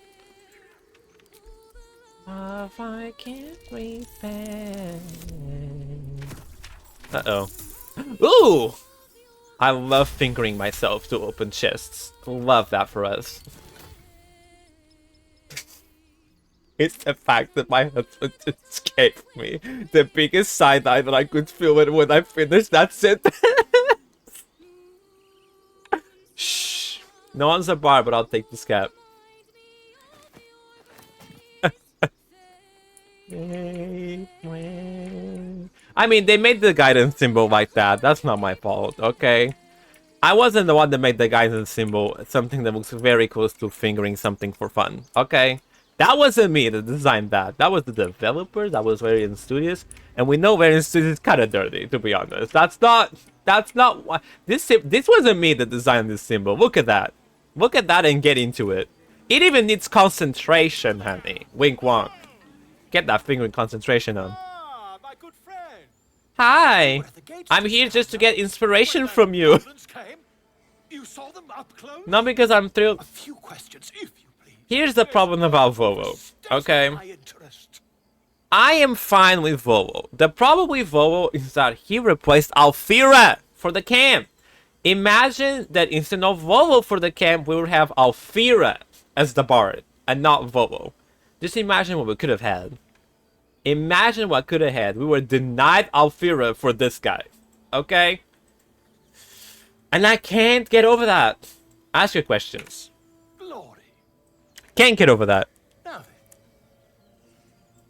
If I can't repay. Uh-oh. Ooh! I love fingering myself to open chests. Love that for us. It's the fact that my husband escaped me. The biggest side-eye that I could feel it when I finished that sentence. Shh. No one's a bar, but I'll take this cap. I mean, they made the guidance symbol like that. That's not my fault, okay? I wasn't the one that made the guidance symbol something that looks very close to fingering something for fun, okay? That wasn't me that designed that. That was the developer. That was Varian Studios. And we know Varian Studios is kind of dirty, to be honest. That's not what... This wasn't me that designed this symbol. Look at that. Look at that and get into it. It even needs concentration, honey. Wink wonk. Get that finger in concentration on. Ah, my good friend. Hi. I'm here just to get inspiration from you. You saw them up close? Not because I'm thrilled. A few questions, if you please. Here's the problem about Volo, okay? I am fine with Volo. The problem with Volo is that he replaced Alfira for the camp. Imagine that instead of Volo for the camp, we would have Alfira as the bard and not Volo. Just imagine what we could have had. Imagine what could have had. We were denied Alfira for this guy. Okay? And I can't get over that. Ask your questions. Glory. Can't get over that. Now then,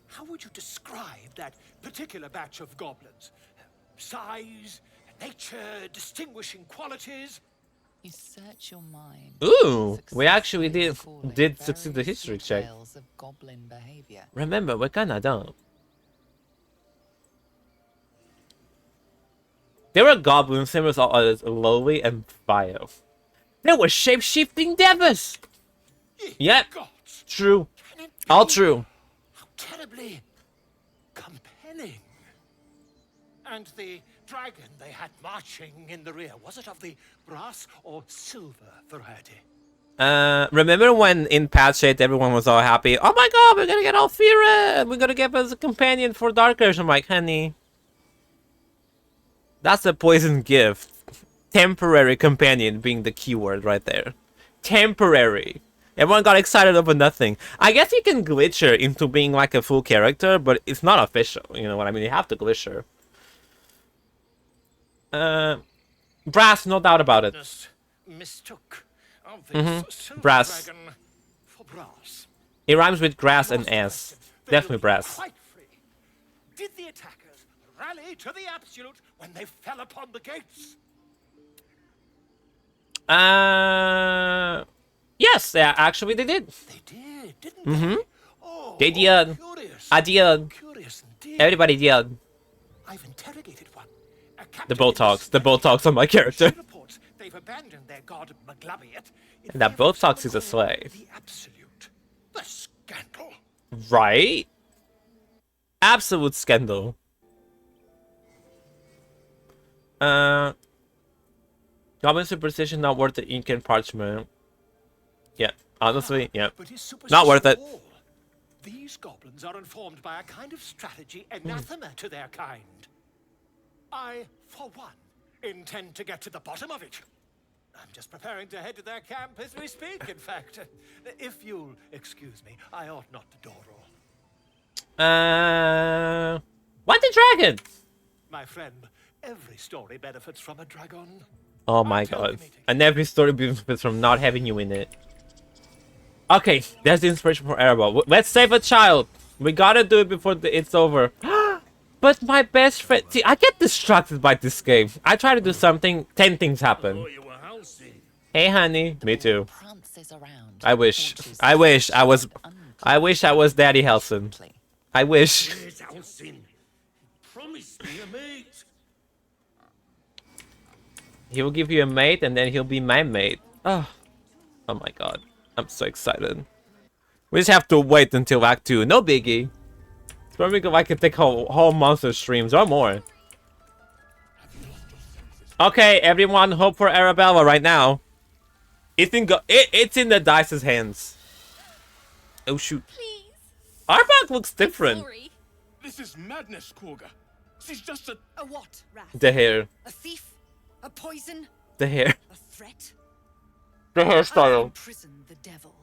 how would you describe that particular batch of goblins? Size, nature, distinguishing qualities? You search your mind. Ooh, we actually did succeed the history check. Of goblin behavior. Remember, we're kinda dumb. There were goblins, same as all others, lowly and vile. There were shape-shifting devils! Yep, true. All true. How terribly compelling. And the dragon they had marching in the rear, was it of the brass or silver variety? Remember when in patch 8 everyone was all happy? Oh my god, we're gonna get Alfira! We're gonna get as a companion for Darkers. I'm like, honey. That's a poison gift. Temporary companion being the keyword right there. Temporary. Everyone got excited over nothing. I guess you can glitch her into being like a full character, but it's not official. You know what I mean? You have to glitch her. Brass, no doubt about it. Mistook the silver Brass. dragon for brass. It rhymes with grass and ass. Definitely brass. Quite free. Did the attackers rally to the absolute when they fell upon the gates? Yes, actually they did. They did, didn't Mm-hmm. they? Oh, They did. curious. I did. Curious indeed. Everybody did. I've interrogated one. A The captain boat in talks. The boat talks on my character. She reports they've abandoned their god Maglabiat in And that favor boat of talks someone is a called slave. The absolute. The scandal. Right? Absolute scandal. Goblin superstition not worth the ink and parchment. Yeah, honestly, yeah. But is Not worth it. superstition all? These goblins are informed by a kind of strategy anathema to their kind. I, for one, intend to get to the bottom of it. I'm just preparing to head to their camp as we speak, in fact. If you'll excuse me, I ought not to dawdle. What the dragon? My friend, every story benefits from a dragon. Oh my god. And every story benefits from not having you in it. Okay, that's the inspiration for Arabella. Let's save a child. We gotta do it before it's over. But my best friend... See, I get distracted by this game. I try to do something, 10 things happen. Hey, honey. Me too. I wish I was Daddy Helson. I wish. Promise me a mate. He will give you a mate, and then he'll be my mate. Oh my god. I'm so excited. We just have to wait until Act 2. No biggie. It's probably I can take whole monster streams or more. Okay, everyone, hope for Arabella right now. It's in the dice's hands. Oh shoot. Please. Our back looks different. Sorry. This is madness, Kagha. She's just a what, Wrath? The hair. A thief? A poison? The hair. A threat? The hairstyle. Imprison the devil,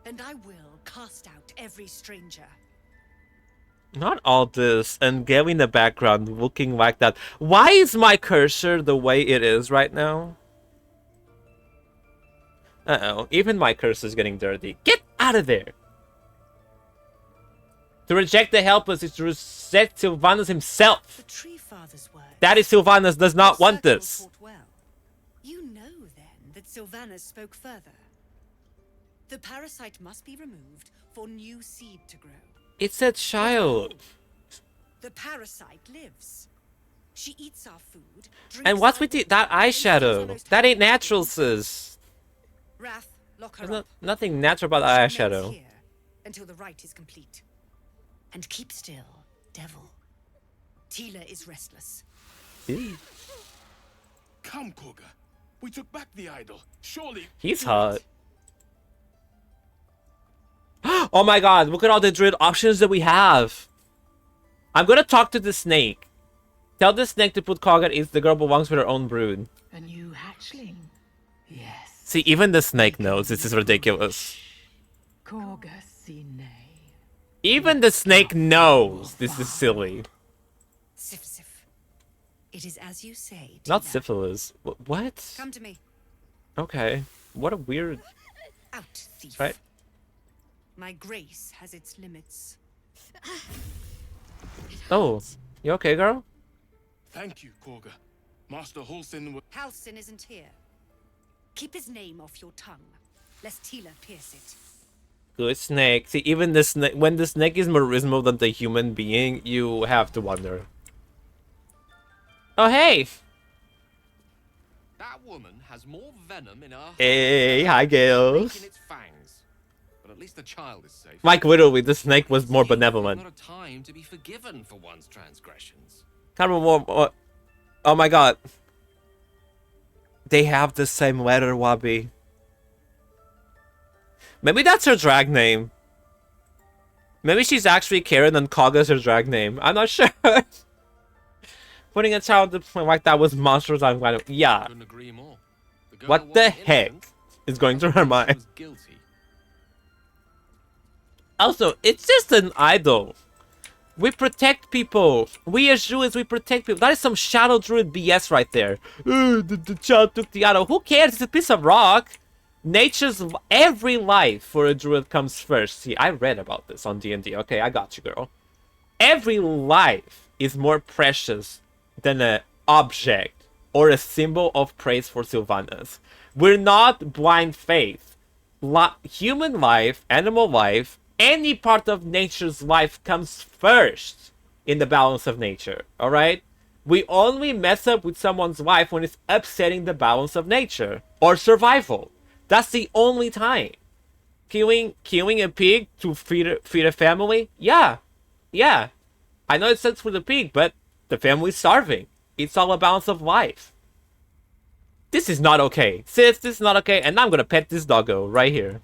and I will cast out every stranger. Not all this, and Gayle in the background looking like that. Why is my cursor the way it is right now? Uh-oh, even my cursor is getting dirty. Get out of there! To reject the helpless is to reject Sylvanus himself. The Tree Father's word. Daddy Sylvanus does not want this. Well. You know, then, that Sylvanus spoke further. The parasite must be removed for new seed to grow. It's a child. The parasite lives. She eats our food. And what's with that eyeshadow? That ain't natural, sis. Wrath, lock her There's up. nothing natural about She that remains eyeshadow. here until the rite is complete. And keep still, devil. Tila is restless. Ew. Come, Kagha. We took back the idol. Surely. He's hot. Oh my god, look at all the druid options that we have. I'm gonna talk to the snake. Tell the snake to put Kagha is the girl belongs with her own brood. A new hatchling? Yes. See, even the snake knows this is ridiculous. Kagha sine. Even the snake knows this is silly. Sif Sif. It is as you say. Not Tila. syphilis. What? Come to me. Okay. What a weird... Out, thief. Right? My grace has its limits. Oh. You okay, girl? Thank you, Kagha. Master Halsin will... Halsin isn't here. Keep his name off your tongue, lest Tila pierce it. Good snake. See, even the snake... When the snake is more reasonable than the human being, you have to wonder. Oh, hey! That woman has more venom in her heart Hey, than hi, Gayle. breaking its fangs. But at least the child is safe. Like, literally, the snake was more benevolent. Not a time to be forgiven for one's transgressions. Kind of more... Oh my god. They have the same letter, Wabi. Maybe that's her drag name. Maybe she's actually Karen and Kagha's her drag name. I'm not sure. Putting a child to point like that was monsters. I'm glad. Yeah. Couldn't agree more. girl What the wasn't heck innocent, is going through her she mind? was guilty. Also, it's just an idol. We protect people. We as Druids, we protect people. That is some Shadow Druid BS right there. The child took the idol. Who cares? It's a piece of rock. Nature's every life for a Druid comes first. See, I read about this on D&D. Okay, I got you, girl. Every life is more precious than an object or a symbol of praise for Sylvanas. We're not blind faith. Human life, animal life, any part of nature's life comes first in the balance of nature, alright? We only mess up with someone's life when it's upsetting the balance of nature or survival. That's the only time. Killing a pig to feed a family? Yeah. I know it sucks for the pig, but the family's starving. It's all a balance of life. This is not okay. Sis, this is not okay, and I'm gonna pet this doggo right here.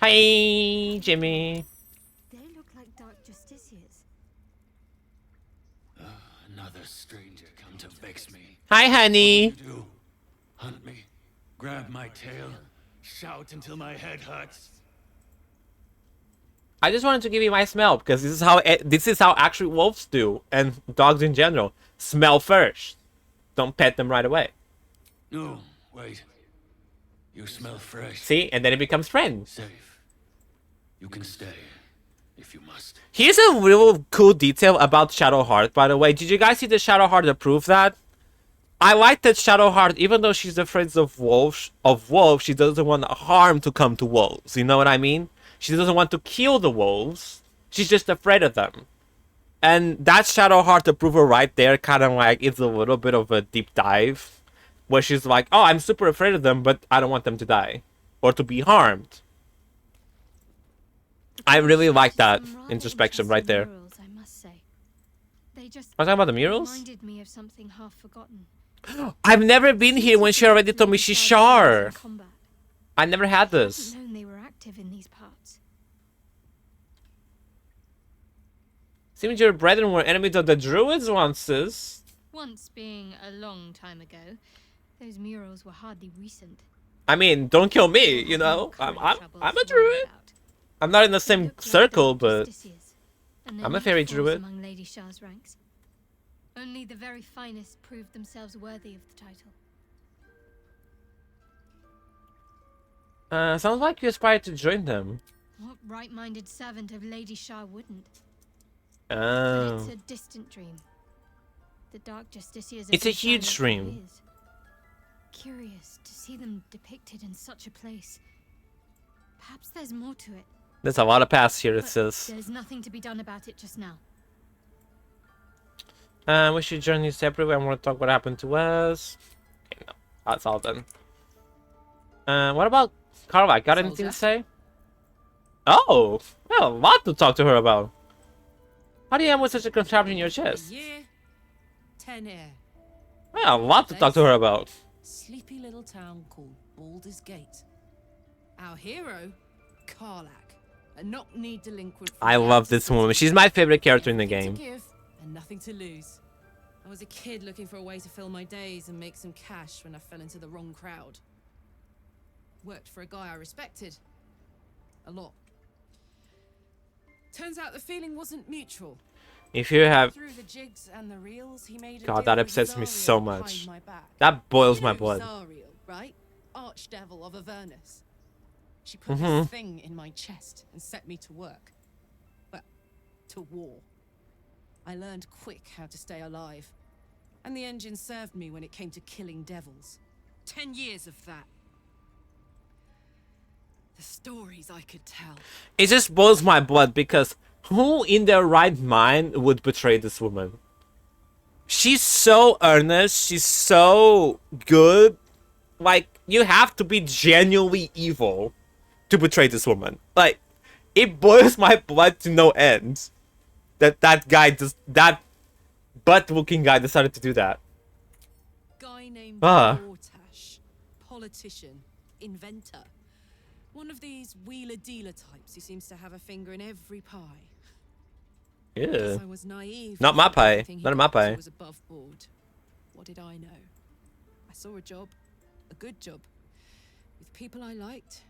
Hi, Jimmy. They look like dark justiciars. Another stranger come to vex me. Hi, honey. What do you do? Hunt me? Grab my tail? Shout until my head hurts? I just wanted to give you my smell because this is how actually wolves do, and dogs in general. Smell first. Don't pet them right away. No, wait. You smell fresh. See, and then it becomes friends. Safe. You can stay if you must. Here's a real cool detail about Shadowheart, by the way. Did you guys see the Shadowheart that proved that? I like that Shadowheart, even though she's afraid of wolves, she doesn't want harm to come to wolves. You know what I mean? She doesn't want to kill the wolves. She's just afraid of them. And that Shadowheart approval right there kind of like is a little bit of a deep dive. Where she's like, oh, I'm super afraid of them, but I don't want them to die. Or to be harmed. I really like that introspection right there. Murals, I must say. They just I'm talking about the murals? reminded me of something half forgotten. I've never been here when she already told me she's Shar. I never had this. I didn't know they were active in these parts. Seems your brethren were enemies of the Druids once, sis. Once being a long time ago, those murals were hardly recent. I mean, don't kill me, you know. I'm a druid. I'm not in the same circle, but I'm a fairy druid. Among Lady Shah's ranks. Only the very finest proved themselves worthy of the title. Sounds like you aspire to join them. What right-minded servant of Lady Shah wouldn't? Oh. But it's a distant dream. The Dark Justiciars. It's a huge dream. Curious to see them depicted in such a place. Perhaps there's more to it. There's a lot of past here, it But says. there's nothing to be done about it just now. We should journey separately. I want to talk what happened to us. Okay, no, that's all done. What about Carla? Got anything to say? Oh, well, a lot to talk to her about. How do you end with such a contraption in your chest? Year, 10 air. Well, a lot to talk to her about. Sleepy little town called Baldur's Gate. Our hero, Karlach, a knock-kneed delinquent. I love this woman. She's my favorite character in the Nothing game. to give and nothing to lose. I was a kid looking for a way to fill my days and make some cash when I fell into the wrong crowd. Worked for a guy I respected. A lot. Turns out the feeling wasn't mutual. If you have... Through the jigs and the reels, he made a God, deal that with upsets me Astarion so behind much. my back. That boils You my know blood. Astarion, right? Archdevil of Avernus. She put Mhm. this thing in my chest and set me to work. Well, to war. I learned quick how to stay alive. And the engine served me when it came to killing devils. 10 years of that. The stories I could tell. It just boils my blood because who in their right mind would betray this woman? She's so earnest. She's so good. Like, you have to be genuinely evil to betray this woman. Like, it boils my blood to no end that that butt-looking guy decided to do that. Guy named Ah. Vortash. Politician. Inventor. One of these wheeler-dealer types who seems to have a finger in every pie. Yeah. Guess I was naive. Not my pie. Everything he Not in my got to pie. was above board. What did I know? I saw a job. A good job. With people I liked.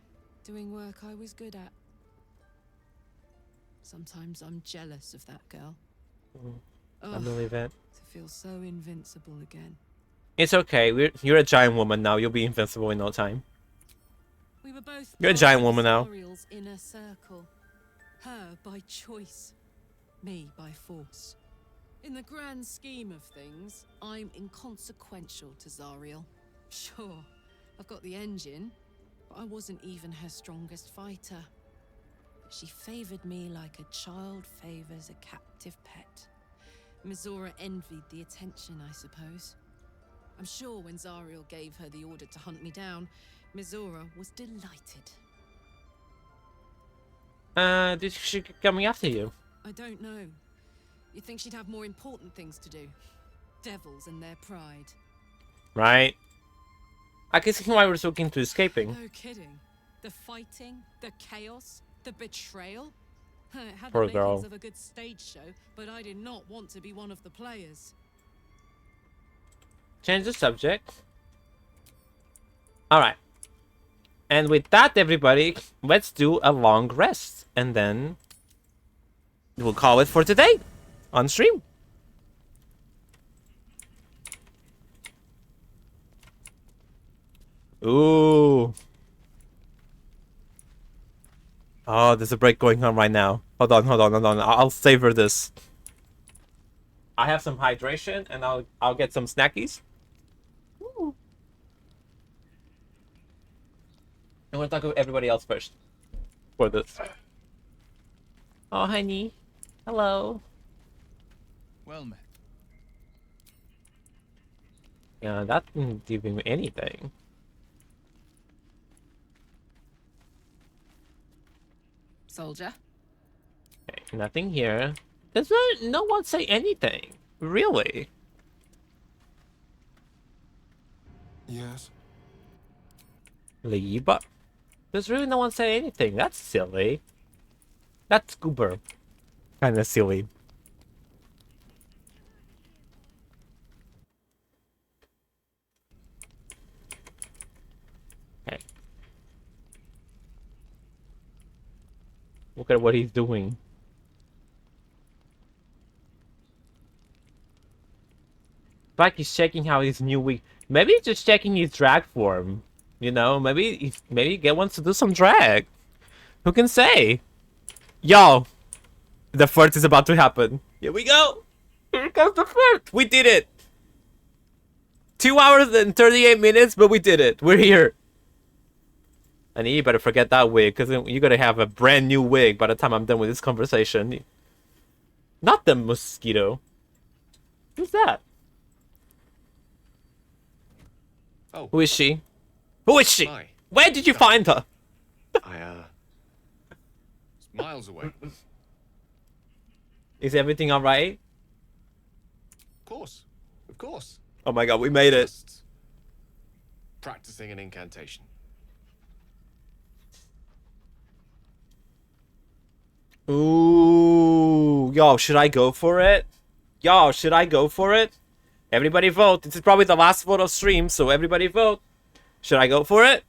Doing work I was good at. Sometimes I'm jealous of that girl. I Ugh, believe it. to feel so invincible again. It's okay. You're a giant woman now. You'll be invincible in no time. We were both You're a part giant of woman now. Astariel's inner circle. Her by choice. Me by force. In the grand scheme of things, I'm inconsequential to Zariel. Sure, I've got the engine, but I wasn't even her strongest fighter. She favored me like a child favors a captive pet. Mizora envied the attention, I suppose. I'm sure when Zariel gave her the order to hunt me down, Mizora was delighted. Did she coming after you? I don't know. You'd think she'd have more important things to do. Devils and their pride. Right. I can see why we're so keen to escaping. No kidding. The fighting, the chaos, the betrayal. It had Poor the girl. makings of a good stage show, but I did not want to be one of the players. Change the subject. Alright. And with that, everybody, let's do a long rest. And then we'll call it for today on stream. Ooh. Oh, there's a break going on right now. Hold on. I'll savor this. I have some hydration and I'll get some snackies. Ooh. I'm gonna talk to everybody else first for this. Oh, honey. Hello. Well met. Yeah, that didn't give him anything. Soldier. Okay, nothing here. Does no one say anything? Really? Yes. Leave? Does really no one say anything? That's silly. That's goober. Kinda silly. Okay. Look at what he's doing. Like he's checking how his new wig. Maybe he's just checking his drag form. You know, maybe Gayle wants to do some drag. Who can say? Yo, the flirt is about to happen. Here we go. Here comes the flirt. We did it. 2 hours and 38 minutes, but we did it. We're here. And you better forget that wig, because you're gonna have a brand new wig by the time I'm done with this conversation. Not the mosquito. Who's that? Oh. Who is she? Who is she? Hi. Where did you find her? It's miles away. Is everything alright? Of course. Oh my god, we made it. Just practicing an incantation. Ooh, yo, should I go for it? Yo, should I go for it? Everybody vote. This is probably the last vote of stream, so everybody vote. Should I go for it?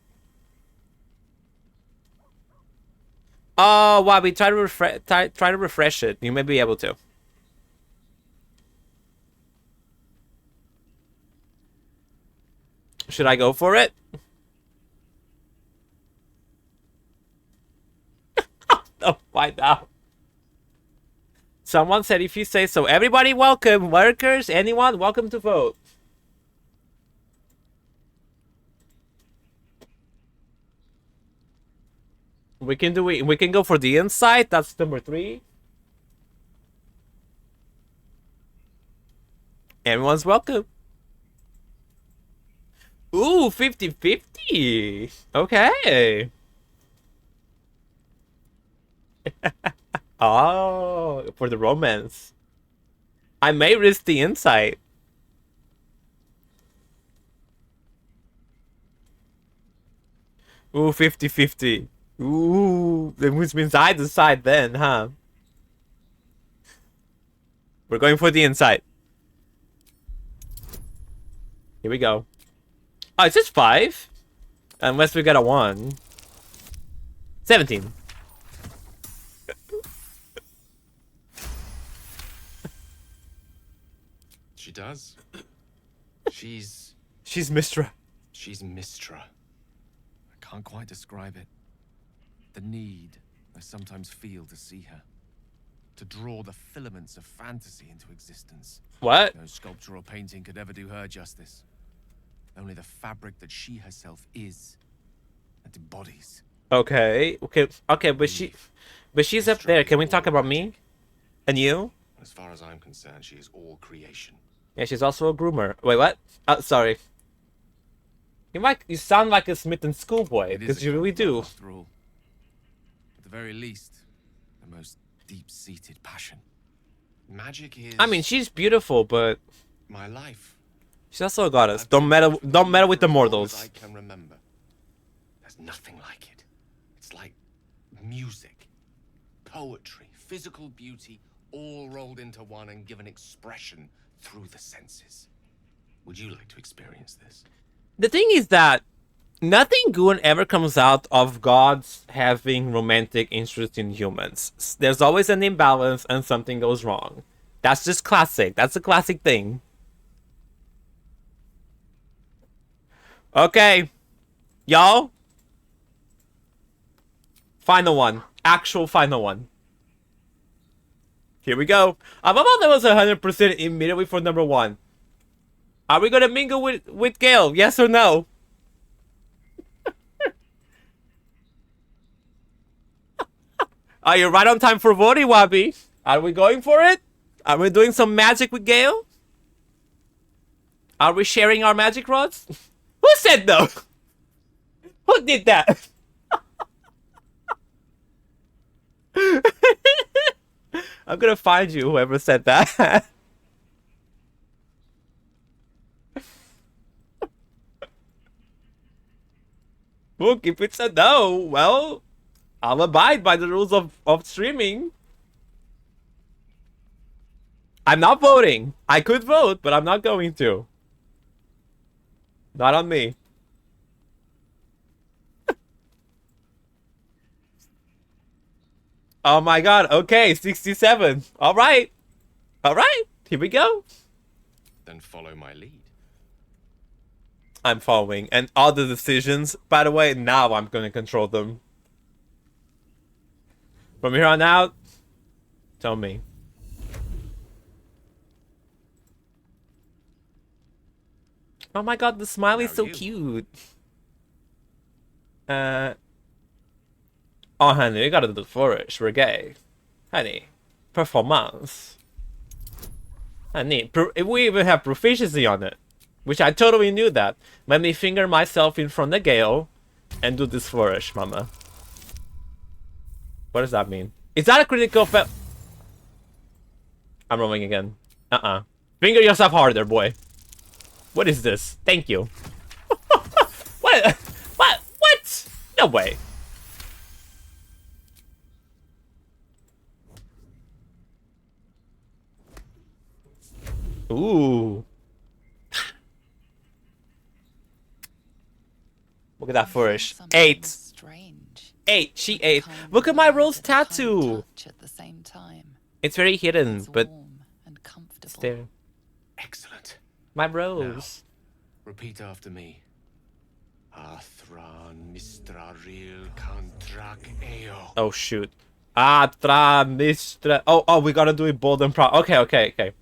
Oh, wow, we try to refresh it. You may be able to. Should I go for it? Oh, find out. Someone said if you say so. Everybody welcome. Workers, anyone, welcome to vote. We can do it. We can go for the insight. That's number 3. Everyone's welcome. Ooh, 50-50. Okay. Oh, for the romance. I may risk the insight. Ooh, 50-50. Ooh, which means I decide then, huh? We're going for the insight. Here we go. Oh, it's just 5? Unless we got a 1. 17. She does. She's Mistra. She's Mistra. I can't quite describe it. The need I sometimes feel to see her. to draw the filaments of fantasy into existence. What? No sculpture or painting could ever do her justice. Only the fabric that she herself is and embodies. Okay, but she's up there. Can we talk about me and you? As far as I'm concerned, she is all creation. Yeah, she's also a groomer. Wait, what? Oh, sorry. You sound like a smitten schoolboy, because you really do. After all, at the very least, the most deep-seated passion. Magic is. I mean, she's beautiful, but my life. She's also a goddess. Don't meddle with the mortals. I can remember. There's nothing like it. It's like music, poetry, physical beauty, all rolled into one and given expression through the senses. Would you like to experience this? The thing is that nothing good ever comes out of gods having romantic interest in humans. There's always an imbalance and something goes wrong. That's just classic. That's a classic thing. Okay. Y'all. Final one. Actual final one. Here we go. I thought that was 100% immediately for number 1. Are we gonna mingle with Gayle? Yes or no? Are you right on time for voting, Wabi? Are we going for it? Are we doing some magic with Gayle? Are we sharing our magic rods? Who said no? Who did that? I'm gonna find you, whoever said that. Look, if it's a no, well, I'll abide by the rules of streaming. I'm not voting. I could vote, but I'm not going to. Not on me. Oh my god, okay, 67. Alright. Alright, here we go. Then follow my lead. I'm following. And all the decisions, by the way, now I'm going to control them. From here on out, tell me. Oh my god, the smiley's so cute. Oh, honey, we gotta do the flourish. We're gay. Honey, performance. Honey, we even have proficiency on it. Which I totally knew that. Let me finger myself in front of Gayle and do this flourish, mama. What does that mean? Is that a critical fail? I'm rolling again. Finger yourself harder, boy. What is this? Thank you. What? What? No way. Ooh. Look at that flourish. 8. 8. She 8. Look at my rose tattoo. It's very hidden, but it's there. Excellent. My rose. Now, repeat after me. Athran Mistraril Kantrak Eo. Oh shoot. Atra Mistra. Oh, we gotta do it bold and proud. Okay.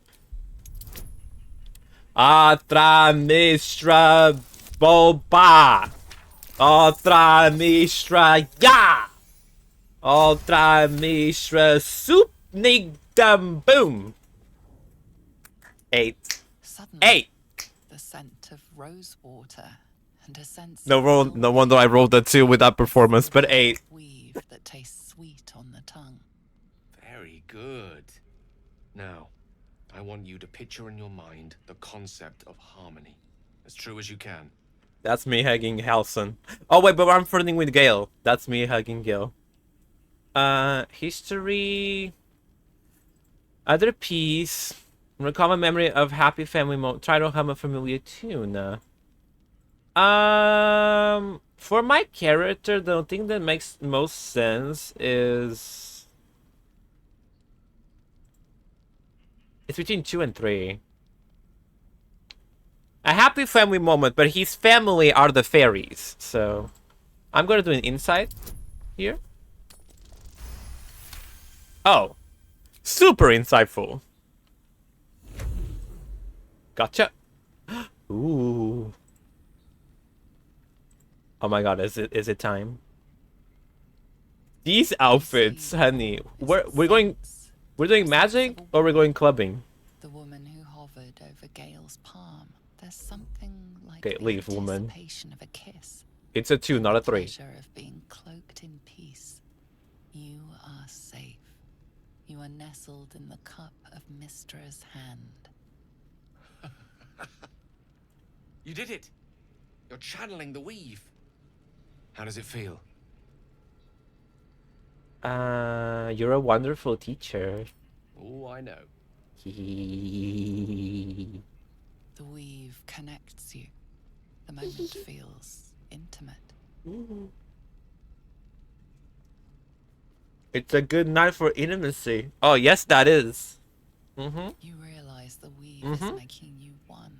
Atra Mistra Boba. Otra Mistra Ya! Otra Mistra Soup Nigdam Boom! 8. Suddenly, 8! The scent of rose water and a sense no wonder I rolled a 2 with that performance, but 8. weave that tastes sweet on the tongue. Very good. Now, I want you to picture in your mind the concept of harmony. As true as you can. That's me hugging Halson. Oh wait, but I'm flirting with Gayle. That's me hugging Gayle. History. Other piece. Recall a memory of happy family moment. Try to hum a familiar tune. For my character, the thing that makes most sense is it's between 2 and 3. A happy family moment, but his family are the fairies. So I'm gonna do an insight here. Oh, Super insightful. Gotcha. Ooh. Oh my god, is it time? These outfits, honey. We're doing magic or we're going clubbing? The woman who hovered over Gale's palm. There's something like Okay, leave, woman. anticipation of a kiss. It's a 2, not a 3. Pleasure of being cloaked in peace. You are safe. You are nestled in the cup of Mystra's hand. You did it! You're channeling the weave. How does it feel? You're a wonderful teacher. Oh, I know. The weave connects you. The moment feels intimate. It's a good night for intimacy. Oh, yes, that is. Mm-hmm. You realize the weave is making you one.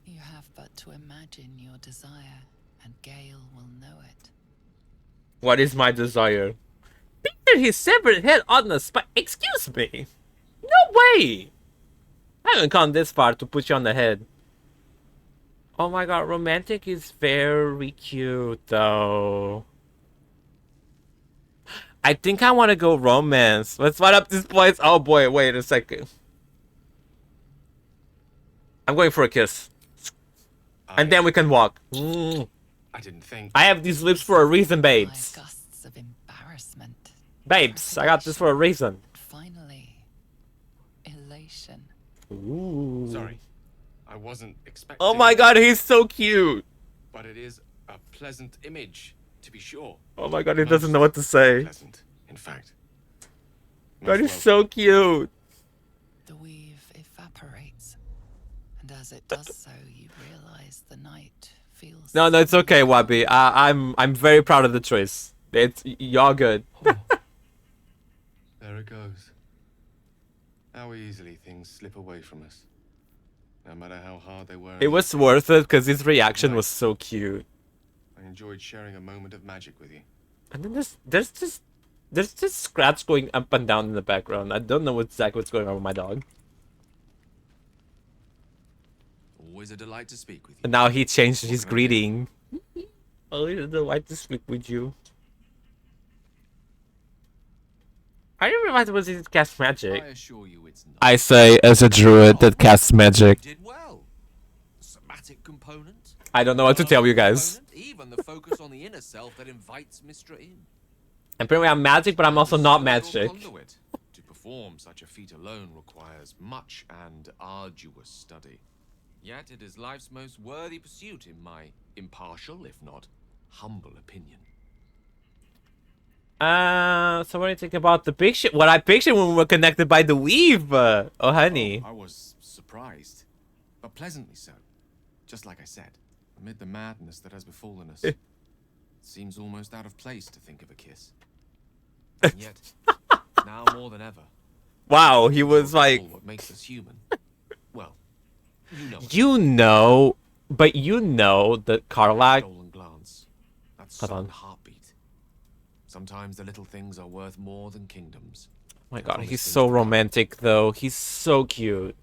You have but to imagine your desire, and Gale will know it. What is my desire? Picture his severed head on the spike. Excuse me. No way. I haven't come this far to put you on the head. Oh my god, romantic is very cute though. I think I want to go romance. Let's find up this place. Oh boy, wait a second. I'm going for a kiss. And then we can walk. I didn't think. I have these lips for a reason, babes. Gusts of embarrassment. Babes, I got this for a reason. Finally, elation. Ooh. Sorry, I wasn't expecting. Oh my god, he's so cute. But it is a pleasant image, to be sure. Oh my god, he doesn't know what to say. Pleasant, in fact. God, he's so cute. The weave evaporates, and as it does so, you realize the night feels. No, it's okay, Wabi. I'm very proud of the choice. You're good. There it goes. How easily things slip away from us. No matter how hard they were. It was worth it because his reaction was so cute. I enjoyed sharing a moment of magic with you. And then there's just scratch going up and down in the background. I don't know exactly what's going on with my dog. Always a delight to speak with you. And now he changed his greeting. Always a delight to speak with you. I didn't realize it was easy to cast magic. I assure you it's not. I say as a druid that casts magic. You did well. The somatic component. I don't know what to tell you guys. Even the focus on the inner self that invites Mystra in. Apparently I'm magic, but I'm also not magic. To perform such a feat alone requires much and arduous study. Yet it is life's most worthy pursuit in my impartial, if not humble opinion. So what do you think about the picture? What I pictured when we were connected by the weave. Oh, honey. I was surprised, but pleasantly so. Just like I said, amid the madness that has befallen us, it seems almost out of place to think of a kiss. And yet, now more than ever. Wow, he was like. What makes us human? Well, you know, but you know that Karlach. Stolen glance. That's Hold on. heartbeat. Sometimes the little things are worth more than kingdoms. Oh my god, he's so romantic though. He's so cute.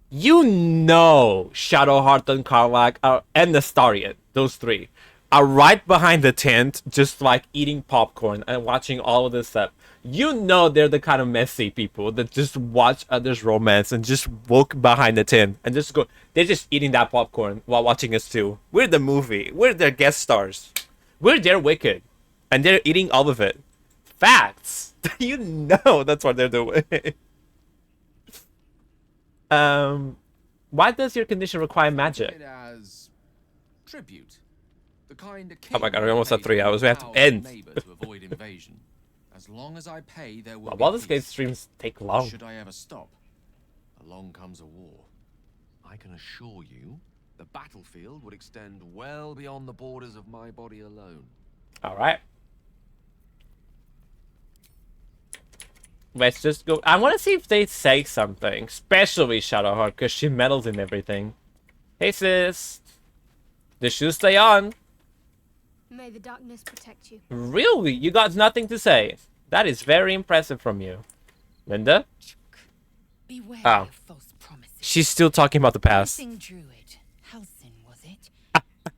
You know Shadowheart and Karlach and Astarion, those three, are right behind the tent, just like eating popcorn and watching all of this stuff. You know they're the kind of messy people that just watch others romance and just walk behind the tent and just go. They're just eating that popcorn while watching us too. We're the movie. We're their guest stars. We're their Wicked. And they're eating all of it. Facts. You know that's what they're doing. Why does your condition require magic? As tribute. The kind of Oh my god, we're almost at 3 hours. We have to end. to avoid invasion. As long as I pay, there will Well, be this game peace. streams take long. Should I ever stop, along comes a war. I can assure you, the battlefield would extend well beyond the borders of my body alone. All right. Let's just go. I want to see if they say something, especially Shadowheart, because she meddles in everything. Hey, sis. The shoes stay on. May the darkness protect you. Really? You got nothing to say? That is very impressive from you. Linda? Beware Oh. of false promises. She's still talking about the past. Missing druid. Halsin, was it?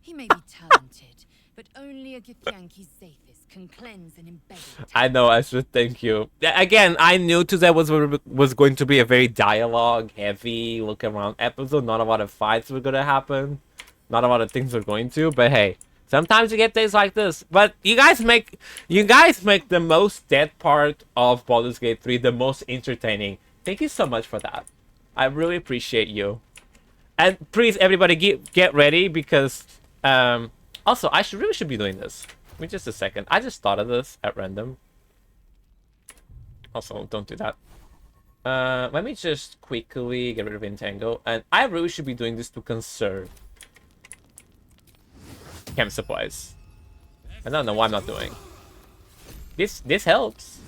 He may be talented, but only a Githyanki's Zathis can cleanse an embedded. I know, I should thank you. Again, I knew today was going to be a very dialogue-heavy, look-around episode. Not a lot of fights were going to happen. Not a lot of things were going to, but hey. Sometimes you get things like this. But you guys make the most dead part of Baldur's Gate 3 the most entertaining. Thank you so much for that. I really appreciate you. And please, everybody, get ready because also I really should be doing this. Give me just a second. I just thought of this at random. Also, don't do that. Let me just quickly get rid of Entangle. And I really should be doing this to conserve camp supplies. I don't know why I'm not doing. This helps.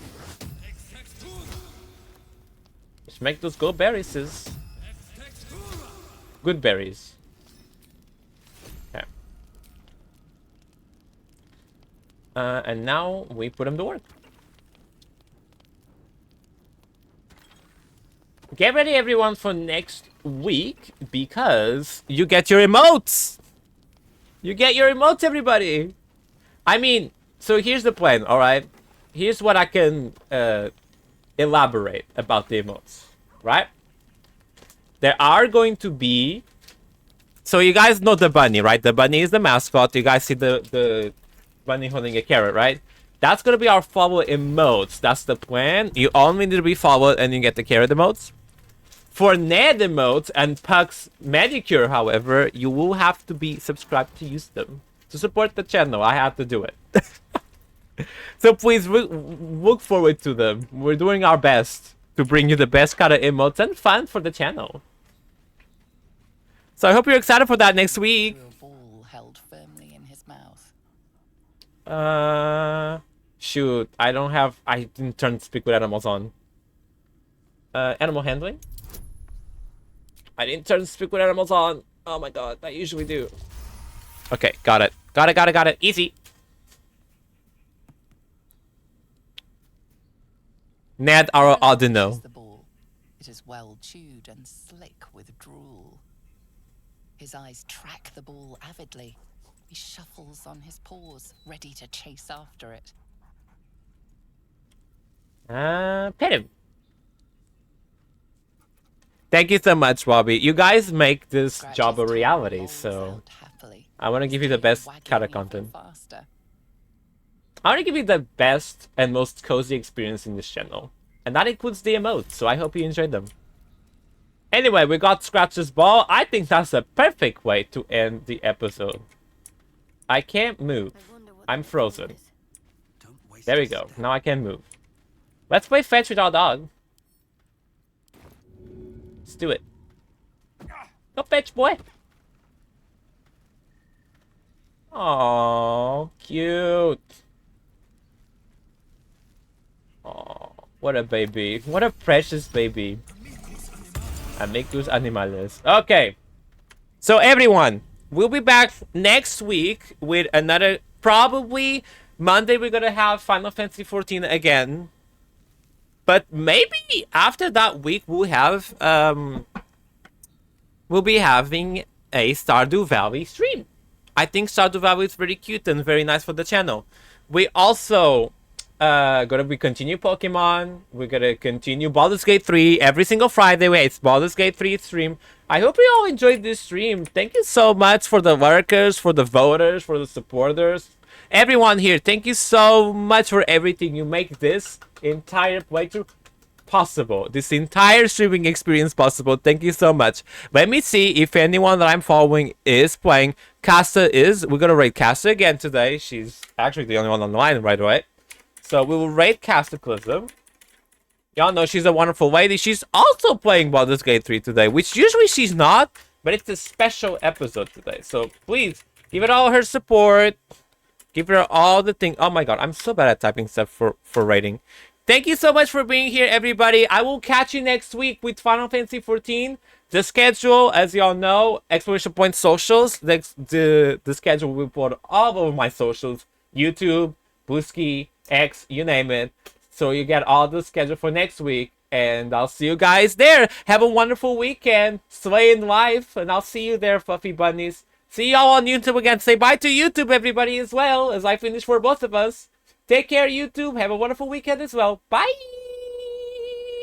Just make those gold berries. Good berries. Okay. And now we put them to work. Get ready, everyone, for next week because you get your emotes. You get your emotes, everybody. I mean, so here's the plan, all right? Here's what I can elaborate about the emotes, right? There are going to be... So you guys know the bunny, right? The bunny is the mascot. You guys see the bunny holding a carrot, right? That's going to be our follow emotes. That's the plan. You only need to be followed and you get the carrot emotes. For Ned emotes and Puck's Medicure, however, you will have to be subscribed to use them. To support the channel, I have to do it. So please look forward to them. We're doing our best to bring you the best kind of emotes and fun for the channel. So I hope you're excited for that next week. Ball held firmly in his mouth. Shoot, I didn't turn speak with animals on. Animal handling? I didn't turn speak with animals on. Oh my god, I usually do. Okay, got it. Got it. Easy. Ned our Audino. It is well chewed and slick with drool. His eyes track the ball avidly. He shuffles on his paws, ready to chase after it. Pet him. Thank you so much, Bobby. You guys make this job a reality, so I want to give you the best kind of content. I want to give you the best and most cozy experience in this channel. And that includes the emotes, so I hope you enjoyed them. Anyway, we got Scratch's ball. I think that's a perfect way to end the episode. I can't move. I'm frozen. There we go. Now I can move. Let's play fetch with our dog. Let's do it. Go fetch, boy. Oh, cute. Oh, what a baby. What a precious baby. Amicus animales. Okay. So everyone, we'll be back next week with another, probably Monday we're gonna have Final Fantasy 14 again. But maybe after that week we'll be having a Stardew Valley stream. I think Stardew Valley is very cute and very nice for the channel. We also gonna be continue Pokemon. We're gonna continue Baldur's Gate 3 every single Friday. It's Baldur's Gate 3 stream. I hope you all enjoyed this stream. Thank you so much for the lurkers, for the voters, for the supporters. Everyone here, thank you so much for everything. You make this entire playthrough possible. This entire streaming experience possible. Thank you so much. Let me see if anyone that I'm following is playing. Casta is. We're gonna raid Casta again today. She's actually the only one online right away. So we will raid Cataclysm. Y'all know she's a wonderful lady. She's also playing Baldur's Gate 3 today, which usually she's not, but it's a special episode today. So please give it all her support. Give her all the thing. Oh my god, I'm so bad at typing stuff for rating. Thank you so much for being here, everybody. I will catch you next week with Final Fantasy 14. The schedule, as y'all know, Exploration Point socials. The schedule will be put all over my socials. YouTube, Booski, X, you name it. So you get all the schedule for next week. And I'll see you guys there. Have a wonderful weekend. Slaying life. And I'll see you there, fluffy bunnies. See y'all on YouTube again. Say bye to YouTube, everybody, as well, as I finish for both of us. Take care, YouTube. Have a wonderful weekend as well. Bye.